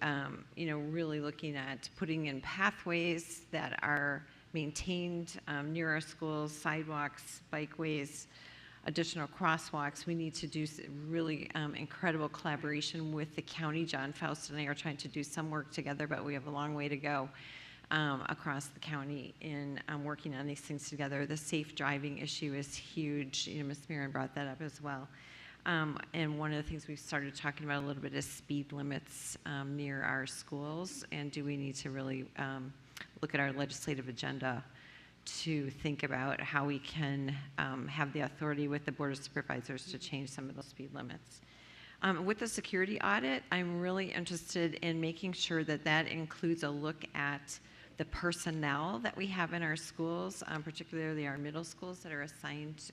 really looking at putting in pathways that are maintained near our schools, sidewalks, bikeways, additional crosswalks. We need to do really incredible collaboration with the county. John Faust and I are trying to do some work together, but we have a long way to go across the county in working on these things together. The safe driving issue is huge. Ms. Mirren brought that up as well. And one of the things we've started talking about a little bit is speed limits near our schools, and do we need to really look at our legislative agenda to think about how we can have the authority with the Board of Supervisors to change some of those speed limits. With the security audit, I'm really interested in making sure that that includes a look at the personnel that we have in our schools, particularly our middle schools that are assigned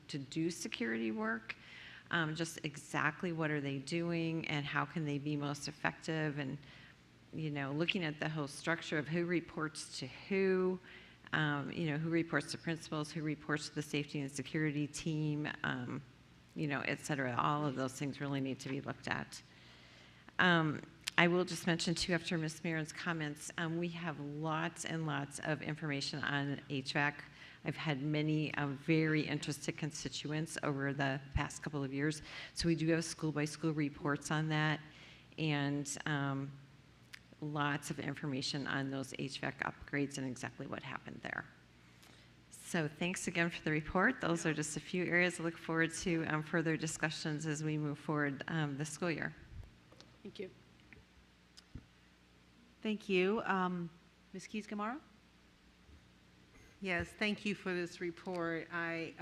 to do security work. Just exactly what are they doing and how can they be most effective, and looking at the whole structure of who reports to who, who reports to principals, who reports to the safety and security team, et cetera. All of those things really need to be looked at. I will just mention too, after Ms. Mirren's comments, we have lots and lots of information on HVAC. I've had many very interested constituents over the past couple of years. So we do have school-by-school reports on that, and lots of information on those HVAC upgrades and exactly what happened there. So thanks again for the report. Those are just a few areas I look forward to further discussions as we move forward this school year. Thank you. Thank you. Ms. Keys-Gamarra? Yes, thank you for this report. I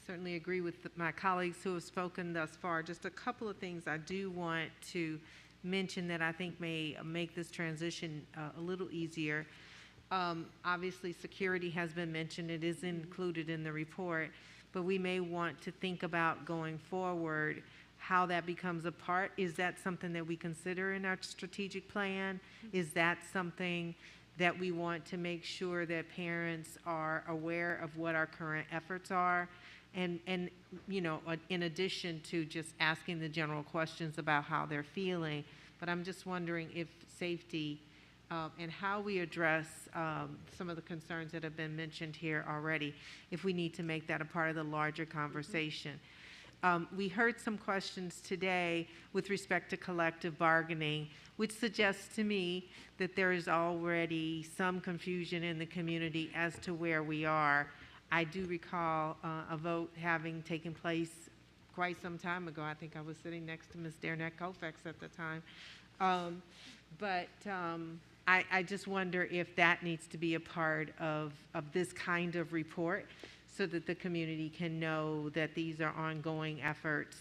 certainly agree with my colleagues who have spoken thus far. Just a couple of things I do want to mention that I think may make this transition a little easier. Obviously, security has been mentioned. It is included in the report, but we may want to think about going forward how that becomes a part. Is that something that we consider in our strategic plan? Is that something that we want to make sure that parents are aware of what our current efforts are? And you know, in addition to just asking the general questions about how they're feeling, but I'm just wondering if safety and how we address some of the concerns that have been mentioned here already, if we need to make that a part of the larger conversation. We heard some questions today with respect to collective bargaining, which suggests to me that there is already some confusion in the community as to where we are. I do recall a vote having taken place quite some time ago. I think I was sitting next to Ms. Dernek Koufax at the time. I just wonder if that needs to be a part of this kind of report so that the community can know that these are ongoing efforts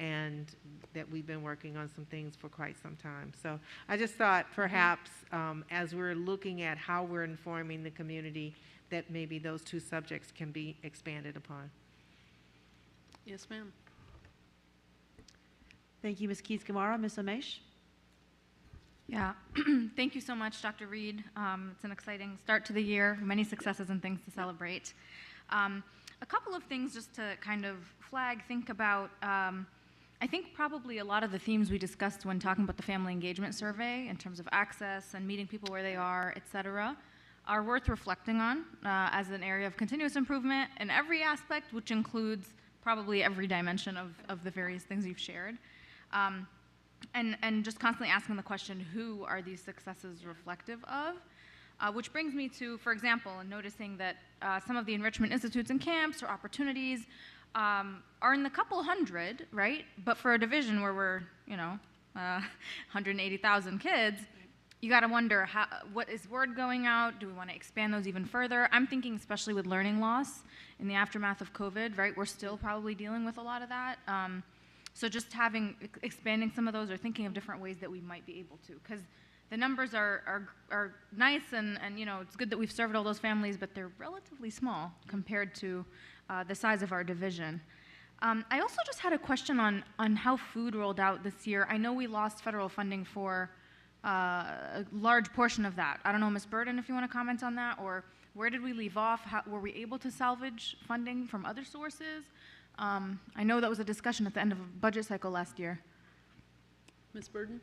and that we've been working on some things for quite some time. So I just thought perhaps as we're looking at how we're informing the community, that maybe those two subjects can be expanded upon. Yes, ma'am. Thank you, Ms. Keys-Gamarra. Ms. Omesh? Yeah, thank you so much, Dr. Reed. It's an exciting start to the year, many successes and things to celebrate. A couple of things just to kind of think about. I think probably a lot of the themes we discussed when talking about the family engagement survey in terms of access and meeting people where they are, et cetera, are worth reflecting on as an area of continuous improvement in every aspect, which includes probably every dimension of the various things you've shared. And just constantly asking the question, who are these successes reflective of? Which brings me to, for example, noticing that some of the enrichment institutes and camps or opportunities are in the couple hundred, right? But for a division where we're, 180,000 kids, you got to wonder, what is word going out? Do we want to expand those even further? I'm thinking especially with learning loss in the aftermath of COVID, right? We're still probably dealing with a lot of that. So just expanding some of those or thinking of different ways that we might be able to. Because the numbers are nice and it's good that we've served all those families, but they're relatively small compared to the size of our division. I also just had a question on how food rolled out this year. I know we lost federal funding for a large portion of that. I don't know, Ms. Burden, if you want to comment on that, or where did we leave off? Were we able to salvage funding from other sources? I know that was a discussion at the end of a budget cycle last year. Ms. Burden?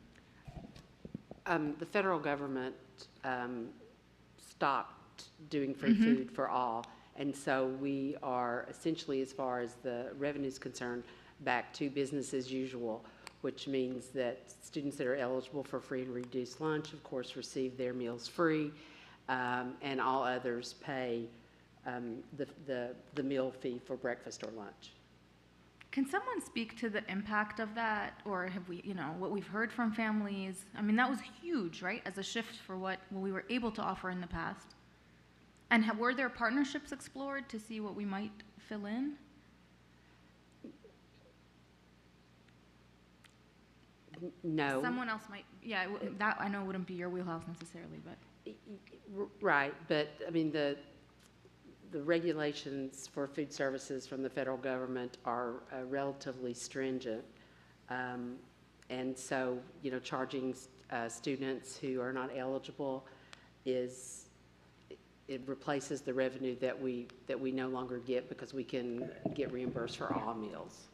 The federal government stopped doing free food for all, and so we are essentially, as far as the revenue is concerned, back to business as usual, which means that students that are eligible for free and reduced lunch, of course, receive their meals free, and all others pay the meal fee for breakfast or lunch. Can someone speak to the impact of that, or have we, what we've heard from families? I mean, that was huge, right, as a shift for what we were able to offer in the past. And were there partnerships explored to see what we might fill in? No. Someone else might, yeah, that I know wouldn't be your wheelhouse necessarily, but. Right, but I mean, the regulations for food services from the federal government are relatively stringent. And so, charging students who are not eligible it replaces the revenue that we no longer get because we can get reimbursed for all meals.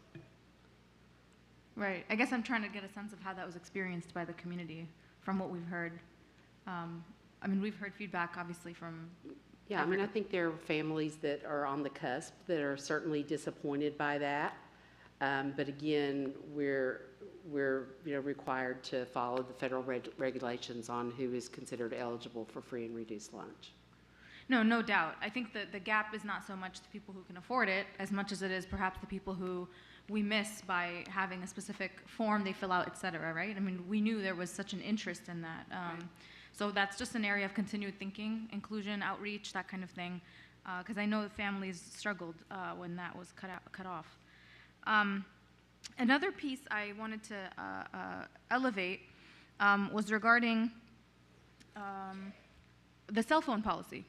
Right. I guess I'm trying to get a sense of how that was experienced by the community from what we've heard. I mean, we've heard feedback, obviously, from... Yeah, I mean, I think there are families that are on the cusp that are certainly disappointed by that. But again, we're required to follow the federal regulations on who is considered eligible for free and reduced lunch. No doubt. I think that the gap is not so much the people who can afford it as much as it is perhaps the people who we miss by having a specific form they fill out, et cetera, right? I mean, we knew there was such an interest in that. Right. So that's just an area of continued thinking, inclusion, outreach, that kind of thing, because I know the families struggled when that was cut off. Another piece I wanted to elevate was regarding the cell phone policy.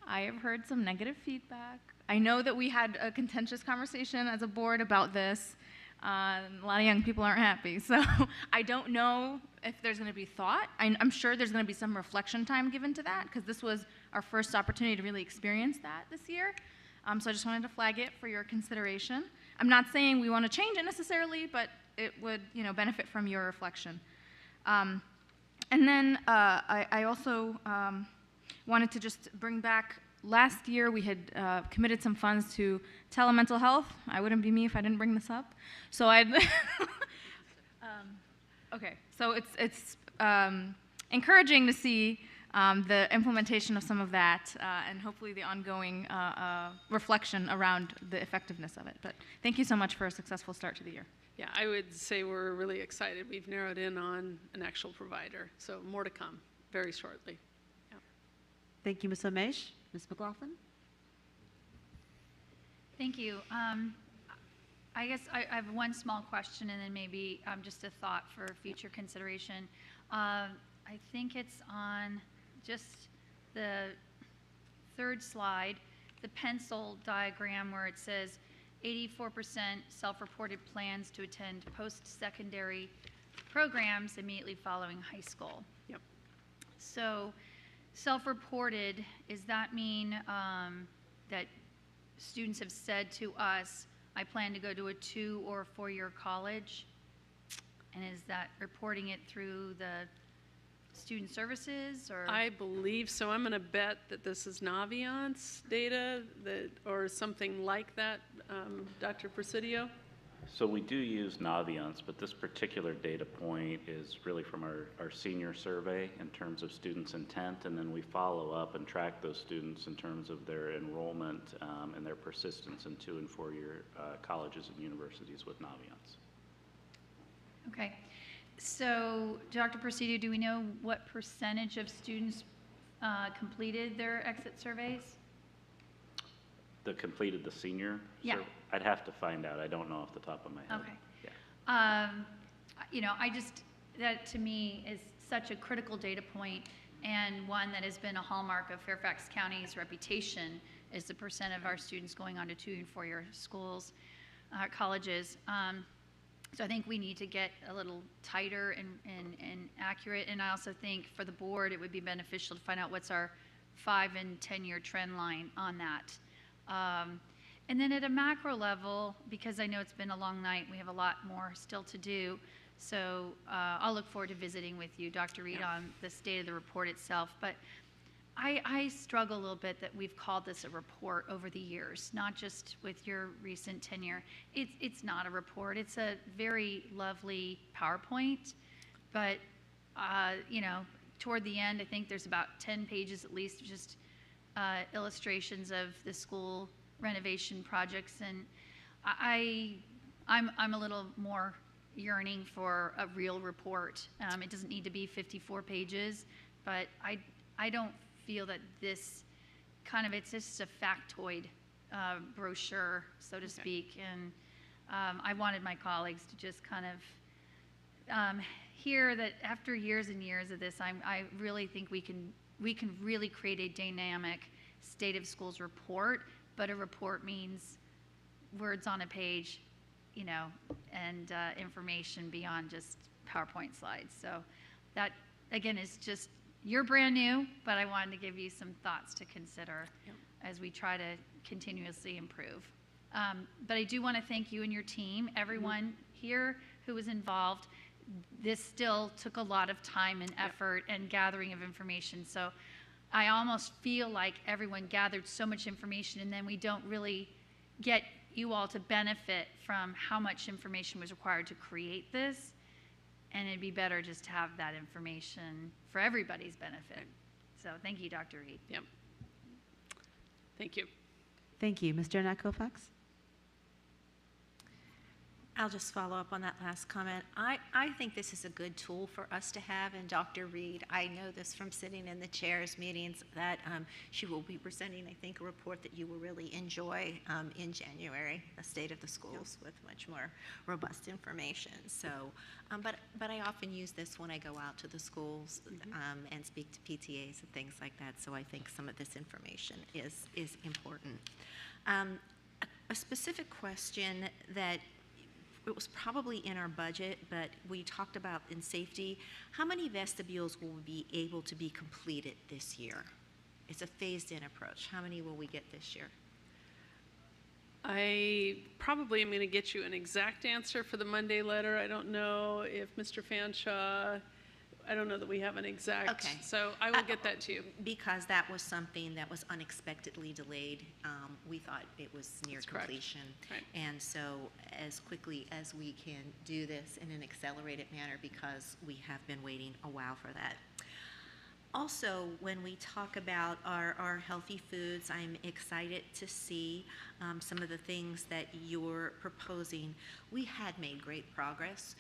I have heard some negative feedback. I know that we had a contentious conversation as a board about this. A lot of young people aren't happy. So I don't know if there's going to be thought. I'm sure there's going to be some reflection time given to that, because this was our first opportunity to really experience that this year. So I just wanted to flag it for your consideration. I'm not saying we want to change it necessarily, but it would, benefit from your reflection. And then I also wanted to just bring back, last year we had committed some funds to telemental health. I wouldn't be me if I didn't bring this up. So okay, so it's encouraging to see the implementation of some of that, and hopefully the ongoing reflection around the effectiveness of it. But thank you so much for a successful start to the year. Yeah, I would say we're really excited. We've narrowed in on an actual provider, so more to come very shortly. Yeah. Thank you, Ms. Omesh. Ms. McLaughlin? Thank you. I guess I have one small question and then maybe just a thought for future consideration. I think it's on just the third slide, the pencil diagram where it says 84% self-reported plans to attend post-secondary programs immediately following high school. Yep. So self-reported, does that mean that students have said to us, I plan to go to a 2 or 4-year college? And is that reporting it through the student services, or? I believe so. I'm going to bet that this is Naviance data or something like that. Dr. Presidio? So we do use Naviance, but this particular data point is really from our senior survey in terms of students' intent, and then we follow up and track those students in terms of their enrollment and their persistence in 2 and 4-year colleges and universities with Naviance. Okay. So, Dr. Presidio, do we know what percentage of students completed their exit surveys? Completed the senior? Yeah. Survey? I'd have to find out. I don't know off the top of my head. Okay. Yeah. That to me is such a critical data point, and one that has been a hallmark of Fairfax County's reputation is the percent of our students going on to 2 and 4-year schools, colleges. So I think we need to get a little tighter and accurate, and I also think for the board it would be beneficial to find out what's our 5 and 10-year trend line on that. And then at a macro level, because I know it's been a long night, we have a lot more still to do, so I'll look forward to visiting with you, Dr. Reed, on the state of the report itself. But I struggle a little bit that we've called this a report over the years, not just with your recent tenure. It's not a report. It's a very lovely PowerPoint, but toward the end, I think there's about 10 pages at least, just illustrations of the school renovation projects, and I'm a little more yearning for a real report. It doesn't need to be 54 pages, but I don't feel that this it's just a factoid brochure, so to speak, and I wanted my colleagues to just hear that after years and years of this, I really think we can really create a dynamic state of schools report, but a report means words on a page, and information beyond just PowerPoint slides. So that, again, is just, you're brand new, but I wanted to give you some thoughts to consider as we try to continuously improve. But I do want to thank you and your team, everyone here who was involved. This still took a lot of time and effort and gathering of information. So I almost feel like everyone gathered so much information, and then we don't really get you all to benefit from how much information was required to create this. And it'd be better just to have that information for everybody's benefit. So thank you, Dr. Reed. Yep. Thank you. Thank you. Mr. Annette Koufax? I'll just follow up on that last comment. I think this is a good tool for us to have, and Dr. Reed, I know this from sitting in the chairs meetings, that she will be presenting, I think, a report that you will really enjoy in January, the state of the schools, with much more robust information. So, but I often use this when I go out to the schools and speak to PTAs and things like that, so I think some of this information is important. A specific question that it was probably in our budget, but we talked about in safety. How many vestibules will be able to be completed this year? It's a phased-in approach. How many will we get this year? I probably am going to get you an exact answer for the Monday letter. I don't know if Mr. Fanshawe, I don't know that we have an exact, Okay. so I will get that to you. Because that was something that was unexpectedly delayed. We thought it was near That's correct. completion. Right. And so as quickly as we can do this in an accelerated manner, because we have been waiting a while for that. Also, when we talk about our healthy foods, I'm excited to see some of the things that you're proposing. We had made great progress.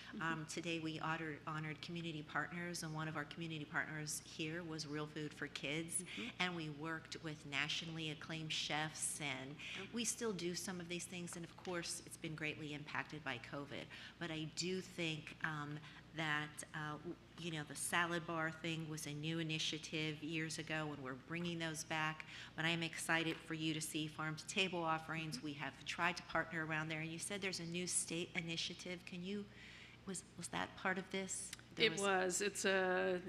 Today we honored community partners, and one of our community partners here was Real Food for Kids, and we worked with nationally acclaimed chefs, and we still do some of these things, and of course it's been greatly impacted by COVID. But I do think that you know, the salad bar thing was a new initiative years ago, and we're bringing those back. But I'm excited for you to see farm-to-table offerings. We have tried to partner around there, and you said there's a new state initiative. Can you, was that part of this? It was. It's a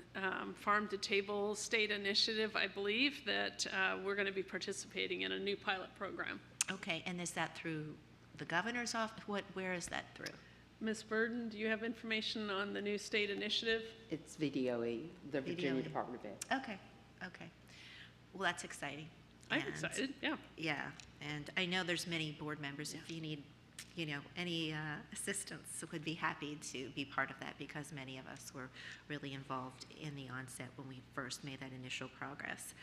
farm-to-table state initiative, I believe, that we're going to be participating in a new pilot program. Okay, and is that through the governor's office? Where is that through? Ms. Burden, do you have information on the new state initiative? It's VDOE, the Virginia Department of Ed. Okay, okay. Well, that's exciting. I'm And- excited, yeah. Yeah, and I know there's many board members, if you need, you know, any assistance, would be happy to be part of that, because many of us were really involved in the onset when we first made that initial progress.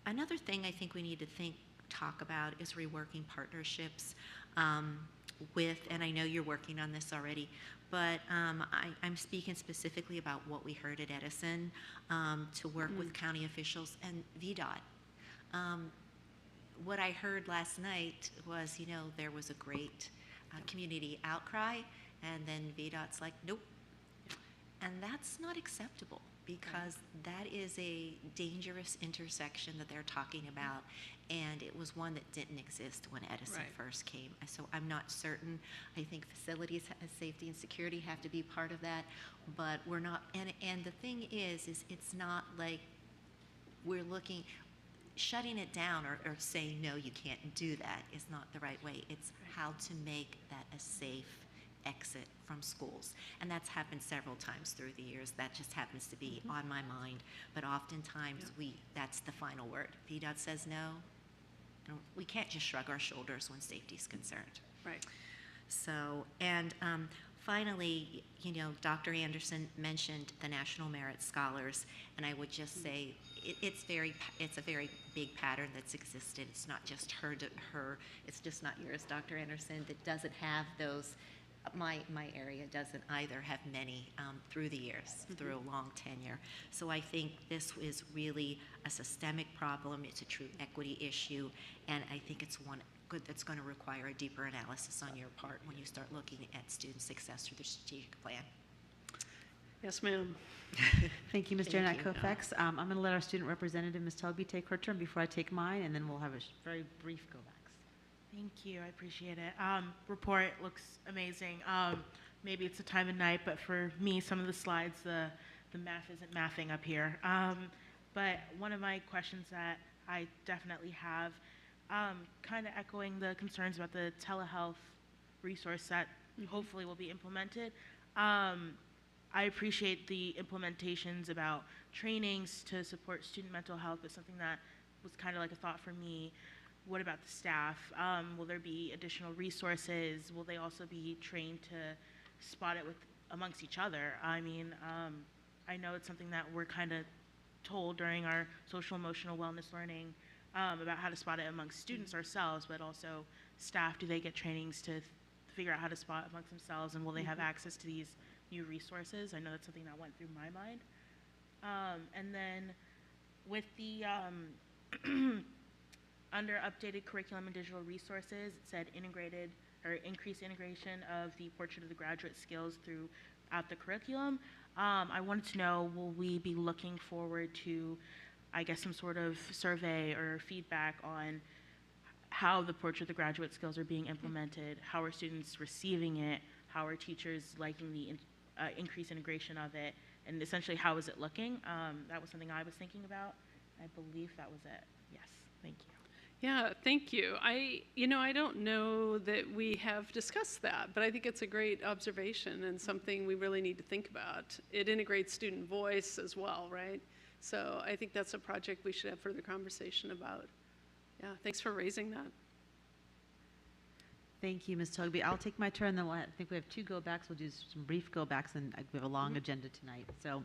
Another thing I think we need to talk about is reworking partnerships with, and I know you're working on this already, but I'm speaking specifically about what we heard at Edison, to work with county officials and VDOT. What I heard last night was, you know, there was a great community outcry, and then VDOT's like, nope. And that's not acceptable, because that is a dangerous intersection that they're talking about, and it was one that didn't exist when Edison first came. So I'm not certain. I think facilities, safety and security have to be part of that, but we're not, and the thing is it's not like we're looking, shutting it down or saying, no, you can't do that is not the right way. It's how to make that a safe exit from schools. And that's happened several times through the years. That just happens to be on my mind. But oftentimes that's the final word. VDOT says no. We can't just shrug our shoulders when safety is concerned. Right. So, and finally, you know, Dr. Anderson mentioned the National Merit Scholars, and I would just say it's a very big pattern that's existed. It's not just her, it's just not yours, Dr. Anderson, that doesn't have those. My area doesn't either have many through the years, through a long tenure. So I think this is really a systemic problem. It's a true equity issue, and I think it's one that's going to require a deeper analysis on your part when you start looking at student success through the strategic plan. Yes, ma'am. Thank you, Mr. Thank Annette you. Kofax. I'm going to let our student representative, Ms. Tugby, take her turn before I take mine, and then we'll have a very brief go back. Thank you, I appreciate it. Report looks amazing. Maybe it's the time of night, but for me, some of the slides, the math isn't mathing up here. But one of my questions that I definitely have, kind of echoing the concerns about the telehealth resource that hopefully will be implemented. I appreciate the implementations about trainings to support student mental health, but something that was kind of like a thought for me. What about the staff? Will there be additional resources? Will they also be trained to spot it amongst each other? I mean, I know it's something that we're kind of told during our social emotional wellness learning about how to spot it amongst students ourselves, but also staff. Do they get trainings to figure out how to spot amongst themselves, and will they have access to these new resources? I know that's something that went through my mind. And then with the under updated curriculum and digital resources, it said integrated or increased integration of the portrait of the graduate skills throughout the curriculum. I wanted to know, will we be looking forward to, I guess, some sort of survey or feedback on how the portrait of the graduate skills are being implemented? How are students receiving it? How are teachers liking the increased integration of it? And essentially, how is it looking? That was something I was thinking about. I believe that was it. Yes, thank you. Yeah, thank you. I don't know that we have discussed that, but I think it's a great observation and something we really need to think about. It integrates student voice as well, right? So I think that's a project we should have further conversation about. Yeah, thanks for raising that. Thank you, Ms. Togby. I'll take my turn, then I think we have 2 go-backs. We'll do some brief go-backs, and we have a long agenda tonight. So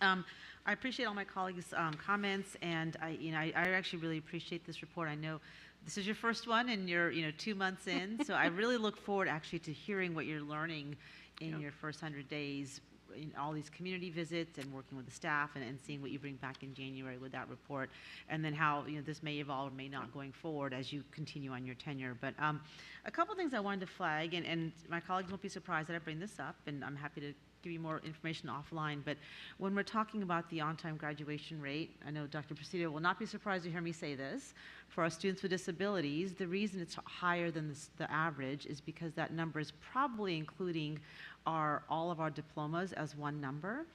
I appreciate all my colleagues' comments, and I actually really appreciate this report. I know this is your first one, and you're 2 months in, so I really look forward actually to hearing what you're learning in your first 100 days in all these community visits and working with the staff and seeing what you bring back in January with that report, and then how this may evolve or may not going forward as you continue on your tenure. But a couple things I wanted to flag, and my colleagues won't be surprised that I bring this up, and I'm happy to give you more information offline, but when we're talking about the on-time graduation rate, I know Dr. Presidio will not be surprised to hear me say this, for our students with disabilities, the reason it's higher than the average is because that number is probably including all of our diplomas as one number,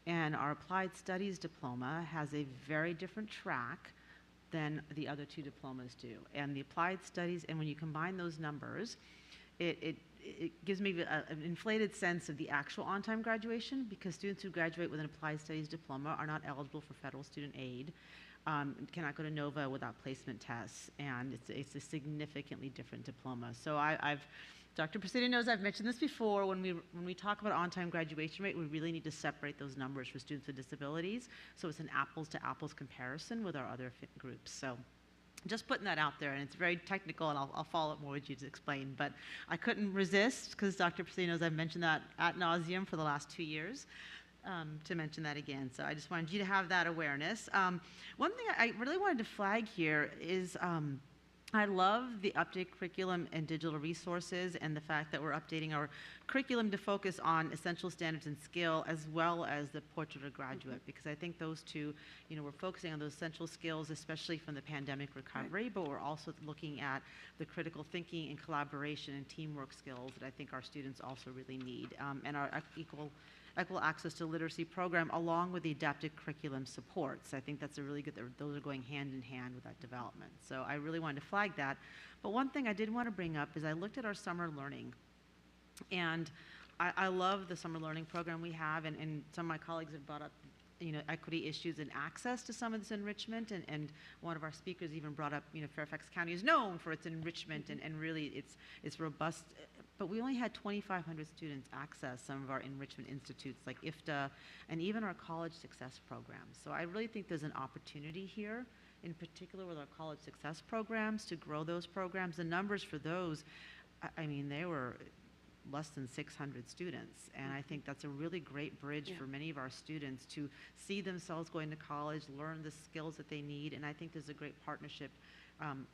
and our applied studies diploma has a very different track than the other 2 diplomas do. And the applied studies, and when you combine those numbers, it gives me an inflated sense of the actual on-time graduation, because students who graduate with an applied studies diploma are not eligible for federal student aid, cannot go to NOVA without placement tests, and it's a significantly different diploma. So Dr. Presidio knows I've mentioned this before. When we talk about on-time graduation rate, we really need to separate those numbers for students with disabilities, so it's an apples-to-apples comparison with our other groups. So just putting that out there, and it's very technical, and I'll follow up more with you to explain, but I couldn't resist, because Dr. Presidio knows I've mentioned that ad nauseum for the last 2 years, to mention that again. So I just wanted you to have that awareness. One thing I really wanted to flag here is I love the updated curriculum and digital resources, and the fact that we're updating our curriculum to focus on essential standards and skill, as well as the portrait of graduate, because I think those 2, we're focusing on those essential skills, especially from the pandemic recovery, but we're also looking at the critical thinking and collaboration and teamwork skills that I think our students also really need, and our equal access to literacy program, along with the adaptive curriculum supports. I think that's a really good, those are going hand in hand with that development. So I really wanted to flag that. But one thing I did want to bring up is I looked at our summer learning, and I love the summer learning program we have, and some of my colleagues have brought up equity issues and access to some of this enrichment, and one of our speakers even brought up, Fairfax County is known for its enrichment, and really it's robust, but we only had 2,500 students access some of our enrichment institutes like IFTA and even our college success programs. So I really think there's an opportunity here, in particular with our college success programs, to grow those programs. The numbers for those, I mean, they were less than 600 students, and I think that's a really great bridge for many of our students to see themselves going to college, learn the skills that they need, and I think there's a great partnership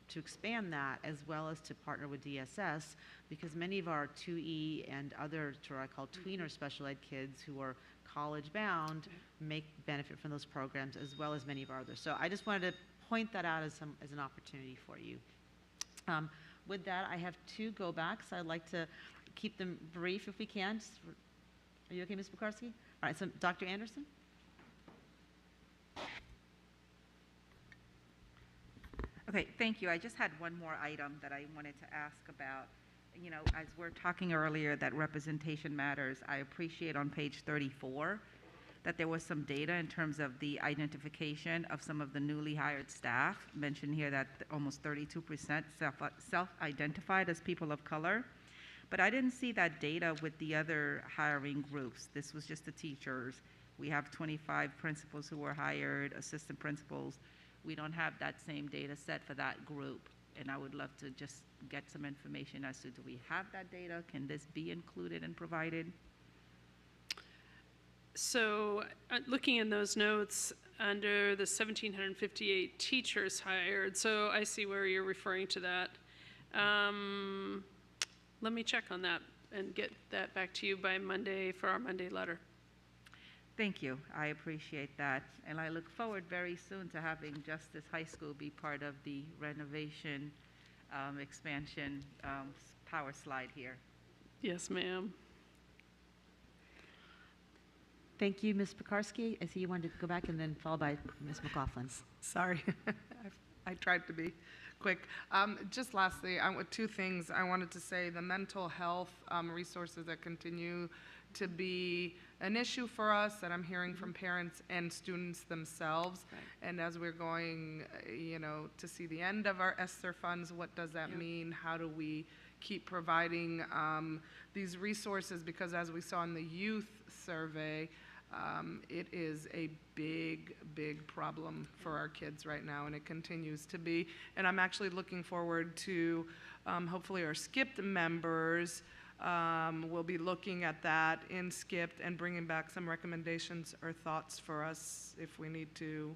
to expand that, as well as to partner with DSS, because many of our 2E and other, what I call tweener special ed kids who are college bound may benefit from those programs, as well as many of our others. So I just wanted to point that out as an opportunity for you. With that, I have 2 go-backs. I'd like to keep them brief if we can. Are you okay, Ms. Bukarski? All right, so Dr. Anderson? Okay, thank you. I just had one more item that I wanted to ask about. As we're talking earlier that representation matters, I appreciate on page 34 that there was some data in terms of the identification of some of the newly hired staff. Mentioned here that almost 32% self-identified as people of color. But I didn't see that data with the other hiring groups. This was just the teachers. We have 25 principals who were hired, assistant principals. we don't have that same data set for that group. And I would love to just get some information as to, do we have that data? Can this be included and provided? So looking in those notes under the 1,758 teachers hired, so I see where you're referring to that. Let me check on that and get that back to you by Monday for our Monday letter. Thank you. I appreciate that. And I look forward very soon to having Justice High School be part of the renovation expansion power slide here. Yes, ma'am. Thank you, Ms. Pekarsky. I see you wanted to go back and then followed by Ms. McLaughlin. Sorry, I tried to be quick. Just lastly, two things I wanted to say. The mental health resources that continue to be an issue for us that I'm hearing from parents and students themselves. Right. And as we're going, to see the end of our ESSER funds, what does that mean? How do we keep providing these resources? Because as we saw in the youth survey, it is a big, big problem for our kids right now, and it continues to be. And I'm actually looking forward to hopefully our skipped members will be looking at that in skipped and bringing back some recommendations or thoughts for us if we need to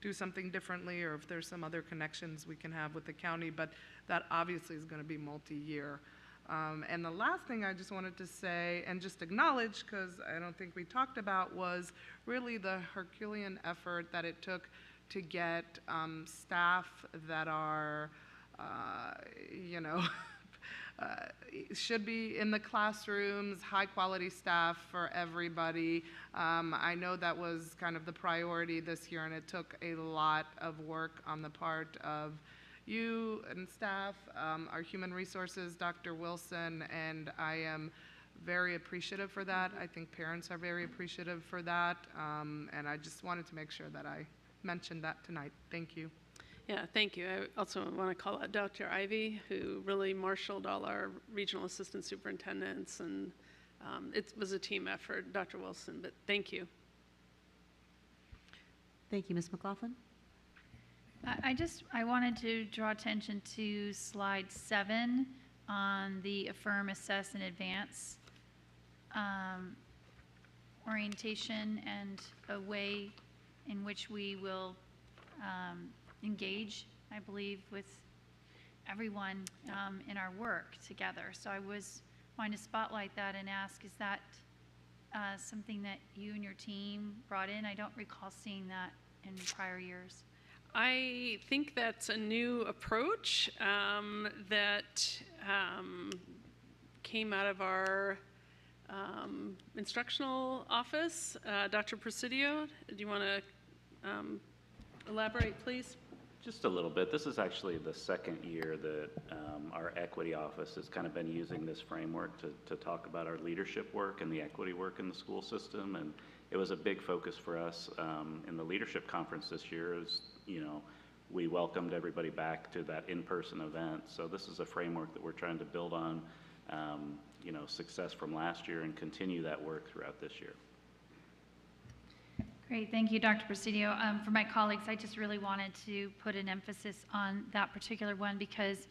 do something differently or if there's some other connections we can have with the county. But that obviously is going to be multi-year. And the last thing I just wanted to say and just acknowledge, because I don't think we talked about, was really the Herculean effort that it took to get staff that are, should be in the classrooms, high quality staff for everybody. I know that was kind of the priority this year, and it took a lot of work on the part of you and staff, our human resources, Dr. Wilson, and I am very appreciative for that. I think parents are very appreciative for that, and I just wanted to make sure that I mentioned that tonight. Thank you. Yeah, thank you. I also want to call out Dr. Ivy, who really marshaled all our regional assistant superintendents, and it was a team effort, Dr. Wilson, but thank you. Thank you, Ms. McLaughlin. I wanted to draw attention to slide 7 on the affirm, assess, and advance orientation and a way in which we will engage, I believe, with everyone in our work together. So I was wanting to spotlight that and ask, is that something that you and your team brought in? I don't recall seeing that in prior years. I think that's a new approach that came out of our instructional office. Dr. Presidio, do you want to elaborate, please? Just a little bit. This is actually the second year that our equity office has kind of been using this framework to talk about our leadership work and the equity work in the school system. And it was a big focus for us in the leadership conference this year. We welcomed everybody back to that in-person event. So this is a framework that we're trying to build on, success from last year and continue that work throughout this year. Great, thank you, Dr. Presidio. For my colleagues, I just really wanted to put an emphasis on that particular one because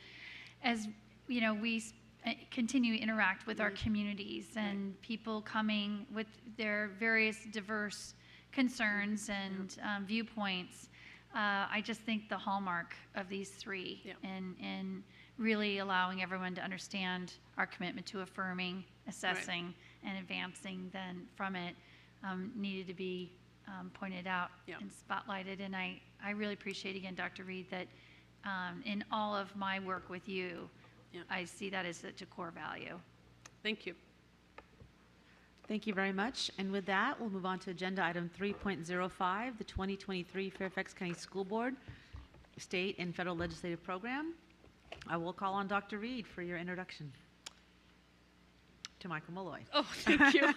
as we continue to interact with our communities and people coming with their various diverse concerns and viewpoints, I just think the hallmark of these three in really allowing everyone to understand our commitment to affirming, assessing, and advancing then from it needed to be pointed out and spotlighted. And I really appreciate, again, Dr. Reed, that in all of my work with you, I see that as such a core value. Thank you. Thank you very much. And with that, we'll move on to agenda item 3.05, the 2023 Fairfax County School Board State and Federal Legislative Program. I will call on Dr. Reed for your introduction to Michael Malloy. Oh, thank you.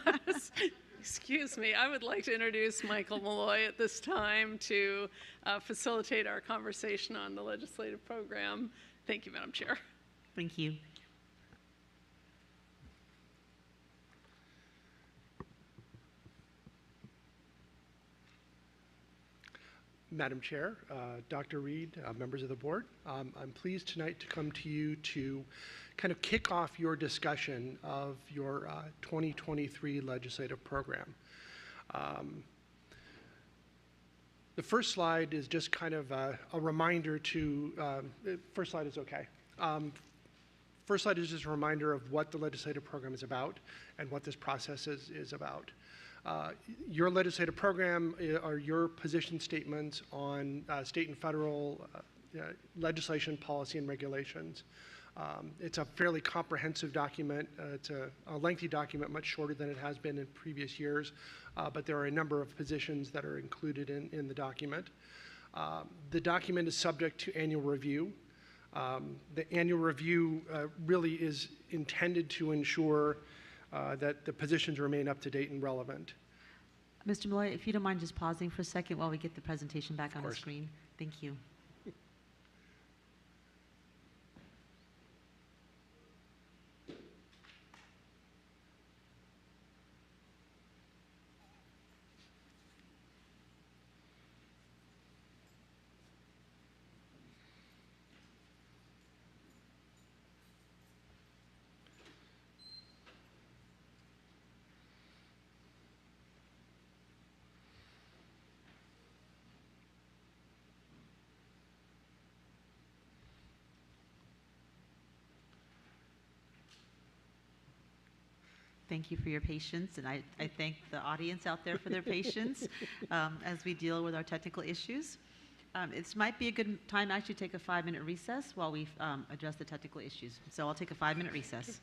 Excuse me. I would like to introduce Michael Malloy at this time to facilitate our conversation on the legislative program. Thank you, Madam Chair. Thank you. Madam Chair, Dr. Reed, members of the board, I'm pleased tonight to come to you to kind of kick off your discussion of your 2023 legislative program. The first slide is just kind of a reminder to, first slide is okay. First slide is just a reminder of what the legislative program is about and what this process is about. Your legislative program are your position statements on state and federal legislation, policy, and regulations. It's a fairly comprehensive document. It's a lengthy document, much shorter than it has been in previous years, but there are a number of positions that are included in the document. The document is subject to annual review. The annual review really is intended to ensure that the positions remain up to date and relevant. Mr. Malloy, if you don't mind just pausing for a second while we get the presentation back on the screen. Thank you. Thank you for your patience, and I thank the audience out there for their patience as we deal with our technical issues. It might be a good time actually to take a 5-minute recess while we address the technical issues. So I'll take a 5-minute recess.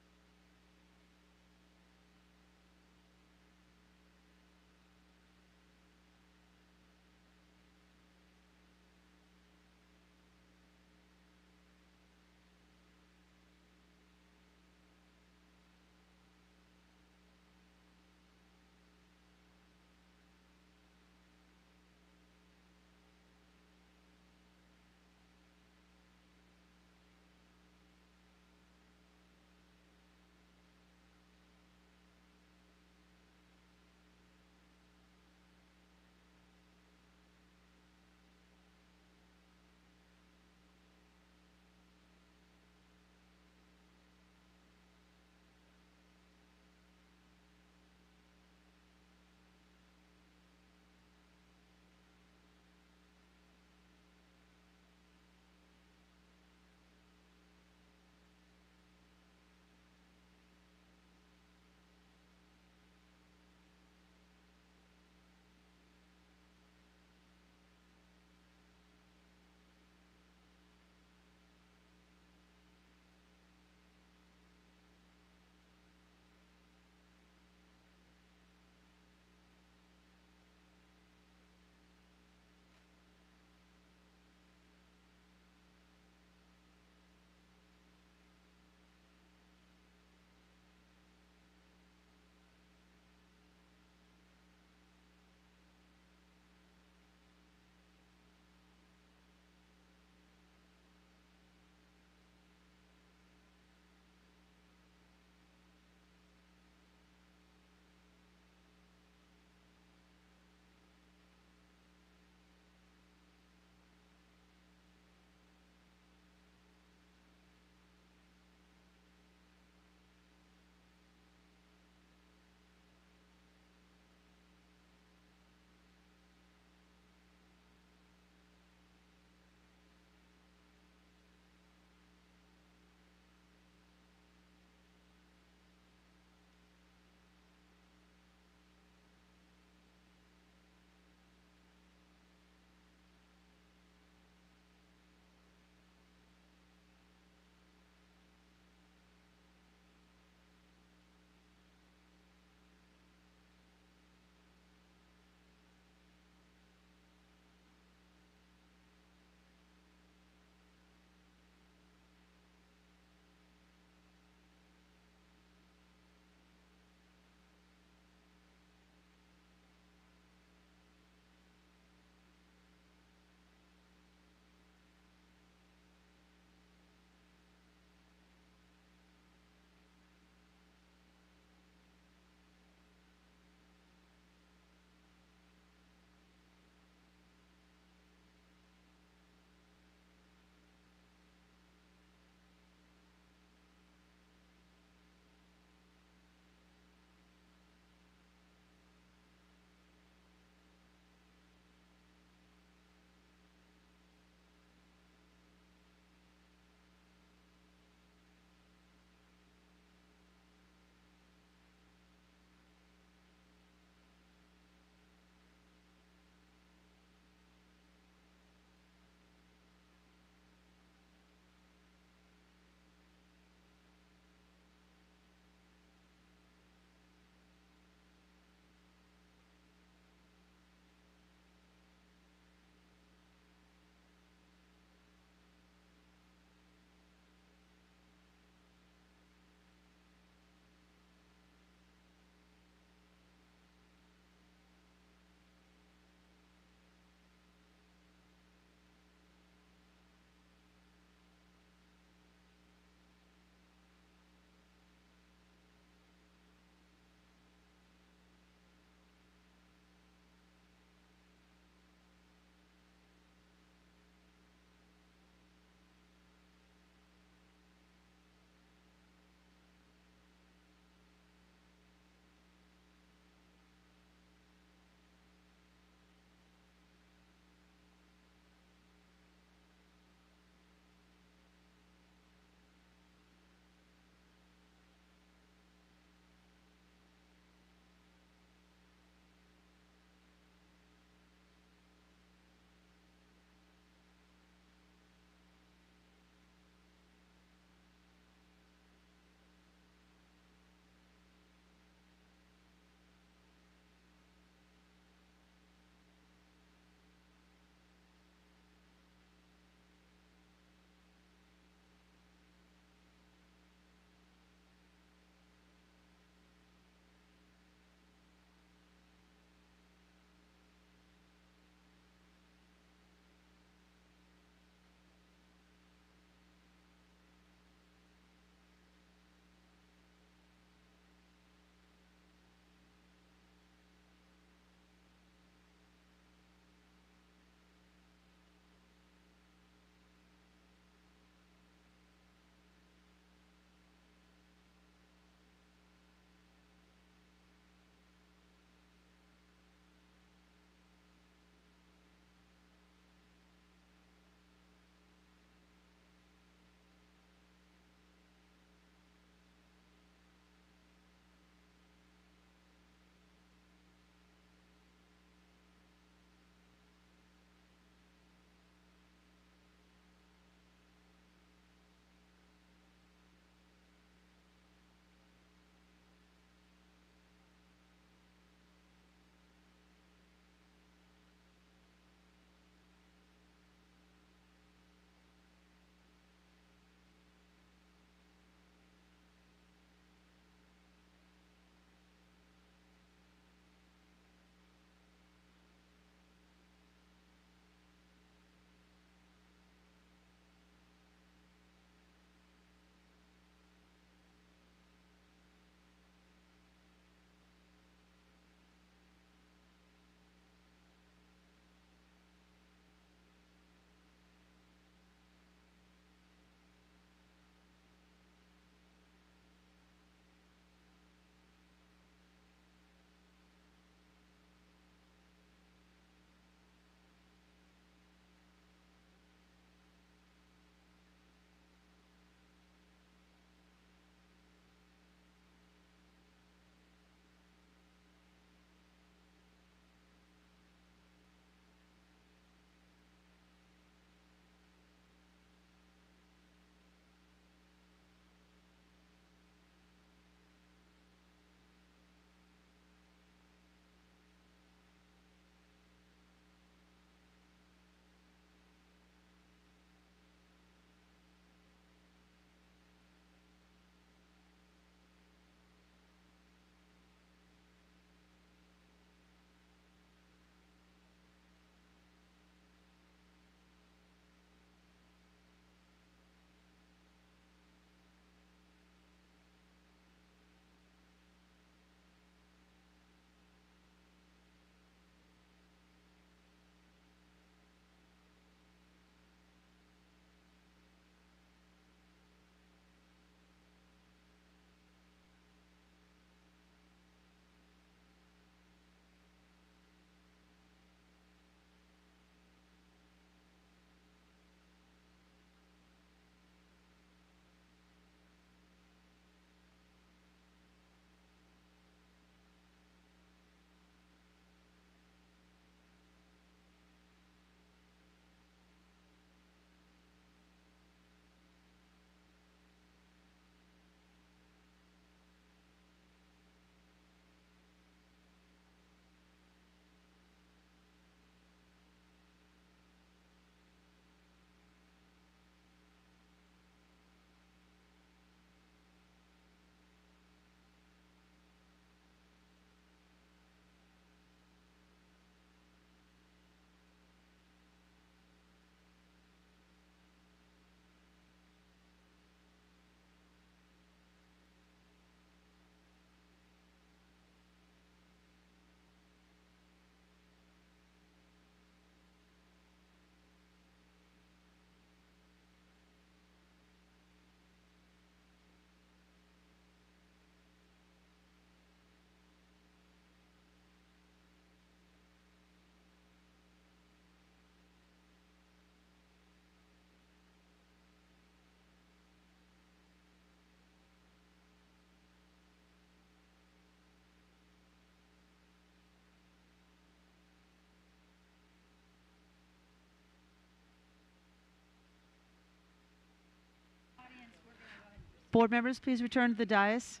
Board members, please return to the dais.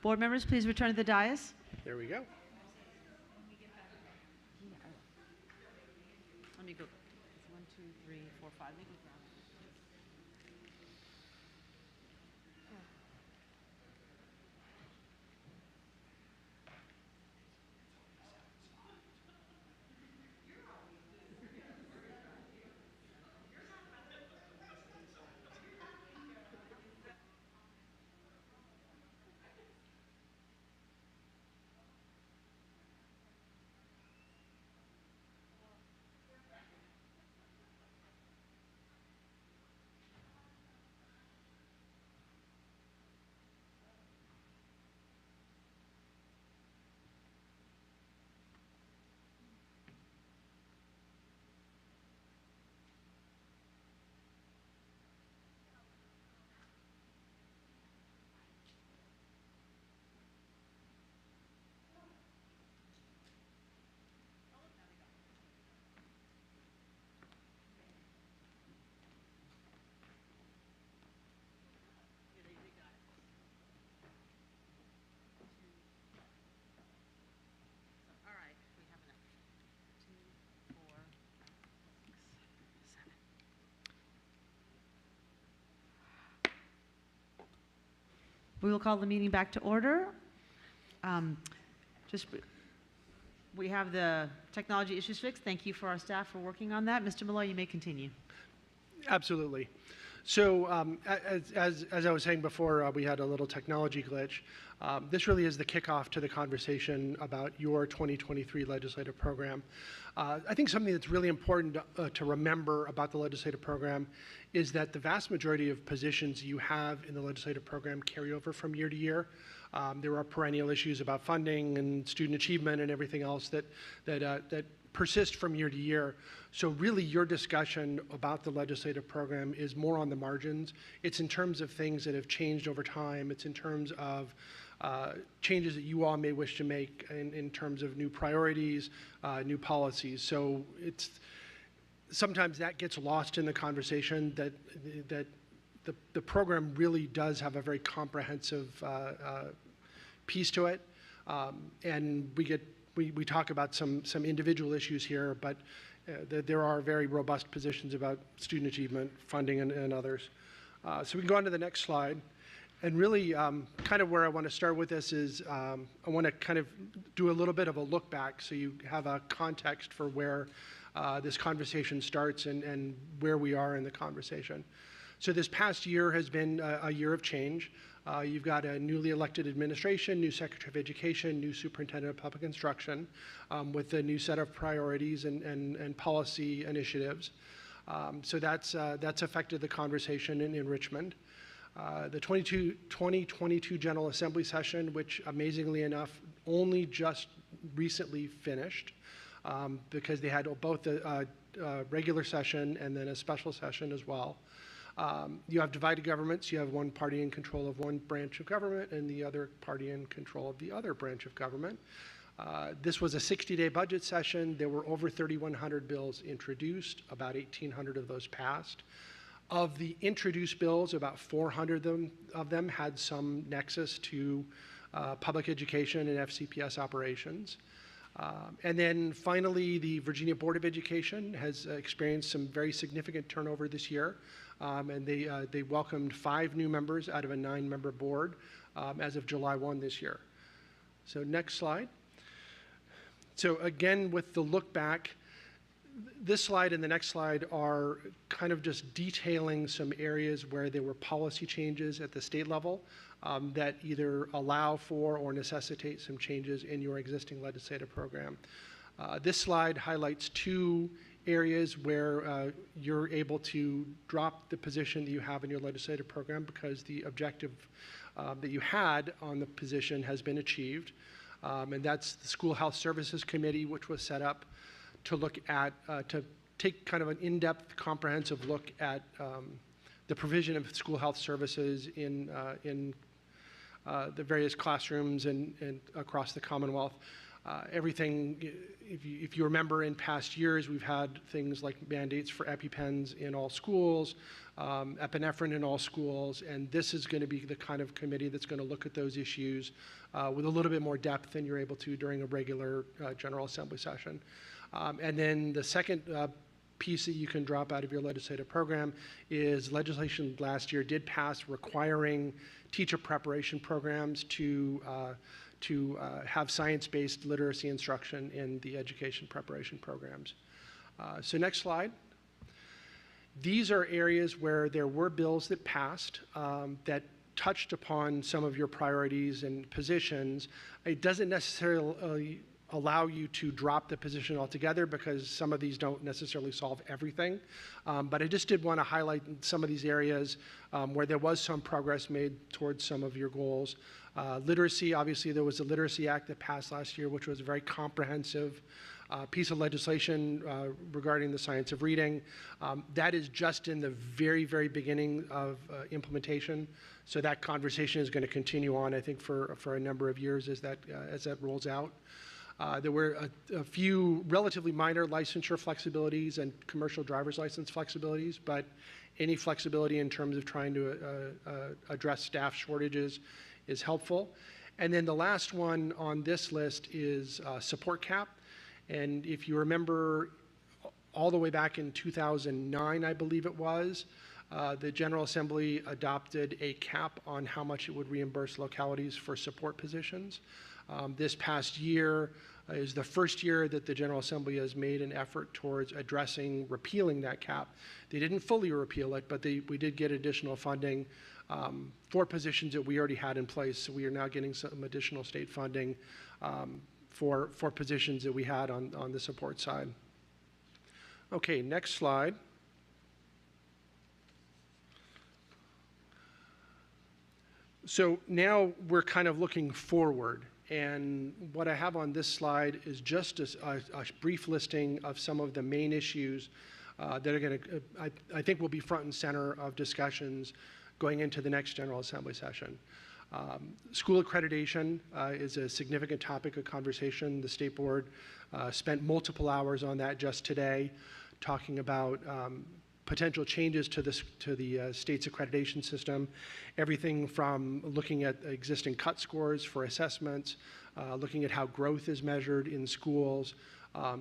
Board members, please return to the dais. There we go. Let me go. It's 1, 2, 3, 4, 5. Let me go down. We will call the meeting back to order. We have the technology issues fixed. Thank you for our staff for working on that. Mr. Malloy, you may continue. Absolutely. So as I was saying before, we had a little technology glitch. This really is the kickoff to the conversation about your 2023 legislative program. I think something that's really important to remember about the legislative program is that the vast majority of positions you have in the legislative program carry over from year to year. There are perennial issues about funding and student achievement and everything else that persist from year to year. So really your discussion about the legislative program is more on the margins. It's in terms of things that have changed over time. It's in terms of changes that you all may wish to make in terms of new priorities, new policies. So sometimes that gets lost in the conversation that the program really does have a very comprehensive piece to it. And we talk about some individual issues here, but there are very robust positions about student achievement, funding, and others. So we can go on to the next slide. And really, kind of where I want to start with this is I want to kind of do a little bit of a look back so you have a context for where this conversation starts and where we are in the conversation. So this past year has been a year of change. You've got a newly elected administration, new Secretary of Education, new Superintendent of Public Instruction, with a new set of priorities and policy initiatives. So that's affected the conversation in Richmond. The 2022 General Assembly session, which amazingly enough only just recently finished, because they had both a regular session and then a special session as well. You have divided governments. You have one party in control of one branch of government and the other party in control of the other branch of government. This was a 60-day budget session. There were over 3,100 bills introduced, about 1,800 of those passed. Of the introduced bills, about 400 of them had some nexus to public education and FCPS operations. And then finally, the Virginia Board of Education has experienced some very significant turnover this year. And they welcomed 5 new members out of a 9-member board as of July 1 this year. So next slide. So again, with the look back, this slide and the next slide are kind of just detailing some areas where there were policy changes at the state level that either allow for or necessitate some changes in your existing legislative program. This slide highlights 2 areas where you're able to drop the position that you have in your legislative program because the objective that you had on the position has been achieved. And that's the School Health Services Committee, which was set up to look at, to take kind of an in-depth, comprehensive look at the provision of school health services in the various classrooms and across the Commonwealth. Everything, if you remember in past years, we've had things like mandates for EpiPens in all schools, epinephrine in all schools, and this is going to be the kind of committee that's going to look at those issues with a little bit more depth than you're able to during a regular General Assembly session. And then the second piece that you can drop out of your legislative program is legislation last year did pass requiring teacher preparation programs to have science-based literacy instruction in the education preparation programs. So next slide. These are areas where there were bills that passed that touched upon some of your priorities and positions. It doesn't necessarily allow you to drop the position altogether because some of these don't necessarily solve everything. But I just did want to highlight some of these areas where there was some progress made towards some of your goals. Literacy, obviously there was the Literacy Act that passed last year, which was a very comprehensive piece of legislation regarding the science of reading. That is just in the very, very beginning of implementation. So that conversation is going to continue on, I think, for a number of years as that rolls out. There were a few relatively minor licensure flexibilities and commercial driver's license flexibilities, but any flexibility in terms of trying to address staff shortages is helpful. And then the last one on this list is support cap. And if you remember, all the way back in 2009, I believe it was, the General Assembly adopted a cap on how much it would reimburse localities for support positions. This past year is the first year that the General Assembly has made an effort towards repealing that cap. They didn't fully repeal it, but we did get additional funding for positions that we already had in place. So we are now getting some additional state funding for positions that we had on the support side. Okay, next slide. So now we're kind of looking forward. And what I have on this slide is just a brief listing of some of the main issues that are going to, I think, will be front and center of discussions going into the next General Assembly session. School accreditation is a significant topic of conversation. The State Board spent multiple hours on that just today, talking about potential changes to the state's accreditation system, everything from looking at existing cut scores for assessments, looking at how growth is measured in schools.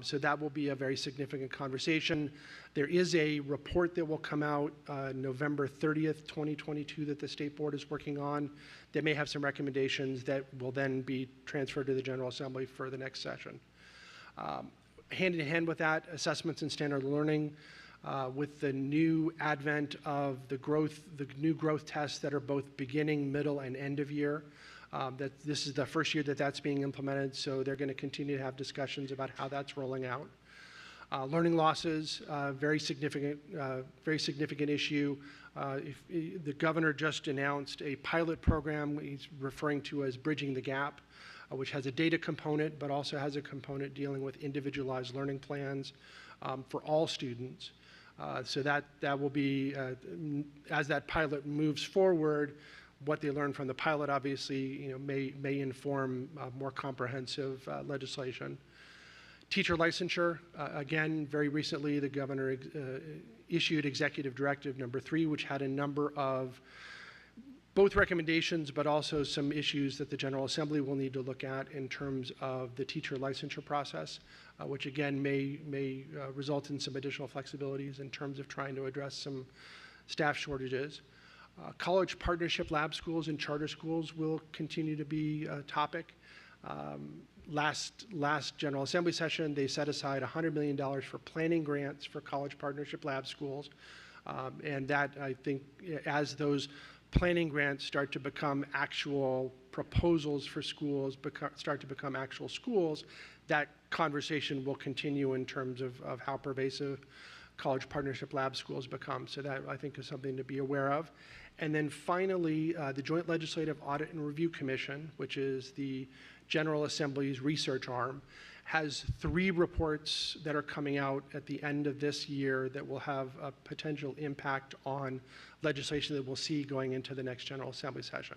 So that will be a very significant conversation. There is a report that will come out November 30th, 2022 that the State Board is working on that may have some recommendations that will then be transferred to the General Assembly for the next session. Hand in hand with that, assessments and standard learning. With the new advent of the new growth tests that are both beginning, middle, and end of year. That this is the first year that that's being implemented, so they're going to continue to have discussions about how that's rolling out. Learning losses, very significant issue. The governor just announced a pilot program he's referring to as Bridging the Gap, which has a data component, but also has a component dealing with individualized learning plans for all students. So that will be, as that pilot moves forward, what they learn from the pilot obviously may inform more comprehensive legislation. Teacher licensure, again, very recently the governor issued Executive Directive number 3, which had a number of both recommendations, but also some issues that the General Assembly will need to look at in terms of the teacher licensure process, which again may result in some additional flexibilities in terms of trying to address some staff shortages. College partnership lab schools and charter schools will continue to be a topic. Last General Assembly session, they set aside $100 million for planning grants for college partnership lab schools. And that, I think, as those planning grants start to become actual proposals for schools, start to become actual schools, that conversation will continue in terms of how pervasive college partnership lab schools become. So that, I think, is something to be aware of. And then finally, the Joint Legislative Audit and Review Commission, which is the General Assembly's research arm, has 3 reports that are coming out at the end of this year that will have a potential impact on legislation that we'll see going into the next General Assembly session.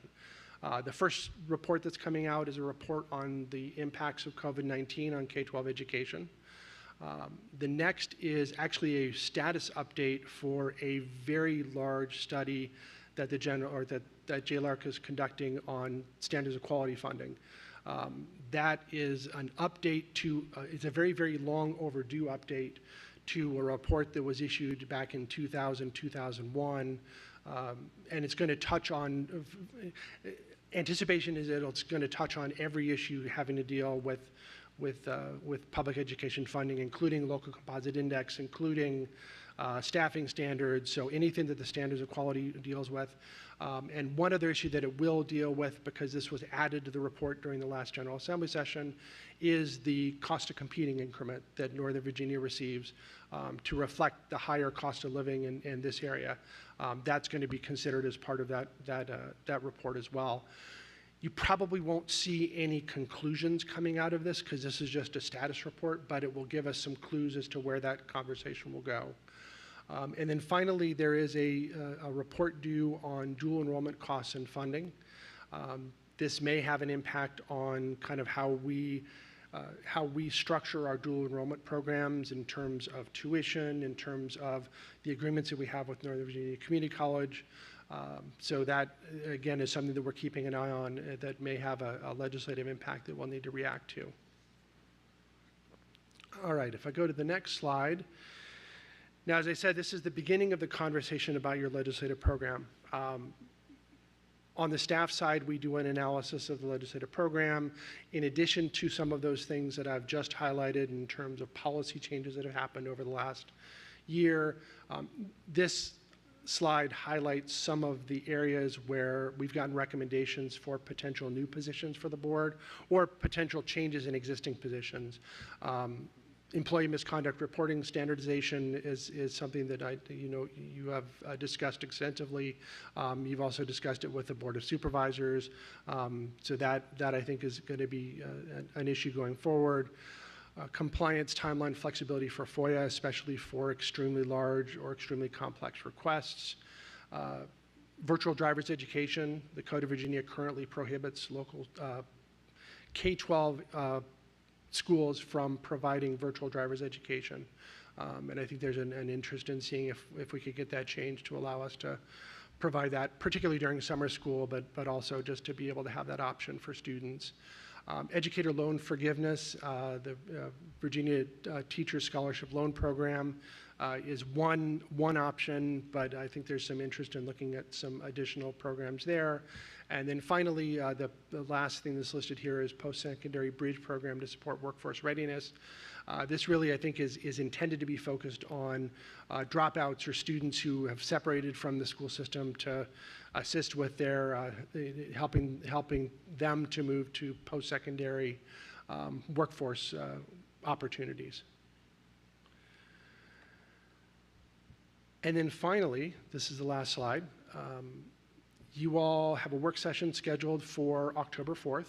The first report that's coming out is a report on the impacts of COVID-19 on K-12 education. The next is actually a status update for a very large study that that JLARC is conducting on standards of quality funding. That is an update to, it's a very, very long overdue update to a report that was issued back in 2000, 2001. And it's going to touch on, anticipation is that it's going to touch on every issue having to deal with public education funding, including local composite index, including staffing standards, so anything that the standards of quality deals with. And one other issue that it will deal with, because this was added to the report during the last General Assembly session, is the cost of competing increment that Northern Virginia receives to reflect the higher cost of living in this area. That's going to be considered as part of that report as well. You probably won't see any conclusions coming out of this because this is just a status report, but it will give us some clues as to where that conversation will go. And then finally, there is a report due on dual enrollment costs and funding. This may have an impact on kind of how we structure our dual enrollment programs in terms of tuition, in terms of the agreements that we have with Northern Virginia Community College. So that, again, is something that we're keeping an eye on that may have a legislative impact that we'll need to react to. All right, if I go to the next slide. Now, as I said, this is the beginning of the conversation about your legislative program. On the staff side, we do an analysis of the legislative program. In addition to some of those things that I've just highlighted in terms of policy changes that have happened over the last year, this slide highlights some of the areas where we've gotten recommendations for potential new positions for the board or potential changes in existing positions. Employee misconduct reporting standardization is something that you have discussed extensively. You've also discussed it with the Board of Supervisors. So that I think is going to be an issue going forward. Compliance timeline flexibility for FOIA, especially for extremely large or extremely complex requests. Virtual driver's education. The Code of Virginia currently prohibits local K-12 schools from providing virtual driver's education. And I think there's an interest in seeing if we could get that changed to allow us to provide that, particularly during summer school, but also just to be able to have that option for students. Educator loan forgiveness, the Virginia Teacher Scholarship Loan Program is one option, but I think there's some interest in looking at some additional programs there. And then finally, the last thing that's listed here is post-secondary bridge program to support workforce readiness. This really, I think, is intended to be focused on dropouts or students who have separated from the school system to assist with their helping them to move to post-secondary workforce opportunities. And then finally, this is the last slide. You all have a work session scheduled for October 4th.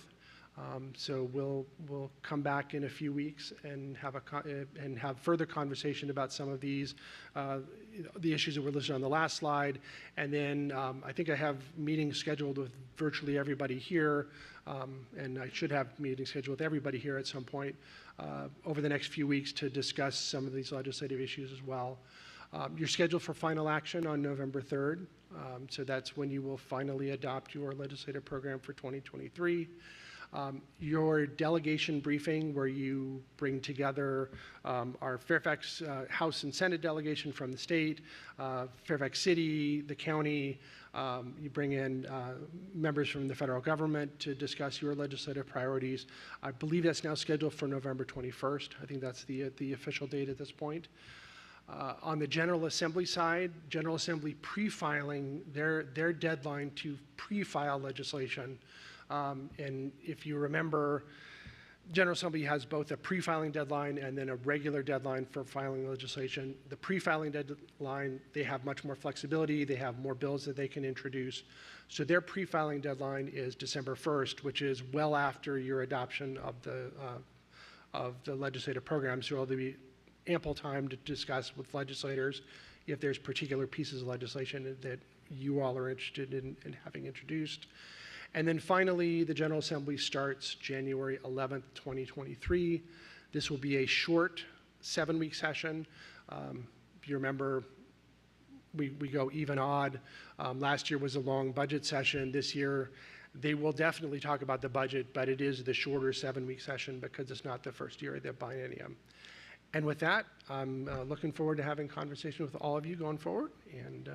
So we'll come back in a few weeks and have further conversation about some of these, the issues that were listed on the last slide. And then I think I have meetings scheduled with virtually everybody here, and I should have meetings scheduled with everybody here at some point over the next few weeks to discuss some of these legislative issues as well. You're scheduled for final action on November 3rd. So that's when you will finally adopt your legislative program for 2023. Your delegation briefing, where you bring together our Fairfax House and Senate delegation from the state, Fairfax City, the county, you bring in members from the federal government to discuss your legislative priorities. I believe that's now scheduled for November 21st. I think that's the official date at this point. On the General Assembly side, General Assembly pre-filing, their deadline to pre-file legislation. And if you remember, General Assembly has both a pre-filing deadline and then a regular deadline for filing legislation. The pre-filing deadline, they have much more flexibility. They have more bills that they can introduce. So their pre-filing deadline is December 1st, which is well after your adoption of the legislative program. So there'll be ample time to discuss with legislators if there's particular pieces of legislation that you all are interested in having introduced. And then finally, the General Assembly starts January 11th, 2023. This will be a short 7-week session. If you remember, we go even odd. Last year was a long budget session. This year, they will definitely talk about the budget, but it is the shorter 7-week session because it's not the first year of the biennium. And with that, I'm looking forward to having conversation with all of you going forward, and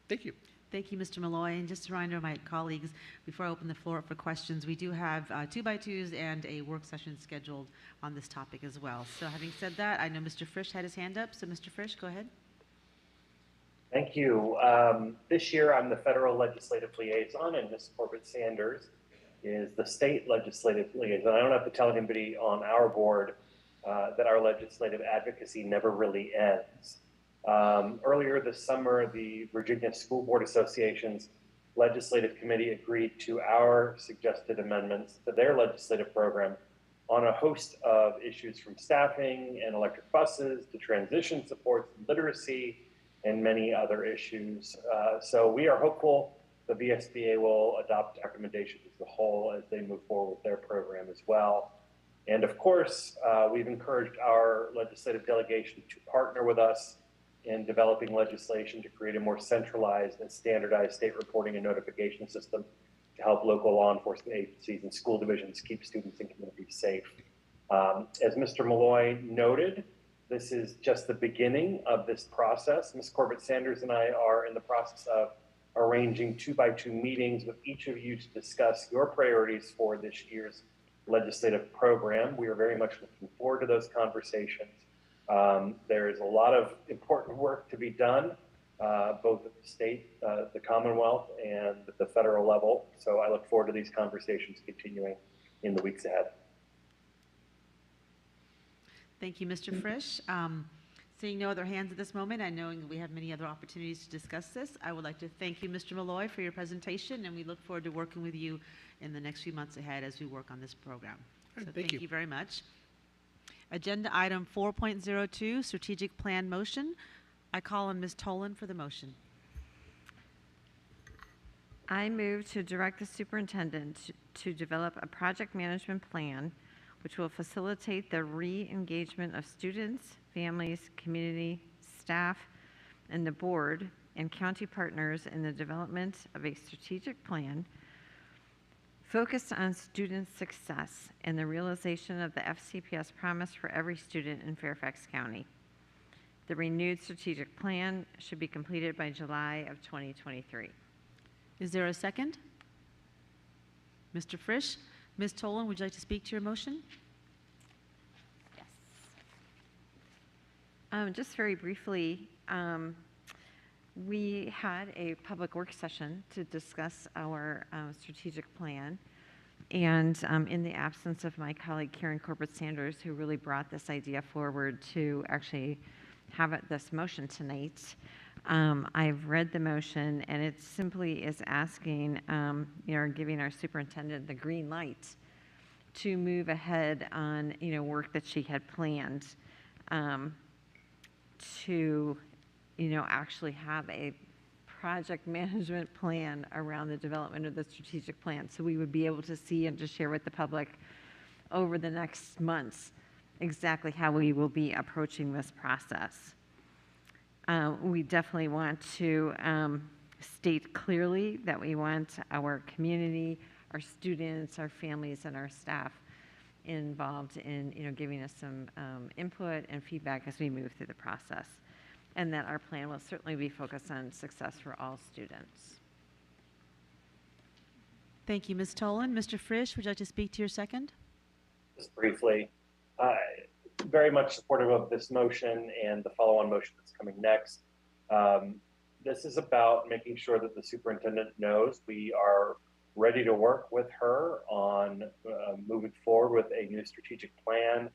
thank you. Thank you, Mr. Malloy. And just a reminder of my colleagues, before I open the floor up for questions, we do have 2x2s and a work session scheduled on this topic as well. So having said that, I know Mr. Frisch had his hand up. So Mr. Frisch, go ahead. Thank you. This year, I'm the federal legislative liaison, and Ms. Corbett Sanders is the state legislative liaison. I don't have to tell anybody on our board that our legislative advocacy never really ends. Earlier this summer, the Virginia School Board Association's legislative committee agreed to our suggested amendments to their legislative program on a host of issues, from staffing and electric buses to transition supports and literacy and many other issues. So we are hopeful the VSBA will adopt recommendations as a whole as they move forward with their program as well. And of course, we've encouraged our legislative delegation to partner with us in developing legislation to create a more centralized and standardized state reporting and notification system to help local law enforcement agencies and school divisions keep students and communities safe. As Mr. Malloy noted, this is just the beginning of this process. Ms. Corbett Sanders and I are in the process of arranging 2x2 meetings with each of you to discuss your priorities for this year's legislative program. We are very much looking forward to those conversations. There is a lot of important work to be done, both at the state, the Commonwealth, and at the federal level. So I look forward to these conversations continuing in the weeks ahead. Thank you, Mr. Frisch. Seeing no other hands at this moment, and knowing we have many other opportunities to discuss this, I would like to thank you, Mr. Malloy, for your presentation, and we look forward to working with you in the next few months ahead as we work on this program. So thank you very much. Agenda item 4.02, strategic plan motion. I call on Ms. Tolan for the motion. I move to direct the superintendent to develop a project management plan which will facilitate the re-engagement of students, families, community, staff, and the board and county partners in the development of a strategic plan focused on student success and the realization of the FCPS promise for every student in Fairfax County. The renewed strategic plan should be completed by July of 2023. Is there a second? Mr. Frisch? Ms. Tolan, would you like to speak to your motion? Yes. Just very briefly, we had a public work session to discuss our strategic plan. And in the absence of my colleague Karen Corbett Sanders, who really brought this idea forward to actually have this motion tonight, I've read the motion, and it simply is asking, giving our superintendent the green light to move ahead on, work that she had planned to, actually have a project management plan around the development of the strategic plan. So we would be able to see and to share with the public over the next months exactly how we will be approaching this process. We definitely want to state clearly that we want our community, our students, our families, and our staff involved in giving us some input and feedback as we move through the process, and that our plan will certainly be focused on success for all students. Thank you, Ms. Tolan. Mr. Frisch, would you like to speak to your second? Just briefly, very much supportive of this motion and the follow-on motion that's coming next. This is about making sure that the superintendent knows we are ready to work with her on moving forward with a new strategic plan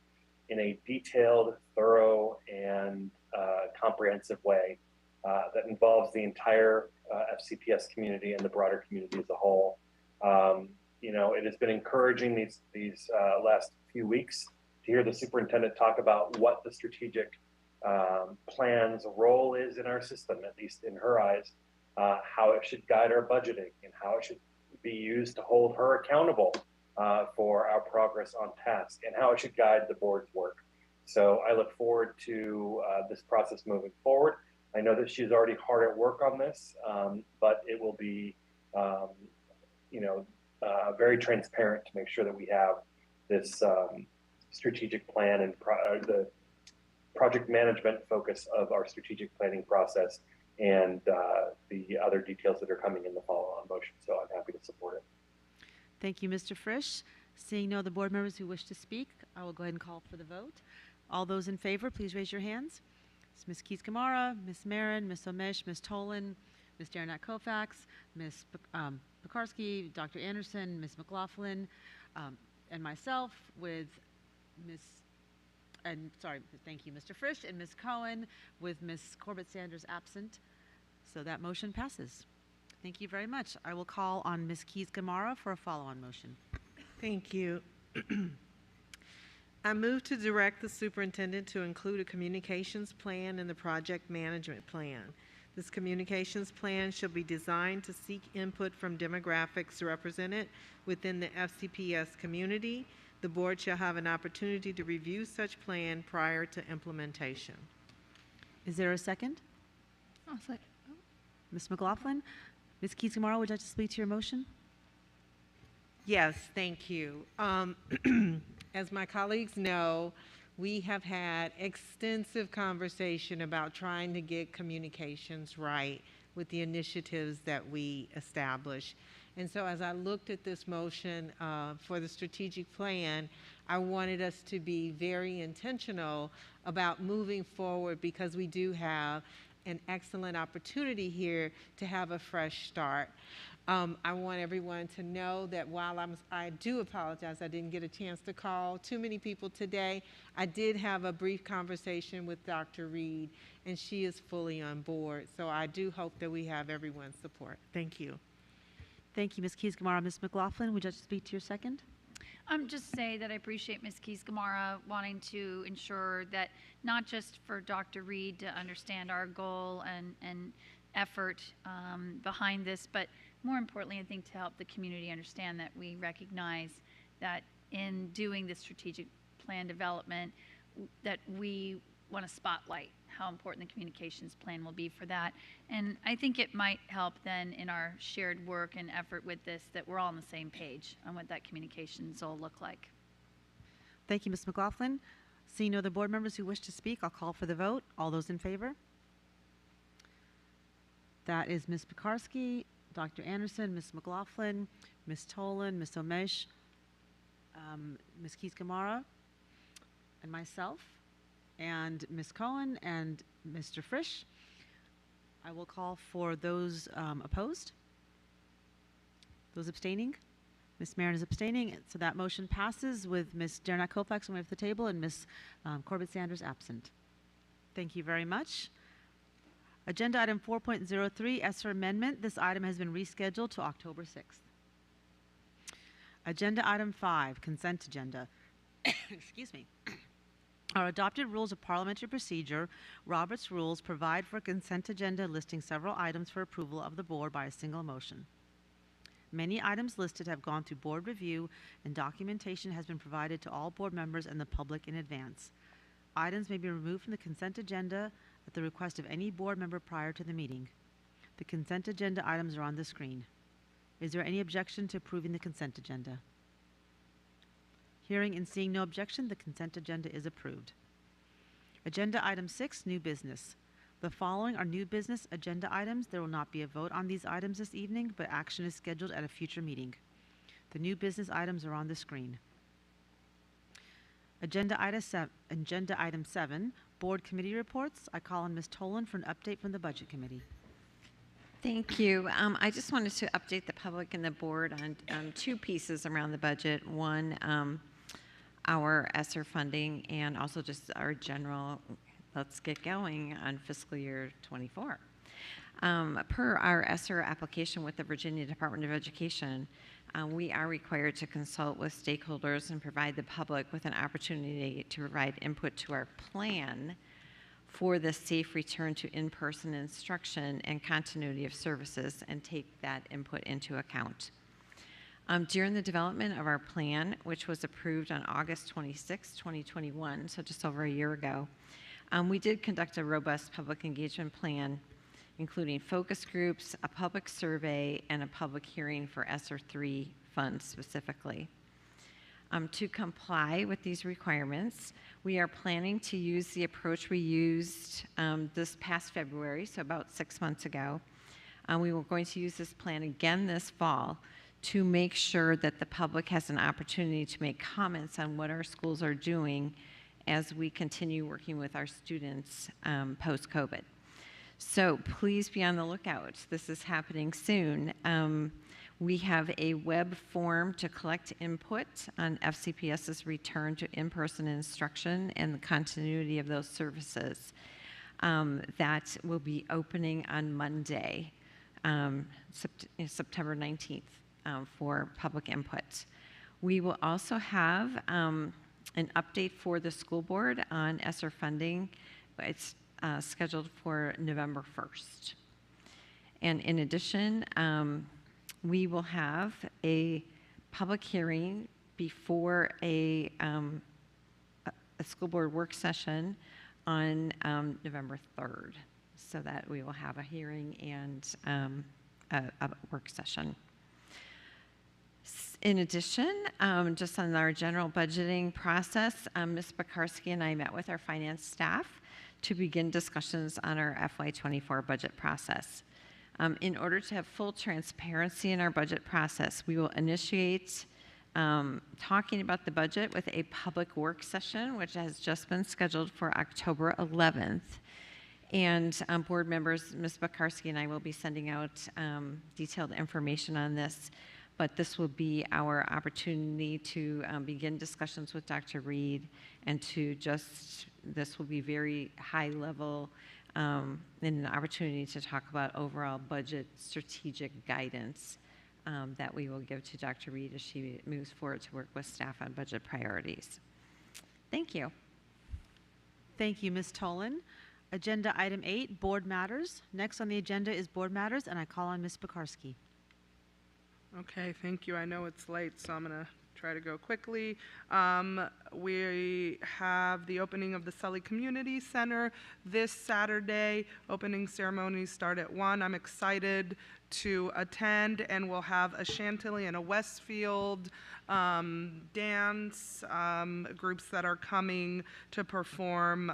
in a detailed, thorough, and comprehensive way that involves the entire FCPS community and the broader community as a whole. It has been encouraging these last few weeks to hear the superintendent talk about what the strategic plan's role is in our system, at least in her eyes, how it should guide our budgeting, and how it should be used to hold her accountable for our progress on task and how it should guide the board's work. So I look forward to this process moving forward. I know that she's already hard at work on this, but it will be, very transparent to make sure that we have this strategic plan and the project management focus of our strategic planning process and the other details that are coming in the follow-on motion. So I'm happy to support it. Thank you, Mr. Frisch. Seeing no other board members who wish to speak, I will go ahead and call for the vote. All those in favor, please raise your hands. It's Ms. Keys-Gamarra, Ms. Marin, Ms. Omish, Ms. Tolan, Ms. Derenak-Kofax, Ms. Pekarsky, Dr. Anderson, Ms. McLaughlin, and myself with thank you, Mr. Frisch, and Ms. Cohen with Ms. Corbett-Sanders absent. So that motion passes. Thank you very much. I will call on Ms. Keys-Gamarra for a follow-on motion. Thank you. I move to direct the superintendent to include a communications plan in the project management plan. This communications plan shall be designed to seek input from demographics represented within the FCPS community. The board shall have an opportunity to review such plan prior to implementation. Is there a second? I'll second. Ms. McLaughlin? Ms. Keys-Gamarra, would you like to speak to your motion? Yes, thank you. As my colleagues know, we have had extensive conversation about trying to get communications right with the initiatives that we establish. And so as I looked at this motion for the strategic plan, I wanted us to be very intentional about moving forward because we do have an excellent opportunity here to have a fresh start. I want everyone to know that while I do apologize, I didn't get a chance to call too many people today. I did have a brief conversation with Dr. Reed, and she is fully on board. So I do hope that we have everyone's support. Thank you. Thank you, Ms. Keys-Gamarra. Ms. McLaughlin, would you like to speak to your second? Just say that I appreciate Ms. Keys-Gamarra wanting to ensure that not just for Dr. Reed to understand our goal and effort behind this, but more importantly, I think to help the community understand that we recognize that in doing this strategic plan development, that we want to spotlight how important the communications plan will be for that. And I think it might help then in our shared work and effort with this that we're all on the same page on what that communications will look like. Thank you, Ms. McLaughlin. Seeing no other board members who wish to speak, I'll call for the vote. All those in favor? That is Ms. Pekarsky, Dr. Anderson, Ms. McLaughlin, Ms. Tolan, Ms. Omish, Ms. Keys-Gamarra, and myself, and Ms. Cohen and Mr. Frisch. I will call for those opposed, those abstaining. Ms. Marin is abstaining, so that motion passes with Ms. Derenak-Kofax away from the table and Ms. Corbett-Sanders absent. Thank you very much. Agenda item 4.03, ESSER amendment. This item has been rescheduled to October 6th. Agenda item 5, consent agenda. Excuse me. Our adopted rules of parliamentary procedure, Robert's rules, provide for a consent agenda listing several items for approval of the board by a single motion. Many items listed have gone through board review and documentation has been provided to all board members and the public in advance. Items may be removed from the consent agenda at the request of any board member prior to the meeting. The consent agenda items are on the screen. Is there any objection to approving the consent agenda? Hearing and seeing no objection, the consent agenda is approved. Agenda item 6, new business. The following are new business agenda items. There will not be a vote on these items this evening, but action is scheduled at a future meeting. The new business items are on the screen. Agenda item 7, board committee reports. I call on Ms. Tolan for an update from the Budget Committee. Thank you. I just wanted to update the public and the board on two pieces around the budget. One, our ESSER funding, and also just our general, let's get going on fiscal year 24. Per our ESSER application with the Virginia Department of Education, we are required to consult with stakeholders and provide the public with an opportunity to provide input to our plan for the safe return to in-person instruction and continuity of services and take that input into account. During the development of our plan, which was approved on August 26, 2021, so just over a year ago, we did conduct a robust public engagement plan, including focus groups, a public survey, and a public hearing for ESSER 3 funds specifically. To comply with these requirements, we are planning to use the approach we used this past February, so about 6 months ago. We were going to use this plan again this fall to make sure that the public has an opportunity to make comments on what our schools are doing as we continue working with our students post-COVID. So please be on the lookout. This is happening soon. We have a web form to collect input on FCPS's return to in-person instruction and the continuity of those services. That will be opening on Monday, September 19th, for public input. We will also have an update for the school board on ESSER funding. It's scheduled for November 1st. And in addition, we will have a public hearing before a school board work session on November 3rd, so that we will have a hearing and a work session. In addition, just on our general budgeting process, Ms. Pekarsky and I met with our finance staff to begin discussions on our FY24 budget process. In order to have full transparency in our budget process, we will initiate talking about the budget with a public work session, which has just been scheduled for October 11th. And board members, Ms. Pekarsky and I will be sending out detailed information on this, but this will be our opportunity to begin discussions with Dr. Reed and to this will be very high level and an opportunity to talk about overall budget strategic guidance that we will give to Dr. Reed as she moves forward to work with staff on budget priorities. Thank you. Thank you, Ms. Tolan. Agenda item 8, board matters. Next on the agenda is board matters, and I call on Ms. Pekarsky. Okay, thank you. I know it's late, so I'm going to try to go quickly. We have the opening of the Sully Community Center this Saturday. Opening ceremonies start at 1. I'm excited to attend, and we'll have a Chantilly and a Westfield dance groups that are coming to perform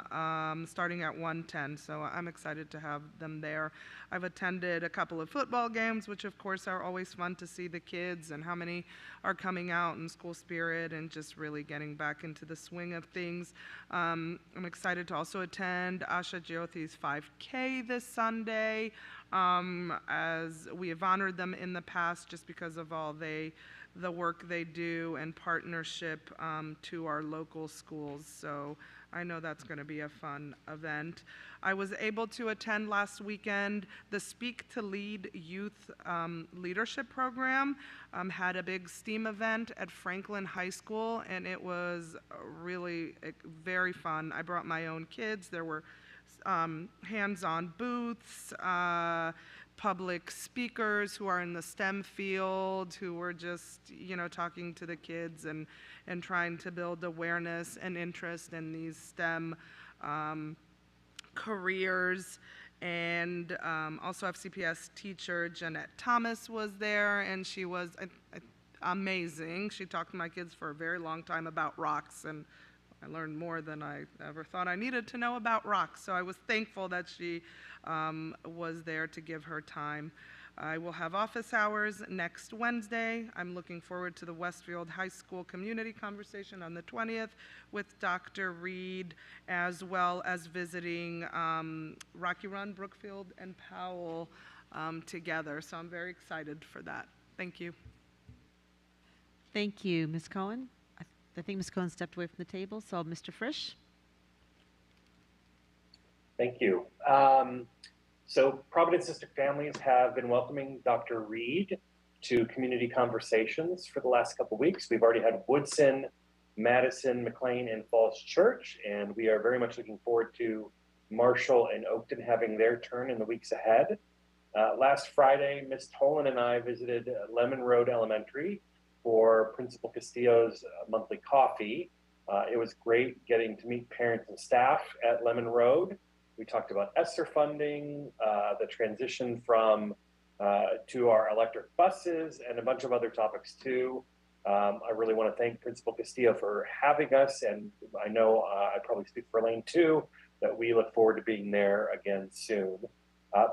starting at 1:10, so I'm excited to have them there. I've attended a couple of football games, which of course are always fun to see the kids and how many are coming out in school spirit and just really getting back into the swing of things. I'm excited to also attend Asha Jyothi's 5K this Sunday, as we have honored them in the past just because of all the work they do and partnership to our local schools. So I know that's going to be a fun event. I was able to attend last weekend the Speak to Lead Youth Leadership Program. Had a big STEAM event at Franklin High School, and it was really very fun. I brought my own kids. There were hands-on booths, public speakers who are in the STEM field, who were just, talking to the kids and trying to build awareness and interest in these STEM careers. And also FCPS teacher Jeanette Thomas was there, and she was amazing. She talked to my kids for a very long time about rocks, and I learned more than I ever thought I needed to know about rocks. So I was thankful that she was there to give her time. I will have office hours next Wednesday. I'm looking forward to the Westfield High School community conversation on the 20th with Dr. Reed, as well as visiting Rocky Run, Brookfield, and Powell together. So I'm very excited for that. Thank you. Thank you, Ms. Cohen. I think Ms. Cohen stepped away from the table, so Mr. Frisch. Thank you. So Providence District families have been welcoming Dr. Reed to community conversations for the last couple of weeks. We've already had Woodson, Madison, McLean, and Falls Church, and we are very much looking forward to Marshall and Oakton having their turn in the weeks ahead. Last Friday, Ms. Tolan and I visited Lemon Road Elementary for Principal Castillo's monthly coffee. It was great getting to meet parents and staff at Lemon Road. We talked about ESSER funding, the transition from to our electric buses, and a bunch of other topics too. I really want to thank Principal Castillo for having us, and I know I probably speak for Elaine too, that we look forward to being there again soon.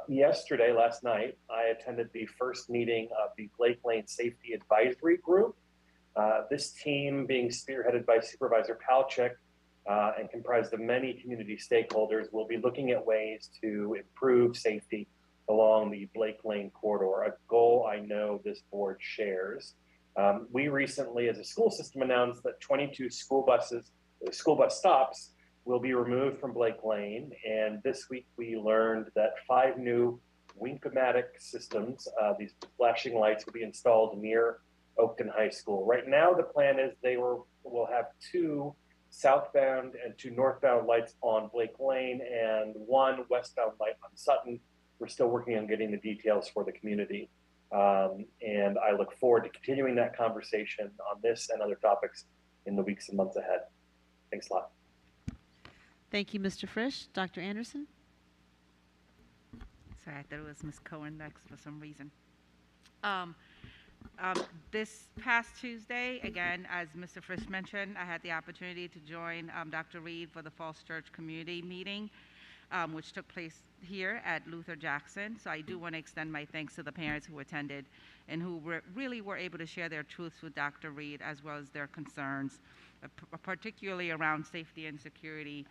Yesterday, last night, I attended the first meeting of the Blake Lane Safety Advisory Group. This team being spearheaded by Supervisor Palchik and comprised of many community stakeholders will be looking at ways to improve safety along the Blake Lane corridor, a goal I know this board shares. We recently, as a school system, announced that 22 school bus stops will be removed from Blake Lane. And this week we learned that 5 new Wink-O-Matic systems, these flashing lights, will be installed near Oakton High School. Right now, the plan is they will have 2 southbound and 2 northbound lights on Blake Lane and 1 westbound light on Sutton. We're still working on getting the details for the community. And I look forward to continuing that conversation on this and other topics in the weeks and months ahead. Thanks a lot. Thank you, Mr. Frisch. Dr. Anderson? Sorry, I thought it was Ms. Cohen next for some reason. This past Tuesday, again, as Mr. Frisch mentioned, I had the opportunity to join Dr. Reed for the Falls Church Community Meeting, which took place here at Luther Jackson. So I do want to extend my thanks to the parents who attended and who really were able to share their truths with Dr. Reed, as well as their concerns, particularly around safety and security,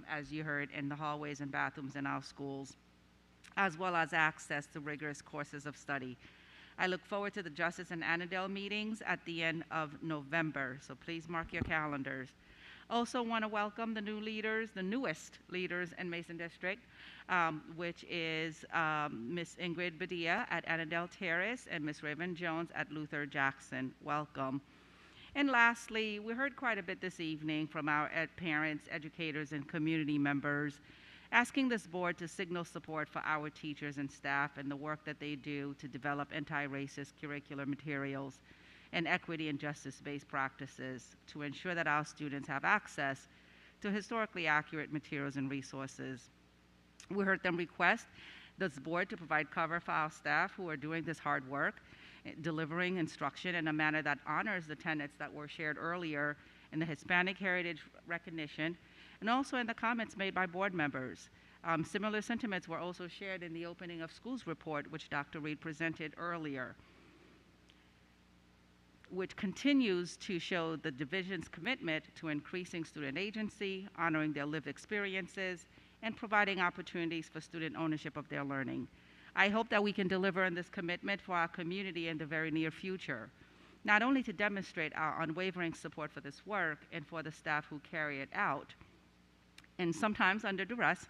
as you heard, in the hallways and bathrooms in our schools, as well as access to rigorous courses of study. I look forward to the Justice and Annandale meetings at the end of November, so please mark your calendars. Also want to welcome the newest leaders in Mason District, which is Ms. Ingrid Badia at Annandale Terrace and Ms. Raven Jones at Luther Jackson. Welcome. And lastly, we heard quite a bit this evening from our parents, educators, and community members asking this board to signal support for our teachers and staff and the work that they do to develop anti-racist curricular materials and equity and justice-based practices to ensure that our students have access to historically accurate materials and resources. We heard them request this board to provide cover for our staff who are doing this hard work, delivering instruction in a manner that honors the tenets that were shared earlier in the Hispanic heritage recognition and also in the comments made by board members. Similar sentiments were also shared in the opening of schools report, which Dr. Reed presented earlier, which continues to show the division's commitment to increasing student agency, honoring their lived experiences, and providing opportunities for student ownership of their learning. I hope that we can deliver on this commitment for our community in the very near future, not only to demonstrate our unwavering support for this work and for the staff who carry it out, and sometimes under duress,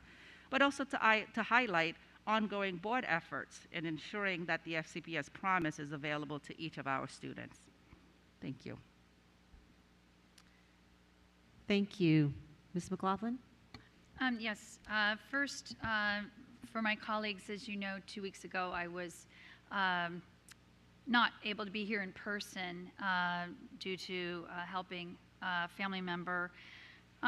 but also to highlight ongoing board efforts in ensuring that the FCPS promise is available to each of our students. Thank you. Thank you. Ms. McLaughlin? Yes. First, for my colleagues, as you know, 2 weeks ago I was not able to be here in person due to helping a family member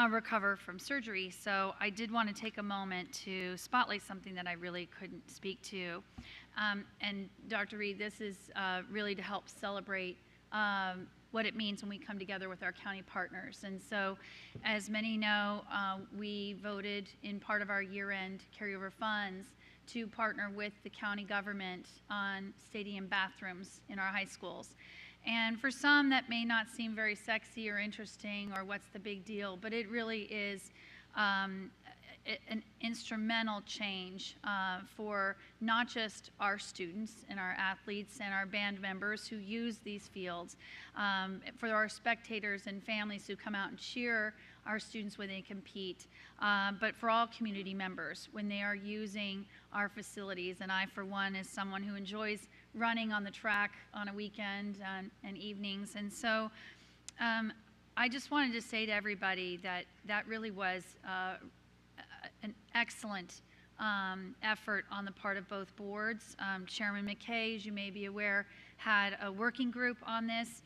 recover from surgery. So I did want to take a moment to spotlight something that I really couldn't speak to. And Dr. Reed, this is really to help celebrate what it means when we come together with our county partners. And so, as many know, we voted in part of our year-end carryover funds to partner with the county government on stadium bathrooms in our high schools. And for some, that may not seem very sexy or interesting or what's the big deal, but it really is an instrumental change for not just our students and our athletes and our band members who use these fields, for our spectators and families who come out and cheer our students when they compete, but for all community members when they are using our facilities. And I, for one, is someone who enjoys running on the track on a weekend and evenings. And so I just wanted to say to everybody that that really was an excellent effort on the part of both boards. Chairman McKay, as you may be aware, had a working group on this.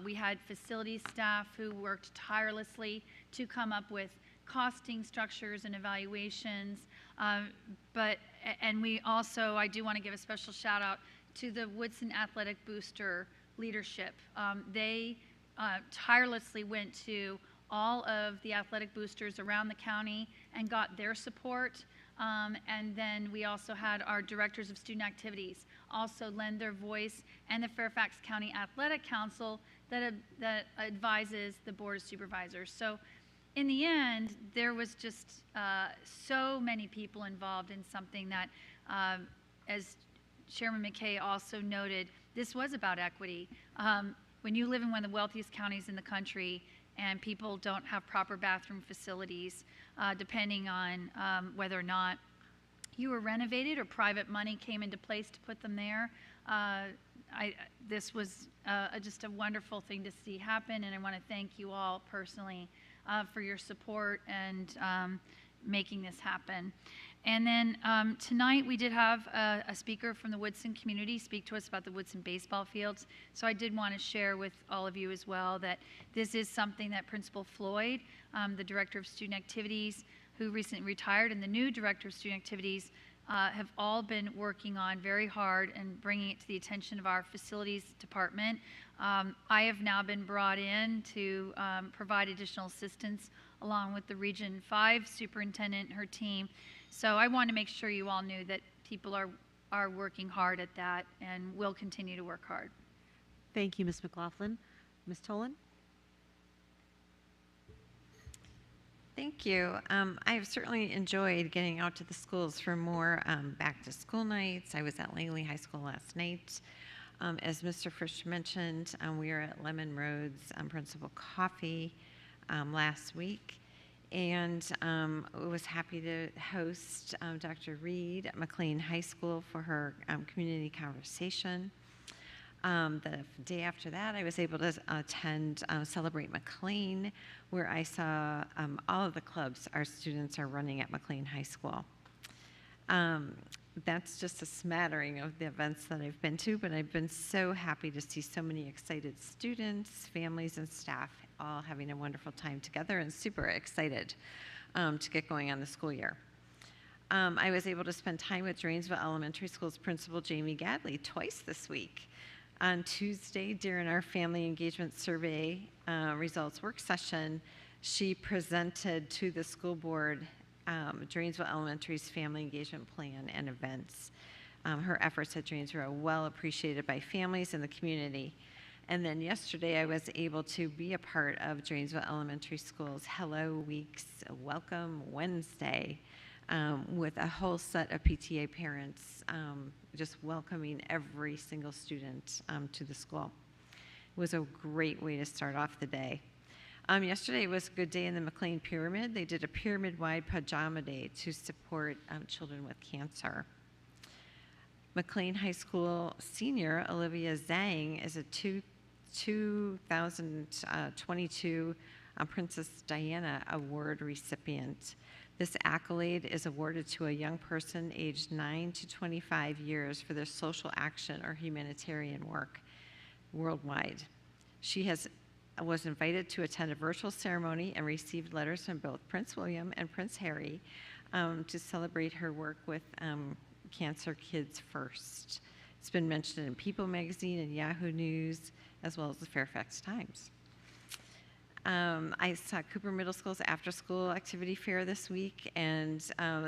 We had facility staff who worked tirelessly to come up with costing structures and evaluations. And we also, I do want to give a special shout out to the Woodson Athletic Booster leadership. They tirelessly went to all of the athletic boosters around the county and got their support. And then we also had our directors of student activities also lend their voice, and the Fairfax County Athletic Council that advises the Board of Supervisors. So in the end, there was just so many people involved in something that, as Chairman McKay also noted, this was about equity. When you live in one of the wealthiest counties in the country and people don't have proper bathroom facilities, depending on whether or not you were renovated or private money came into place to put them there, this was just a wonderful thing to see happen, and I want to thank you all personally for your support and making this happen. And then tonight we did have a speaker from the Woodson community speak to us about the Woodson baseball fields. So I did want to share with all of you as well that this is something that Principal Floyd, the Director of Student Activities, who recently retired, and the new Director of Student Activities have all been working on very hard and bringing it to the attention of our facilities department. I have now been brought in to provide additional assistance along with the Region 5 superintendent and her team. So I want to make sure you all knew that people are working hard at that and will continue to work hard. Thank you, Ms. McLaughlin. Ms. Tolan? Thank you. I've certainly enjoyed getting out to the schools for more back-to-school nights. I was at Langley High School last night. As Mr. Frisch mentioned, we were at Lemon Road's Principal Coffee last week, and was happy to host Dr. Reed at McLean High School for her community conversation. The day after that, I was able to attend Celebrate McLean, where I saw all of the clubs our students are running at McLean High School. That's just a smattering of the events that I've been to, but I've been so happy to see so many excited students, families, and staff all having a wonderful time together, and super excited to get going on the school year. I was able to spend time with Dranesville Elementary School's principal, Jamie Gadley, twice this week. On Tuesday, during our Family Engagement Survey results work session, she presented to the school board Dranesville Elementary's Family Engagement Plan and events. Her efforts at Dranesville are well appreciated by families in the community. And then yesterday, I was able to be a part of Dranesville Elementary School's Hello Week's Welcome Wednesday with a whole set of PTA parents just welcoming every single student to the school. It was a great way to start off the day. Yesterday was a good day in the McLean Pyramid. They did a pyramid-wide pajama day to support children with cancer. McLean High School senior Olivia Zhang is a 2022 Princess Diana Award recipient. This accolade is awarded to a young person aged 9 to 25 years for their social action or humanitarian work worldwide. She was invited to attend a virtual ceremony and received letters from both Prince William and Prince Harry to celebrate her work with Cancer Kids First. It's been mentioned in People magazine and Yahoo News, as well as the Fairfax Times. I saw Cooper Middle School's after-school activity fair this week, and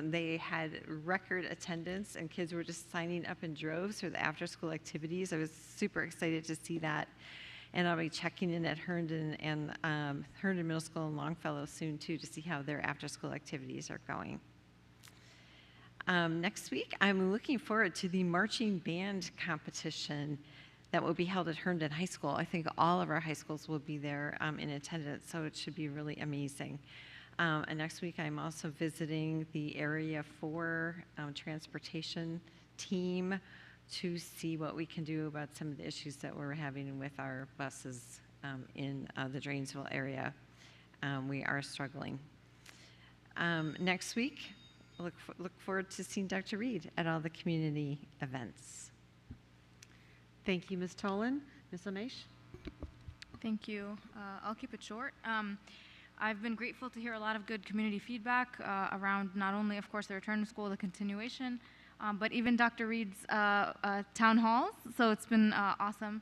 they had record attendance, and kids were just signing up in droves for the after-school activities. I was super excited to see that, and I'll be checking in at Herndon and Herndon Middle School and Longfellow soon too to see how their after-school activities are going. Next week, I'm looking forward to the marching band competition that will be held at Herndon High School. I think all of our high schools will be there in attendance, so it should be really amazing. And next week, I'm also visiting the Area 4 transportation team to see what we can do about some of the issues that we're having with our buses in the Dranesville area. We are struggling. Next week, look forward to seeing Dr. Reed at all the community events. Thank you, Ms. Tolan. Ms. Omesh? Thank you. I'll keep it short. I've been grateful to hear a lot of good community feedback around not only, of course, the return to school, the continuation, but even Dr. Reed's town halls. So it's been awesome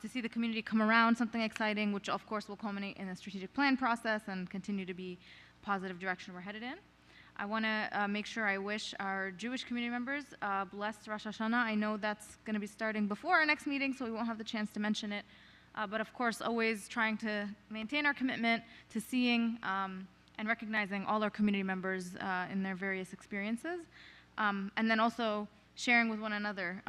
to see the community come around, something exciting, which of course will culminate in the strategic plan process and continue to be a positive direction we're headed in. I want to make sure I wish our Jewish community members blessed Rosh Hashanah. I know that's going to be starting before our next meeting, so we won't have the chance to mention it. But of course, always trying to maintain our commitment to seeing and recognizing all our community members in their various experiences. And then also sharing with one another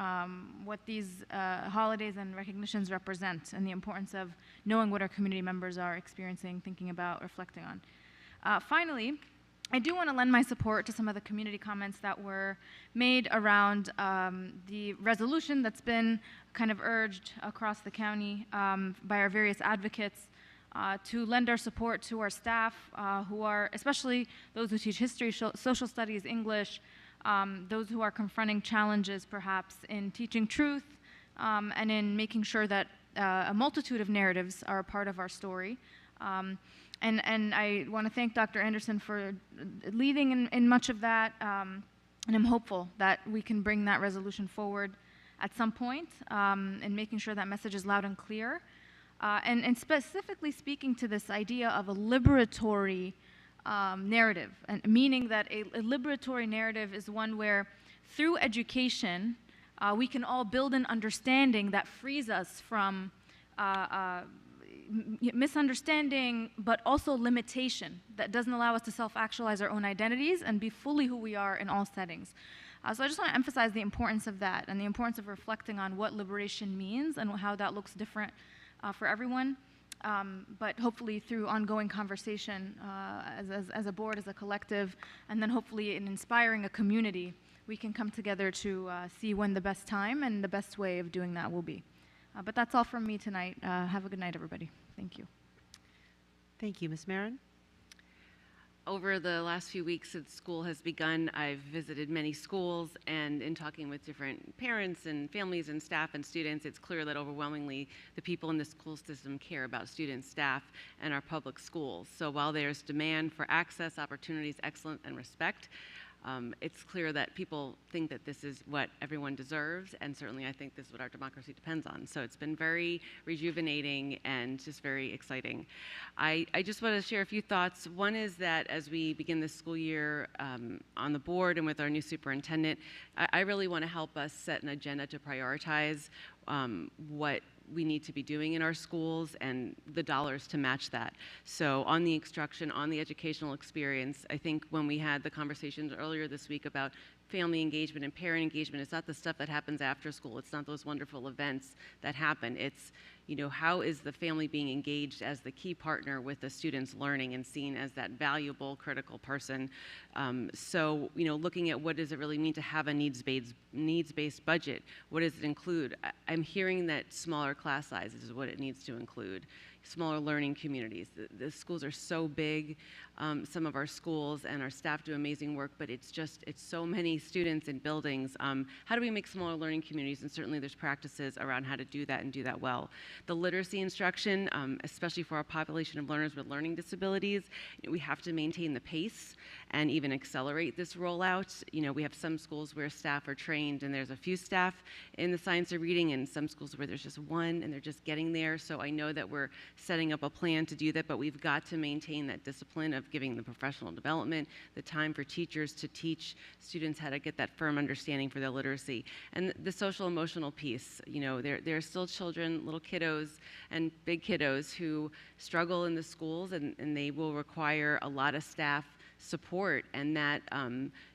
what these holidays and recognitions represent and the importance of knowing what our community members are experiencing, thinking about, reflecting on. Finally, I do want to lend my support to some of the community comments that were made around the resolution that's been kind of urged across the county by our various advocates to lend our support to our staff who are, especially those who teach history, social studies, English, those who are confronting challenges perhaps in teaching truth and in making sure that a multitude of narratives are a part of our story. And I want to thank Dr. Anderson for leading in much of that, and I'm hopeful that we can bring that resolution forward at some point and making sure that message is loud and clear. And specifically speaking to this idea of a liberatory narrative, and meaning that a liberatory narrative is one where through education we can all build an understanding that frees us from misunderstanding, but also limitation that doesn't allow us to self-actualize our own identities and be fully who we are in all settings. So I just want to emphasize the importance of that and the importance of reflecting on what liberation means and how that looks different for everyone. But hopefully through ongoing conversation as a board, as a collective, and then hopefully in inspiring a community, we can come together to see when the best time and the best way of doing that will be. But that's all from me tonight. Have a good night, everybody. Thank you. Thank you. Ms. Marin? Over the last few weeks since school has begun, I've visited many schools, and in talking with different parents and families and staff and students, it's clear that overwhelmingly the people in the school system care about students, staff, and our public schools. So while there's demand for access, opportunities, excellence, and respect, it's clear that people think that this is what everyone deserves, and certainly I think this is what our democracy depends on. So it's been very rejuvenating and just very exciting. I just want to share a few thoughts. One is that as we begin this school year on the board and with our new superintendent, I really want to help us set an agenda to prioritize what we need to be doing in our schools and the dollars to match that. So on the instruction, on the educational experience, I think when we had the conversations earlier this week about family engagement and parent engagement, it's not the stuff that happens after school. It's not those wonderful events that happen. It's, you know, how is the family being engaged as the key partner with the student's learning and seen as that valuable, critical person. So, you know, looking at what does it really mean to have a needs-based budget? What does it include? I'm hearing that smaller class sizes is what it needs to include. Smaller learning communities. The schools are so big. Some of our schools and our staff do amazing work, but it's so many students in buildings. How do we make smaller learning communities? And certainly there's practices around how to do that and do that well. The literacy instruction, especially for our population of learners with learning disabilities, we have to maintain the pace and even accelerate this rollout. You know, we have some schools where staff are trained and there's a few staff in the science of reading, and some schools where there's just one and they're just getting there. So I know that we're setting up a plan to do that, but we've got to maintain that discipline of giving the professional development, the time for teachers to teach students how to get that firm understanding for their literacy. And the social emotional piece, you know, there are still children, little kiddos and big kiddos who struggle in the schools, and they will require a lot of staff support, and that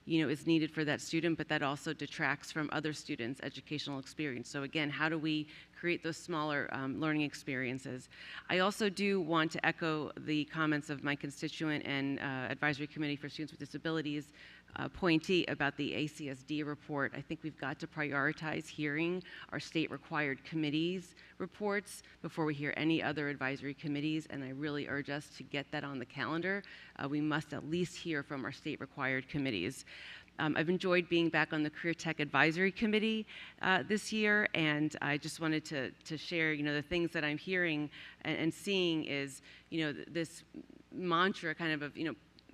you know, is needed for that student, but that also detracts from other students' educational experience. So again, how do we create those smaller learning experiences. I also do want to echo the comments of my constituent and Advisory Committee for Students with Disabilities appointee about the ACSD report. I think we've got to prioritize hearing our state required committees reports before we hear any other advisory committees, and I really urge us to get that on the calendar. We must at least hear from our state required committees. I've enjoyed being back on the Career Tech Advisory Committee this year, and I just wanted to share, the things that I'm hearing and seeing is, this mantra kind of,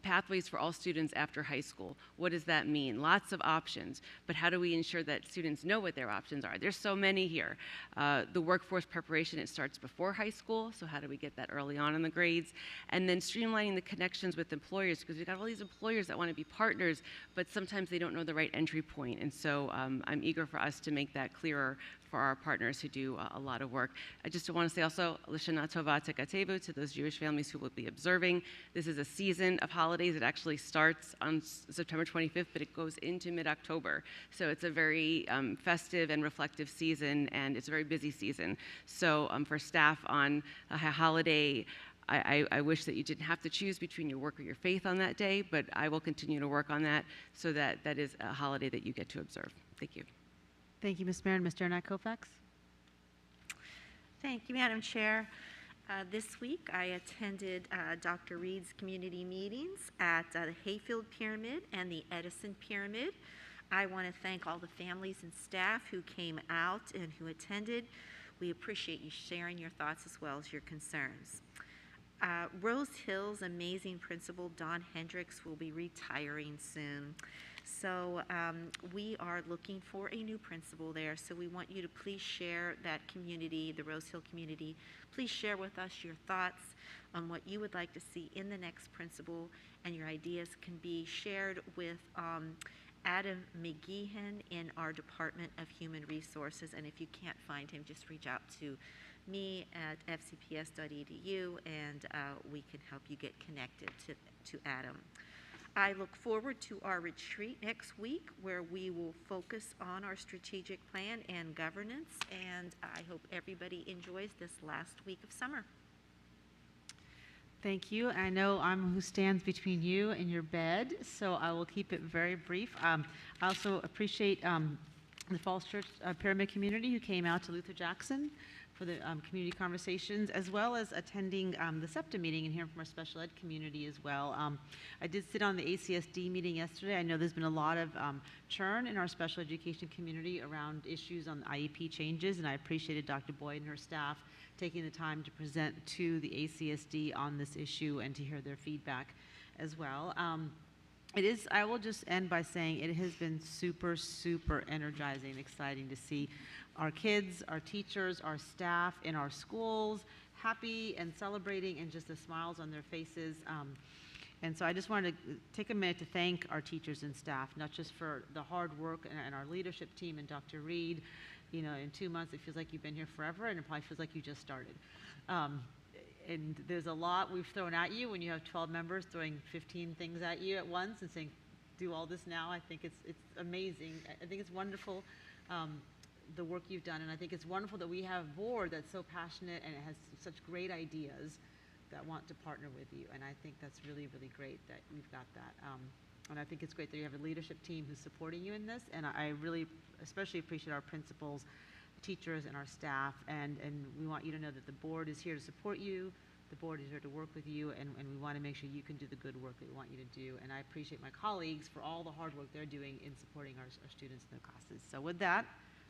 pathways for all students after high school. What does that mean? Lots of options, but how do we ensure that students know what their options are? There's so many here. The workforce preparation, it starts before high school, so how do we get that early on in the grades? And then streamlining the connections with employers, because we've got all these employers that want to be partners, but sometimes they don't know the right entry point. And so I'm eager for us to make that clearer for our partners who do a lot of work. I just want to say also, Lashana Tova Tekatevu, to those Jewish families who will be observing. This is a season of holidays. It actually starts on September 25th, but it goes into mid-October. So it's a very festive and reflective season, and it's a very busy season. So for staff on a holiday, I wish that you didn't have to choose between your work or your faith on that day, but I will continue to work on that so that that is a holiday that you get to observe. Thank you. Thank you, Ms. Marin. Mr. Arnett Koufax. Thank you, Madam Chair. This week, I attended Dr. Reed's community meetings at the Hayfield Pyramid and the Edison Pyramid. I want to thank all the families and staff who came out and who attended. We appreciate you sharing your thoughts as well as your concerns. Rose Hill's amazing principal, Don Hendricks, will be retiring soon. So we are looking for a new principal there. So we want you to please share that community, the Rose Hill community. Please share with us your thoughts on what you would like to see in the next principal, and your ideas can be shared with Adam McGeehan in our Department of Human Resources. And if you can't find him, just reach out to me at fcps.edu, and we can help you get connected to Adam. I look forward to our retreat next week, where we will focus on our strategic plan and governance, and I hope everybody enjoys this last week of summer. Thank you. I know I'm who stands between you and your bed, so I will keep it very brief. I also appreciate the Falls Church Pyramid community who came out to Luther Jackson for the community conversations, as well as attending the SEPTA meeting and hearing from our special ed community as well. I did sit on the ACSD meeting yesterday. I know there's been a lot of churn in our special education community around issues on the IEP changes, and I appreciated Dr. Boyd and her staff taking the time to present to the ACSD on this issue and to hear their feedback as well. I will just end by saying it has been super, super energizing and exciting to see our kids, our teachers, our staff in our schools happy and celebrating, and just the smiles on their faces. And so I just wanted to take a minute to thank our teachers and staff, not just for the hard work and our leadership team and Dr. Reed. In 2 months, it feels like you've been here forever, and it probably feels like you just started. And there's a lot we've thrown at you when you have 12 members throwing 15 things at you at once and saying, do all this now. I think it's amazing. I think it's wonderful, the work you've done, and I think it's wonderful that we have a board that's so passionate and it has such great ideas that want to partner with you, and I think that's really, really great that we've got that. And I think it's great that you have a leadership team who's supporting you in this, and I really especially appreciate our principals, teachers, and our staff, and we want you to know that the board is here to support you, the board is here to work with you, and we want to make sure you can do the good work that we want you to do. And I appreciate my colleagues for all the hard work they're doing in supporting our students in their classes. So with that,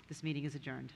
this meeting is adjourned.